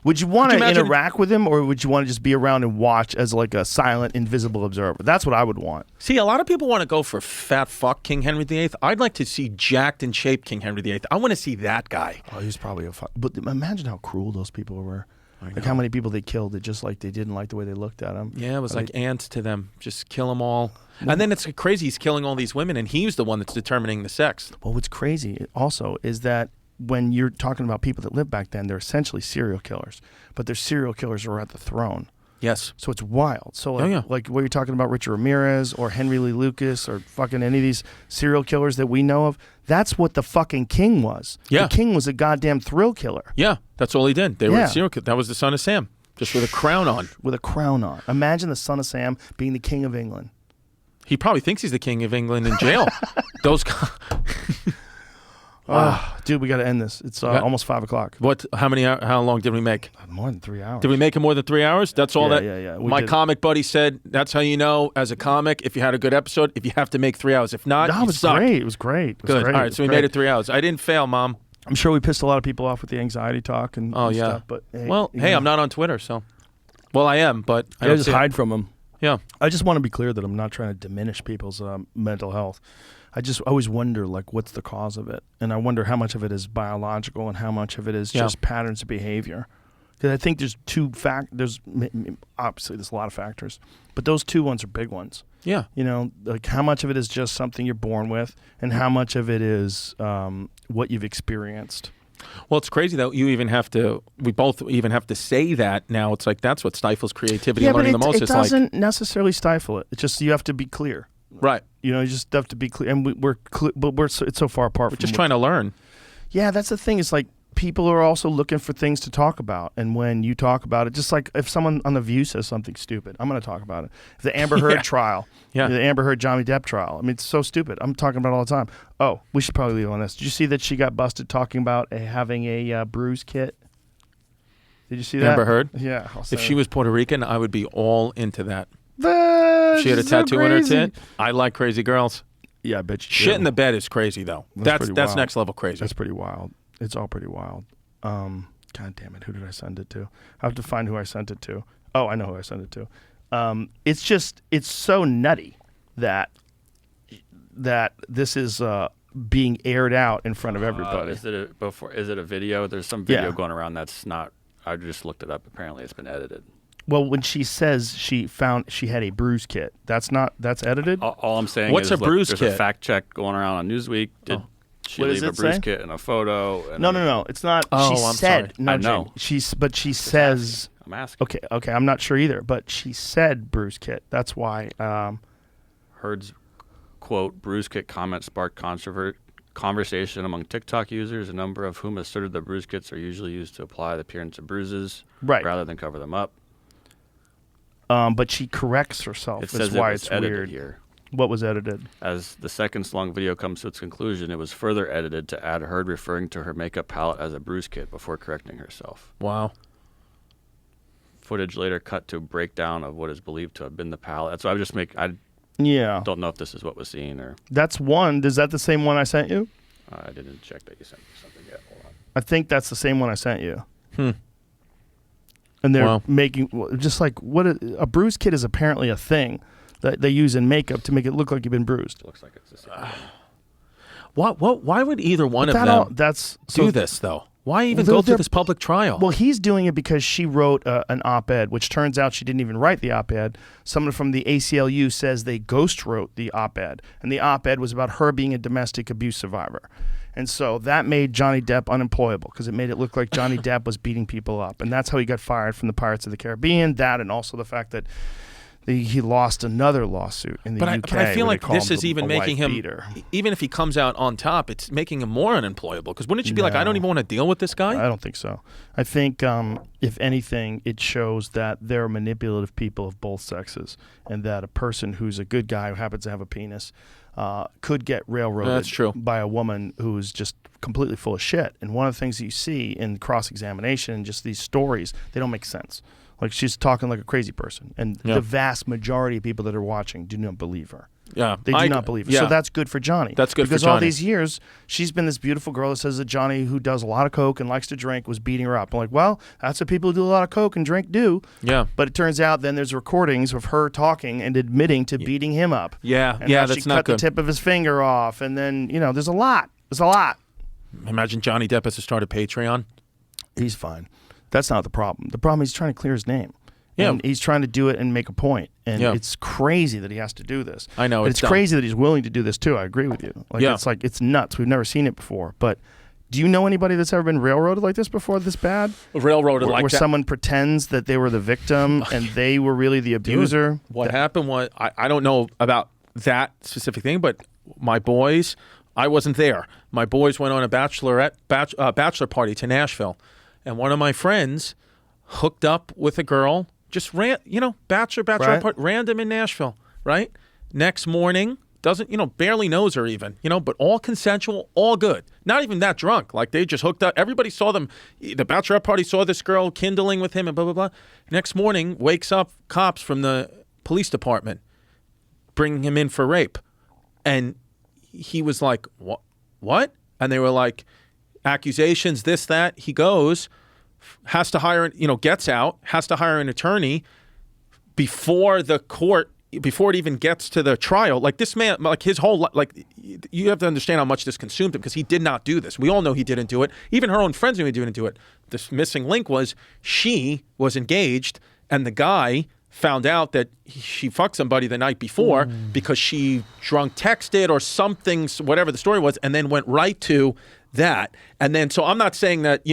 Would you want to imagine- interact with him, or would you want to just be around and watch as like a silent, invisible observer? That's what I would want. See, a lot of people want to go for fat fuck King Henry VIII. I'd like to see jacked and shaped King Henry VIII. I want to see that guy. Oh, he's probably a fuck. But imagine how cruel those people were. Like how many people they killed that just like they didn't like the way they looked at him. Yeah, it was like ants to them. Just kill them all. And then it's crazy. He's killing all these women, and he's the one that's determining the sex. Well, what's crazy also is that when you're talking about people that lived back then, they're essentially serial killers. But they're serial killers who are at the throne. Yes. So it's wild. So like what you're talking about, Richard Ramirez or Henry Lee Lucas or fucking any of these serial killers that we know of, that's what the fucking king was. Yeah. The king was a goddamn thrill killer. Yeah, that's all he did. They were serial killers. That was the son of Sam, just with a crown on. With a crown on. Imagine the son of Sam being the king of England. He probably thinks he's the king of England in jail. Those guys. Dude, we got to end this. It's almost 5 o'clock. What? How long did we make? More than 3 hours. Did we make it more than 3 hours? That's all Yeah. My comic buddy said that's how you know as a comic if you had a good episode, if you have to make 3 hours. If not, no, you it was suck. great. It was great. It was Good. great. All right, so we made it 3 hours. I didn't fail, Mom. I'm sure we pissed a lot of people off with the anxiety talk and stuff. But hey, I'm not on Twitter, so. Well, I am, but I I don't just see it. hide from them. Yeah. I just want to be clear that I'm not trying to diminish people's mental health. I just always wonder, like, what's the cause of it? And I wonder how much of it is biological and how much of it is just patterns of behavior. Because I think there's obviously there's a lot of factors, but those two ones are big ones. Yeah. You know, like how much of it is just something you're born with and how much of it is what you've experienced. Well, it's crazy that we both even have to say that now. It's like that's what stifles creativity and learning the most. It doesn't necessarily stifle it. It's just you have to be clear. Right. You know, you just have to be clear. And it's so far apart We're from just trying to learn. Yeah, that's the thing. It's like people are also looking for things to talk about. And when you talk about it, just like if someone on The View says something stupid, I'm going to talk about it. If the Amber Heard trial, the Amber Heard Johnny Depp trial, I mean, it's so stupid. I'm talking about it all the time. Oh, we should probably leave on this. Did you see that she got busted talking about having a bruise kit? Did you see that? Amber Heard? Yeah. If she was Puerto Rican, I would be all into that. She had a She's so tattoo on her crazy. tit. I like crazy girls. Yeah, I bet you Shit do. in the bed is crazy, though. That's wild. next level crazy. That's pretty wild. It's all pretty wild. God damn it. Who did I send it to? I have to find who I sent it to. Oh, I know who I sent it to. It's so nutty that this is being aired out in front of everybody. Is it a video? There's some video going around that's not. I just looked it up. Apparently, it's been edited. Well, when she says she had a bruise kit, that's edited? All I'm saying What's is a bruise there's kit? a fact check going around on Newsweek. Did she What leave does a it bruise say? kit in a photo? And No. It's not. Oh, she I'm said. sorry. No, I know. She says. I'm asking. Okay. I'm not sure either, but she said bruise kit. That's why. Heard's quote bruise kit comment sparked conversation among TikTok users, a number of whom asserted that bruise kits are usually used to apply the appearance of bruises rather than cover them up. But she corrects herself. It That's says why it was it's edited weird. here. What was edited? As the seconds-long video comes to its conclusion, it was further edited to add Heard referring to her makeup palette as a bruise kit before correcting herself. Wow. Footage later cut to a breakdown of what is believed to have been the palette. So I don't know if this is what was seen or. That's one. Is that the same one I sent you? I didn't check that you sent me something yet. Hold on. I think that's the same one I sent you. And they're making just like a bruise kit is apparently a thing that they use in makeup to make it look like you've been bruised. Looks like it's the same. Why would either one of them do this though? Why even go through this public trial? Well, he's doing it because she wrote an op-ed, which turns out she didn't even write the op-ed. Someone from the ACLU says they ghost wrote the op-ed, and the op-ed was about her being a domestic abuse survivor. And so that made Johnny Depp unemployable because it made it look like Johnny Depp was beating people up. And that's how he got fired from the Pirates of the Caribbean. That and also the fact that he lost another lawsuit in the UK. But I feel like this is even making him, beater. even if he comes out on top, it's making him more unemployable. Because wouldn't you be like, I don't even want to deal with this guy? I don't think so. I think, if anything, it shows that there are manipulative people of both sexes and that a person who's a good guy who happens to have a penis could get railroaded That's true. by a woman who's just completely full of shit. And one of the things that you see in cross-examination and just these stories, they don't make sense. Like, she's talking like a crazy person. And the vast majority of people that are watching do not believe her. Yeah. They do not believe her. Yeah. So that's good for Johnny. That's good because for Johnny. all these years, she's been this beautiful girl that says that Johnny, who does a lot of coke and likes to drink, was beating her up. I'm like, well, that's what people who do a lot of coke and drink do. Yeah. But it turns out then there's recordings of her talking and admitting to beating him up. Yeah. And Yeah, how that's she not cut good. the tip of his finger off. And then, there's a lot. There's a lot. Imagine Johnny Depp has to start a Patreon. He's fine. That's not the problem. The problem is he's trying to clear his name. Yeah. And he's trying to do it and make a point. And Yeah. it's crazy that he has to do this. I know, But it's it's dumb. crazy that he's willing to do this too. I agree with you. It's nuts. We've never seen it before. But do you know anybody that's ever been railroaded like this before, this bad? Railroaded like where that. someone pretends that they were the victim and they were really the abuser? Dude, what happened was, I don't know about that specific thing, but my boys, I wasn't there. My boys went on a bachelor party to Nashville. And one of my friends hooked up with a girl, just bachelor Right. party, random in Nashville, right? Next morning, doesn't, barely knows her even, but all consensual, all good. Not even that drunk. Like, they just hooked up. Everybody saw them. The bachelorette party saw this girl kindling with him and blah, blah, blah. Next morning, wakes up cops from the police department bringing him in for rape. And he was like, what? And they were like, accusations, this, that. He goes, has to hire, gets out, has to hire an attorney before the court, before it even gets to the trial. Like, this man, like, his whole, like, you have to understand how much this consumed him because he did not do this. We all know he didn't do it. Even her own friends knew he didn't do it. This missing link was she was engaged and the guy found out that she fucked somebody the night before because she drunk texted or something, whatever the story was, and then went right to that. And then, so I'm not saying that,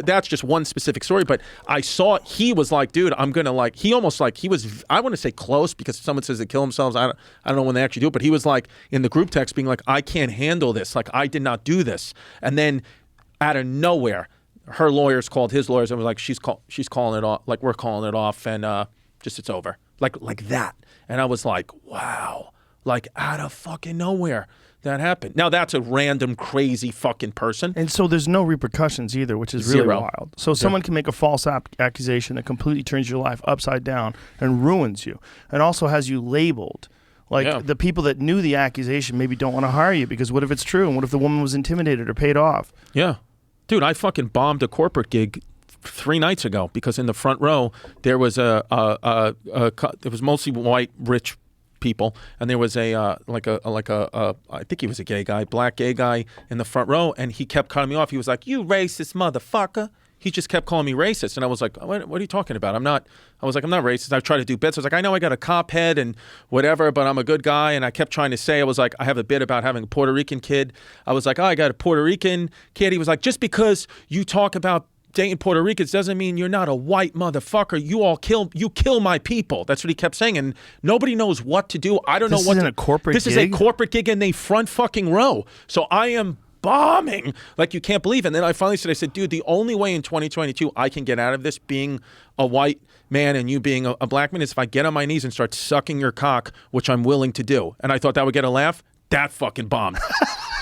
that's just one specific story, but I saw, he was like, dude, I'm going to he almost he was, I want to say close because someone says they kill themselves. I don't know when they actually do it, but he was like in the group text being like, I can't handle this. Like, I did not do this. And then out of nowhere, her lawyers called his lawyers and was like, she's calling it off. Like, we're calling it off and, just it's over. Like that. And I was like, wow. Like, out of fucking nowhere that happened. Now, that's a random, crazy fucking person. And so there's no repercussions either, which is really Zero. wild. So someone can make a false accusation that completely turns your life upside down and ruins you and also has you labeled. Like, the people that knew the accusation maybe don't want to hire you because what if it's true? And what if the woman was intimidated or paid off? Yeah. Dude, I fucking bombed a corporate gig 3 nights ago because in the front row there was it was mostly white rich people and there was I think he was a gay guy, black gay guy in the front row, and he kept cutting me off. He was like, "You racist motherfucker." He just kept calling me racist, and I was like, what are you talking about? I'm not racist. I try to do bits. I was like, I know I got a cop head and whatever, but I'm a good guy. And I kept trying to say, I was like, I have a bit about having a Puerto Rican kid. I was like, oh, I got a Puerto Rican kid. He was like, just because you talk about dating Puerto Ricans doesn't mean you're not a white motherfucker. You kill my people. That's what he kept saying, and nobody knows what to do. I don't know what. This isn't a corporate gig? This is a corporate gig in the front fucking row. So I am bombing like you can't believe. And then I finally said, dude, the only way in 2022 I can get out of this being a white man and you being a black man is if I get on my knees and start sucking your cock, which I'm willing to do. And I thought that would get a laugh. That fucking bombed.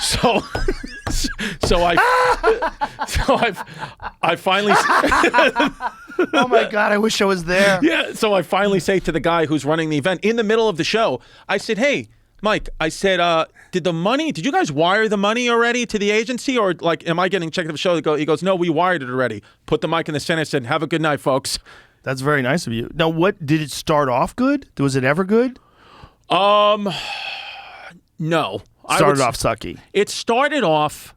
So I finally. Oh my God! I wish I was there. Yeah. So I finally say to the guy who's running the event in the middle of the show, I said, "Hey, Mike," I said, did you guys wire the money already to the agency, or like, am I getting checked at the show? He goes, "No, we wired it already." Put the mic in the center. Said, "Have a good night, folks." That's very nice of you. Now, what did it start off good? Was it ever good? No. Started off sucky. It started off.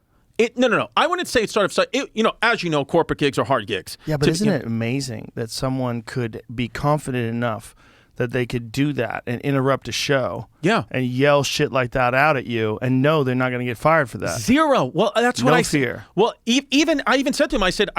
No. I wouldn't say it started off sucky. As you know, corporate gigs are hard gigs. Yeah, but isn't it amazing that someone could be confident enough that they could do that and interrupt a show. Yeah. And yell shit like that out at you and know they're not going to get fired for that. Zero. Well, that's what no I fear. Well, I even said to him, I said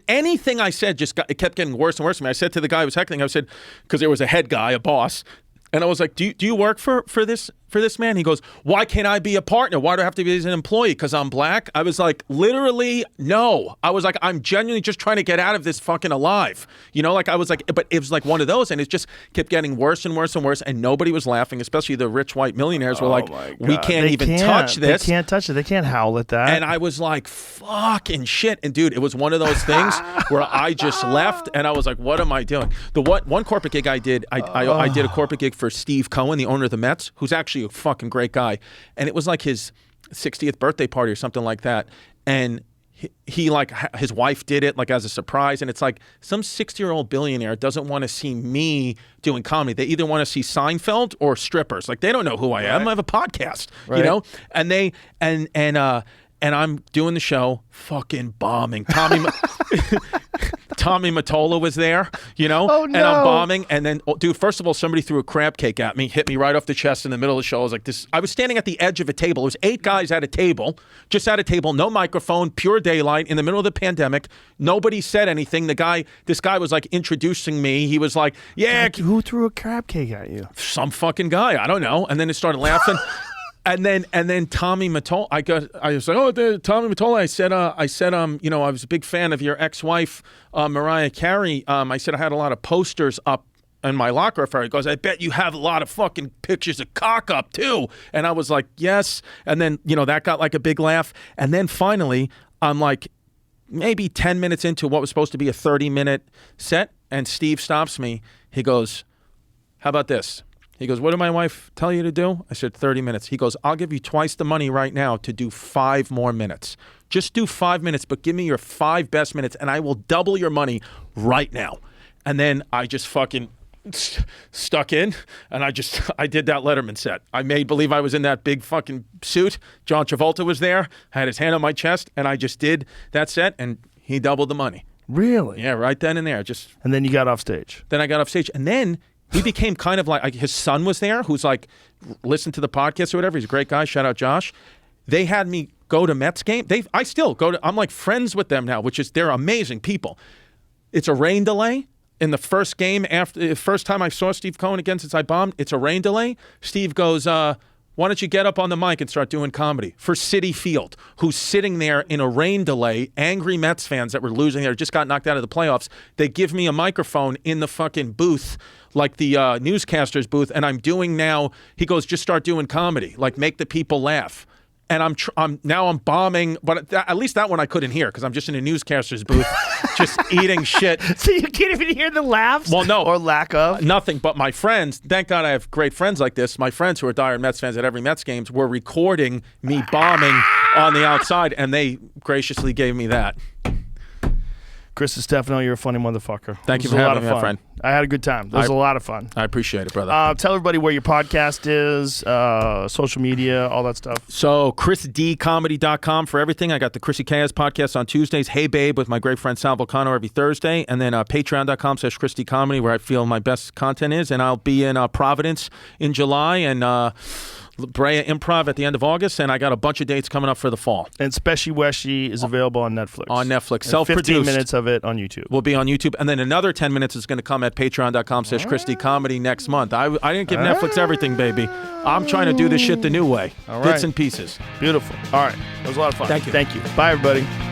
anything I said it kept getting worse and worse for me. I said to the guy who was heckling, I said, because there was a head guy, a boss, and I was like, do you work for this man? He goes, why can't I be a partner? Why do I have to be an employee? Because I'm black? I was like, literally, no. I was like, I'm genuinely just trying to get out of this fucking alive. You know, like I was like, but it was like one of those, and it just kept getting worse and worse and worse, and nobody was laughing, especially the rich white millionaires were like, we can't even touch this. They can't touch it. They can't howl at that. And I was like, fucking shit. And dude, it was one of those things where I just left, and I was like, what am I doing? One corporate gig I did, I did a corporate gig for Steve Cohen, the owner of the Mets, who's actually a fucking great guy, and it was like his 60th birthday party or something like that, and he like his wife did it like as a surprise, and it's like some 60-year-old billionaire doesn't want to see me doing comedy. They either want to see Seinfeld or strippers. Like they don't know who I am. I have a podcast, you know, and they and I'm doing the show, fucking bombing. Tommy Mottola was there, you know, and I'm bombing. And then, dude, first of all, somebody threw a crab cake at me, hit me right off the chest in the middle of the show. I was like, this. I was standing at the edge of a table. There was 8 guys at a table, just at a table, no microphone, pure daylight, in the middle of the pandemic. Nobody said anything. This guy was like introducing me. He was like, yeah. God, who threw a crab cake at you? Some fucking guy. I don't know. And then it started laughing. And then Tommy Mottola, I was like, oh, Tommy Mottola. I said, you know, I was a big fan of your ex-wife, Mariah Carey. I said I had a lot of posters up in my locker for her. He goes, I bet you have a lot of fucking pictures of cock up too. And I was like, yes. And then, you know, that got like a big laugh. And then finally, I'm like maybe 10 minutes into what was supposed to be a 30-minute set, and Steve stops me. He goes, how about this? He goes, what did my wife tell you to do? I said, 30 minutes. He goes, I'll give you twice the money right now to do 5 more minutes. Just do 5 minutes, but give me your 5 best minutes, and I will double your money right now. And then I just fucking stuck in, and I did that Letterman set. I made believe I was in that big fucking suit. John Travolta was there, had his hand on my chest, and I just did that set, and he doubled the money. Really? Yeah, right then and there. And then you got off stage. Then I got off stage, and then he became kind of like his son was there, who's like, listen to the podcast or whatever. He's a great guy. Shout out Josh. They had me go to Mets game. I still go to. I'm like friends with them now, they're amazing people. It's a rain delay in the first game after the first time I saw Steve Cohen again since I bombed. It's a rain delay. Steve goes, why don't you get up on the mic and start doing comedy for Citi Field, who's sitting there in a rain delay, angry Mets fans that were losing there, just got knocked out of the playoffs. They give me a microphone in the fucking booth, like the newscaster's booth, and I'm doing now, he goes, just start doing comedy, like make the people laugh. And I'm bombing, but at least that one I couldn't hear because I'm just in a newscaster's booth, just eating shit. So you can't even hear the laughs? Well, no. Or lack of? Nothing, but my friends, thank God I have great friends like this. My friends who are diehard Mets fans at every Mets games were recording me bombing on the outside, and they graciously gave me that. Chris DiStefano, you're a funny motherfucker. Thank you for having me, my friend. I had a good time. It was a lot of fun. I appreciate it, brother. Tell everybody where your podcast is, social media, all that stuff. So, ChrisDComedy.com for everything. I got the Chrissy Chaos podcast on Tuesdays. Hey Babe with my great friend Sal Volcano every Thursday. And then Patreon.com/ChrisDComedy where I feel my best content is. And I'll be in Providence in July and Brea Improv at the end of August, and I got a bunch of dates coming up for the fall. And Speshy Weshy is available on Netflix. On Netflix, self-produced. 15 minutes of it on YouTube. Will be on YouTube, and then another 10 minutes is going to come at Patreon.com/ChrisDComedy next month. I didn't give Netflix everything, baby. I'm trying to do this shit the new way. All right. Bits and pieces. Beautiful. All right. That was a lot of fun. Thank you. Thank you. Bye, everybody.